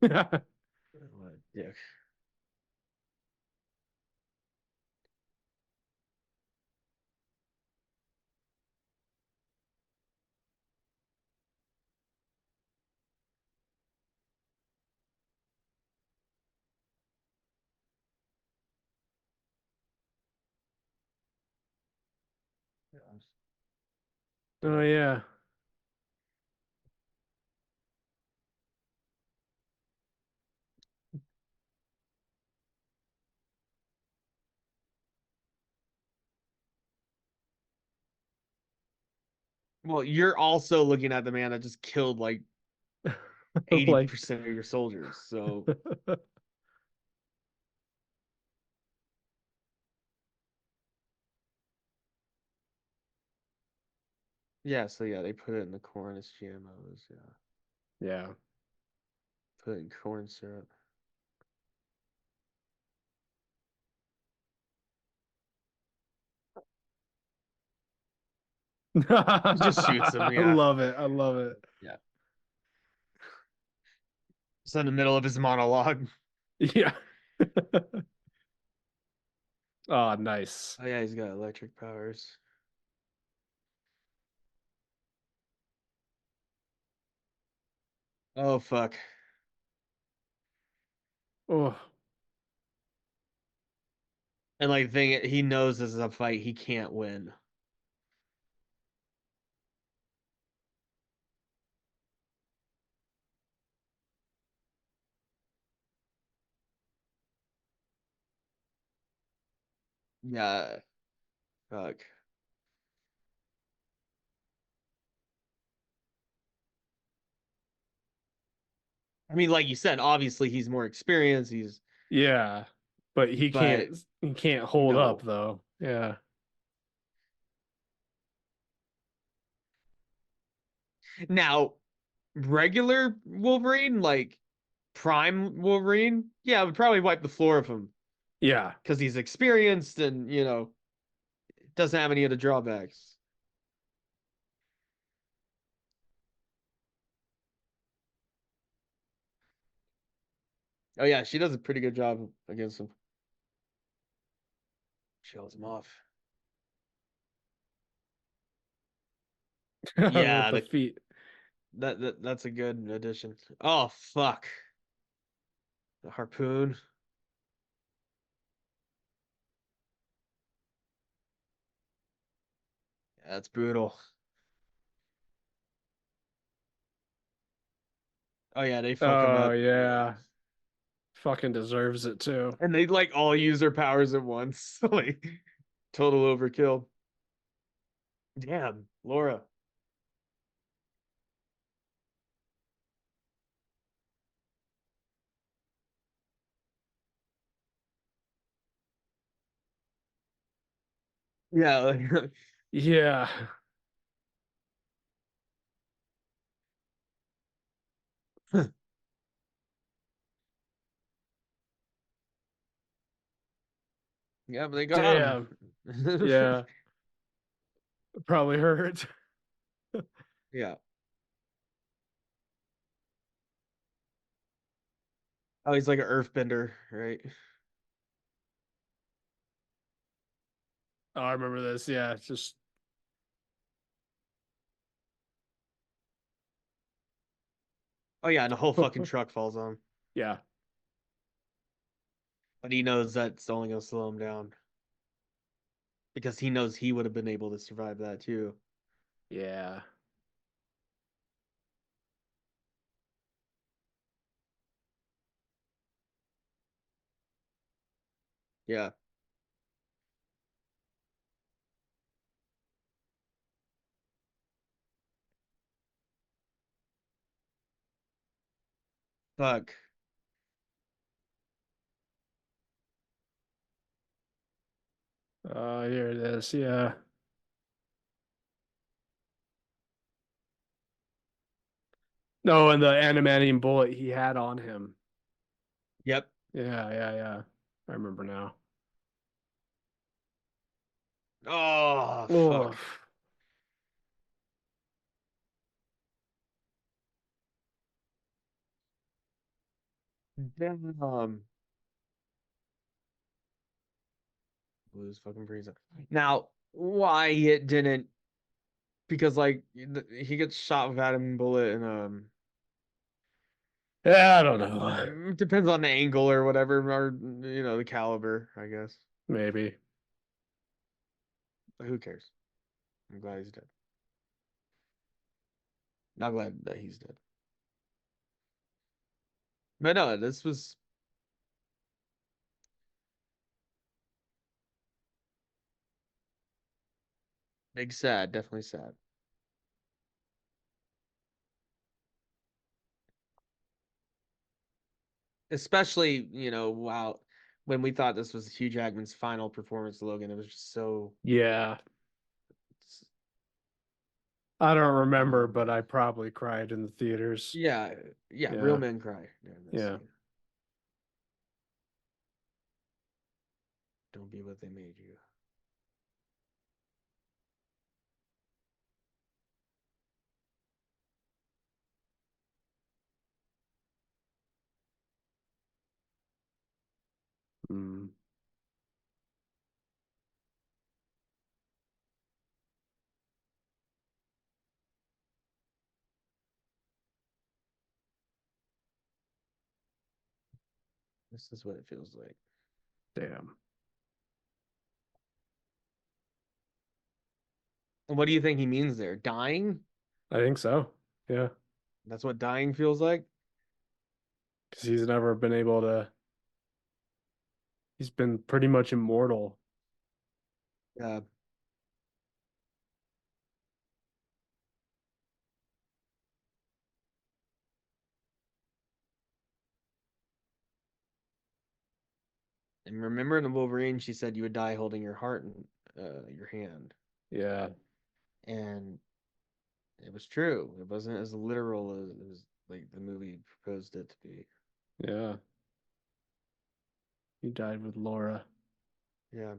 Speaker 2: what a dick.
Speaker 3: Oh yeah.
Speaker 2: Well, you're also looking at the man that just killed like
Speaker 3: Like
Speaker 2: 80% of your soldiers. So yeah, they put it in the corn as GMOs. Yeah,
Speaker 3: yeah.
Speaker 2: put it in corn syrup. He just shoots him.
Speaker 3: I
Speaker 2: Yeah,
Speaker 3: love it. I love it.
Speaker 2: yeah. It's in the middle of his monologue.
Speaker 3: Yeah. Oh, nice.
Speaker 2: Oh yeah, he's got electric powers. Oh fuck.
Speaker 3: Oh,
Speaker 2: And like thing, he knows this is a fight he can't win. Yeah, fuck. I mean, like you said, obviously he's more experienced.
Speaker 3: yeah. But
Speaker 2: But
Speaker 3: he can't hold up
Speaker 2: no.
Speaker 3: though. Yeah.
Speaker 2: Now, regular Wolverine, like prime Wolverine, yeah, would probably wipe the floor of him
Speaker 3: Yeah.
Speaker 2: because he's experienced and doesn't have any of the drawbacks. Oh yeah, she does a pretty good job against him. She holds him off.
Speaker 3: With
Speaker 2: Yeah,
Speaker 3: the feet.
Speaker 2: that's a good addition. Oh fuck, the harpoon. Yeah, that's brutal. Oh yeah, they fuck him
Speaker 3: Oh
Speaker 2: up.
Speaker 3: yeah. Fucking deserves it too.
Speaker 2: And they like all use their powers at once. Like total overkill. Damn, Laura. Yeah, like,
Speaker 3: Yeah.
Speaker 2: yeah, but they got him.
Speaker 3: Damn. Yeah. Probably hurt.
Speaker 2: Yeah. Oh, he's like an earthbender, right?
Speaker 3: Oh, I remember this. Yeah. It's just
Speaker 2: Oh yeah, and the whole fucking truck falls on him.
Speaker 3: yeah.
Speaker 2: But he knows that's only gonna slow him down. Because he knows he would have been able to survive that too.
Speaker 3: Yeah.
Speaker 2: Yeah. Fuck.
Speaker 3: Here it is. Yeah. No, and the animating bullet he had on him.
Speaker 2: Yep.
Speaker 3: Yeah. I remember now.
Speaker 2: Oh,
Speaker 3: Oh,
Speaker 2: fuck. Damn. Lose fucking Frieza. Now, why it didn't? Because like he gets shot with Adam bullet, and
Speaker 3: yeah, I don't know.
Speaker 2: depends on the angle or whatever, or the caliber, I guess.
Speaker 3: Maybe.
Speaker 2: But who cares? I'm glad he's dead. Not glad that he's dead. But no, this was big sad, definitely sad. Especially, wow, when we thought this was Hugh Jackman's final performance, Logan, it was just so
Speaker 3: Yeah. I don't remember, but
Speaker 2: bad.
Speaker 3: I probably cried in the theaters.
Speaker 2: Yeah, yeah, real
Speaker 3: Yeah.
Speaker 2: men cry during this
Speaker 3: Yeah.
Speaker 2: scene. Don't be what they made you.
Speaker 3: Mm.
Speaker 2: This is what it feels like.
Speaker 3: Damn.
Speaker 2: And what do you think he means there? Dying?
Speaker 3: I think so. Yeah.
Speaker 2: That's what dying feels like?
Speaker 3: Because he's never been able to, he's been pretty much immortal.
Speaker 2: Yeah. And remember in the Wolverine, she said you would die holding your heart in your hand.
Speaker 3: Yeah.
Speaker 2: And it was true. It wasn't as literal as it was like the movie proposed it to be.
Speaker 3: Yeah. He died with Laura.
Speaker 2: Yeah.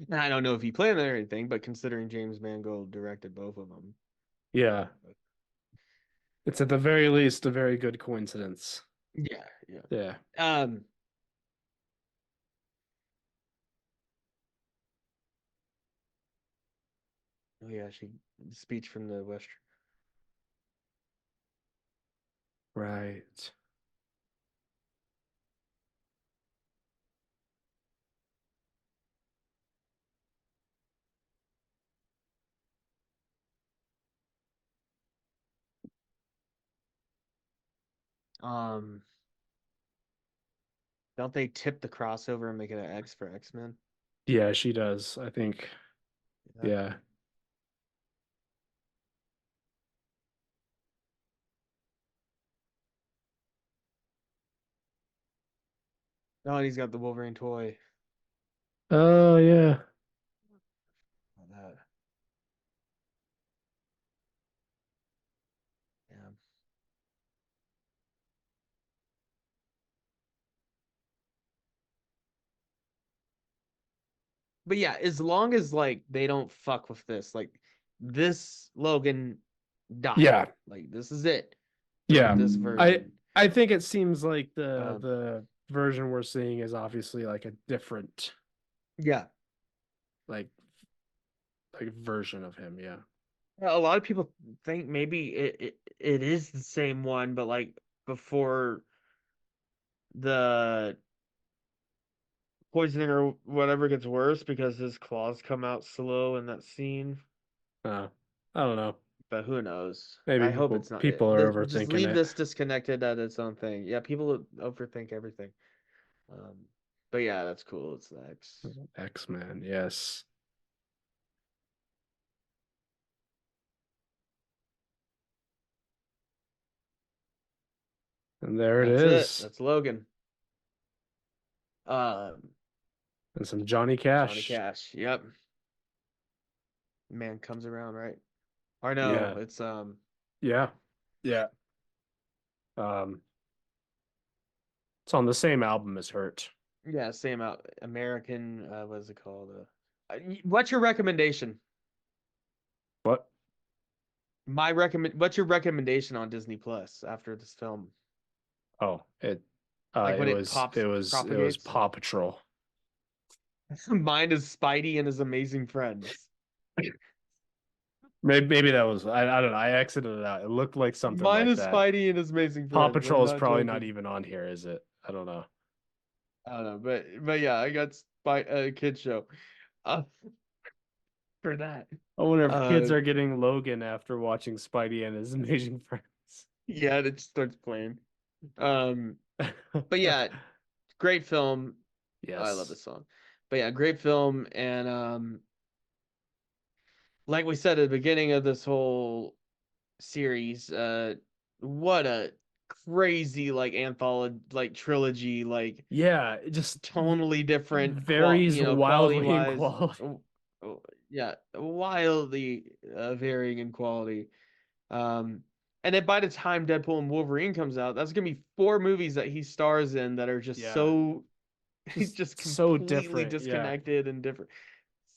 Speaker 2: And I don't know if he planned it or anything, but considering James Mangold directed both of them.
Speaker 3: Yeah. It's at the very least a very good coincidence.
Speaker 2: Yeah, yeah.
Speaker 3: Yeah.
Speaker 2: Um, oh yeah, speech from the Western.
Speaker 3: Right.
Speaker 2: Um, don't they tip the crossover and make it an X for X-Men?
Speaker 3: Yeah, she does. I think.
Speaker 2: Yeah.
Speaker 3: Yeah.
Speaker 2: Oh, and he's got the Wolverine toy.
Speaker 3: Oh, yeah.
Speaker 2: That. Yeah. But yeah, as long as like they don't fuck with this, like this Logan died.
Speaker 3: Yeah.
Speaker 2: Like this is it for
Speaker 3: Yeah.
Speaker 2: this
Speaker 3: I
Speaker 2: version.
Speaker 3: I think it seems like the
Speaker 2: Um,
Speaker 3: the version we're seeing is obviously like a different
Speaker 2: yeah.
Speaker 3: like version of him. Yeah.
Speaker 2: A lot of people think maybe it is the same one, but like before the poisoning or whatever gets worse because his claws come out slow in that scene.
Speaker 3: Uh, I don't know.
Speaker 2: but who knows?
Speaker 3: Maybe
Speaker 2: I hope
Speaker 3: people
Speaker 2: it's not.
Speaker 3: people are
Speaker 2: Just
Speaker 3: overthinking
Speaker 2: leave
Speaker 3: it.
Speaker 2: this disconnected at its own thing. Yeah, people overthink everything. But yeah, that's cool. It's the X.
Speaker 3: X-Men, yes. And there it
Speaker 2: That's it.
Speaker 3: is.
Speaker 2: That's Logan. Um,
Speaker 3: And some Johnny
Speaker 2: Johnny
Speaker 3: Cash.
Speaker 2: Cash. Yep. Man comes around, right? Or no,
Speaker 3: Yeah.
Speaker 2: it's
Speaker 3: Yeah. Yeah. Um, it's on the same album as Hurt.
Speaker 2: yeah, same out American. What is it called? What's your recommendation?
Speaker 3: What?
Speaker 2: What's your recommendation on Disney Plus after this film?
Speaker 3: Oh, it
Speaker 2: Like when
Speaker 3: it
Speaker 2: it
Speaker 3: was
Speaker 2: propagates.
Speaker 3: Paw Patrol.
Speaker 2: Mine is Spidey and his amazing friends.
Speaker 3: Maybe that was I don't know. I exited it out. It looked like something
Speaker 2: Mine
Speaker 3: like
Speaker 2: is
Speaker 3: that.
Speaker 2: Spidey and his amazing
Speaker 3: Paw
Speaker 2: friends.
Speaker 3: Patrol
Speaker 2: I'm
Speaker 3: is
Speaker 2: not
Speaker 3: probably not
Speaker 2: joking.
Speaker 3: even on here, is it? I don't know.
Speaker 2: I don't know, but yeah, I got kids show. Uh, for that.
Speaker 3: I wonder if kids
Speaker 2: Uh,
Speaker 3: are getting Logan after watching Spidey and his amazing friends.
Speaker 2: yeah, it just starts playing. But yeah, great film.
Speaker 3: Yes.
Speaker 2: Oh, I love this song. But yeah, great film, and like we said at the beginning of this whole series, what a crazy like anthology, like trilogy, like
Speaker 3: Yeah, it just
Speaker 2: tonally different,
Speaker 3: varies wildly in
Speaker 2: quality-wise.
Speaker 3: quality.
Speaker 2: Yeah, wildly varying in quality. And then by the time Deadpool and Wolverine comes out, that's gonna be 4 movies that he stars in that are just
Speaker 3: Yeah.
Speaker 2: so he's just
Speaker 3: so
Speaker 2: completely
Speaker 3: different. Yeah.
Speaker 2: disconnected and different.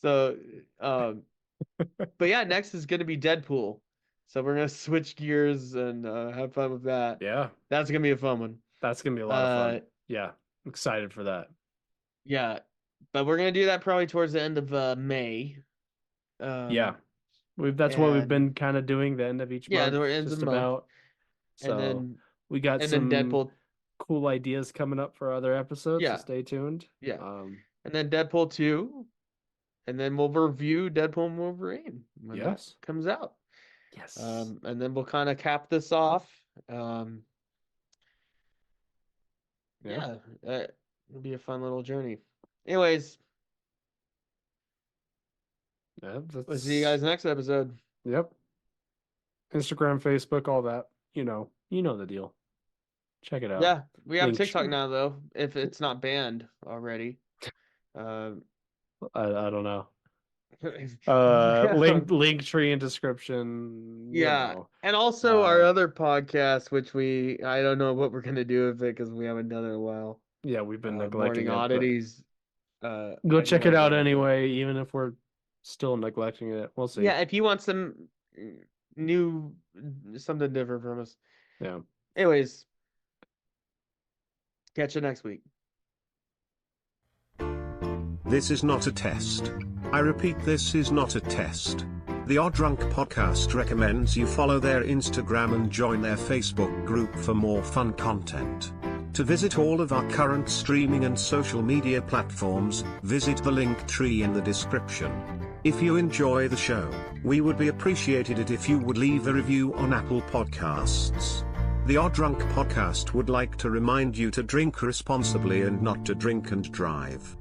Speaker 2: So, but yeah, next is gonna be Deadpool. So we're gonna switch gears and have fun with that.
Speaker 3: Yeah.
Speaker 2: That's gonna be a fun one.
Speaker 3: That's gonna be a lot of fun. Yeah. I'm excited for that.
Speaker 2: Yeah, but we're gonna do that probably towards the end of May.
Speaker 3: Yeah. That's what we've
Speaker 2: and-
Speaker 3: been kind of doing the end of each
Speaker 2: Yeah,
Speaker 3: month.
Speaker 2: the end of
Speaker 3: Just
Speaker 2: the month.
Speaker 3: about.
Speaker 2: And
Speaker 3: So
Speaker 2: then
Speaker 3: we got
Speaker 2: and
Speaker 3: some
Speaker 2: then Deadpool.
Speaker 3: cool ideas coming up for other episodes.
Speaker 2: Yeah.
Speaker 3: So stay tuned.
Speaker 2: Yeah. And then Deadpool 2. And then we'll review Deadpool and Wolverine when that
Speaker 3: Yes.
Speaker 2: comes out.
Speaker 3: Yes.
Speaker 2: And then we'll kind of cap this off. Yeah, it'll be a fun little journey. Anyways,
Speaker 3: Yeah,
Speaker 2: we'll see you guys next episode.
Speaker 3: Yep. Instagram, Facebook, all that. You know the deal. Check it out.
Speaker 2: Yeah, we have
Speaker 3: Link
Speaker 2: TikTok
Speaker 3: tree.
Speaker 2: now though, if it's not banned already.
Speaker 3: I don't know.
Speaker 2: Yeah.
Speaker 3: Link tree in description. you
Speaker 2: Yeah,
Speaker 3: know.
Speaker 2: and also our other podcast, which I don't know what we're gonna do with it because we haven't done it in a while.
Speaker 3: Yeah, we've been neglecting
Speaker 2: Morning
Speaker 3: it. but
Speaker 2: Oddities.
Speaker 3: Go check it out anyway, even if we're still neglecting it. We'll see.
Speaker 2: Yeah, if you want some new, something different from us.
Speaker 3: Yeah.
Speaker 2: Anyways, catch you next week.
Speaker 4: This is not a test. I repeat, this is not a test. The Odd Drunk Podcast recommends you follow their Instagram and join their Facebook group for more fun content. To visit all of our current streaming and social media platforms, visit the link tree in the description. If you enjoy the show, we would be appreciated it if you would leave a review on Apple Podcasts. The Odd Drunk Podcast would like to remind you to drink responsibly and not to drink and drive.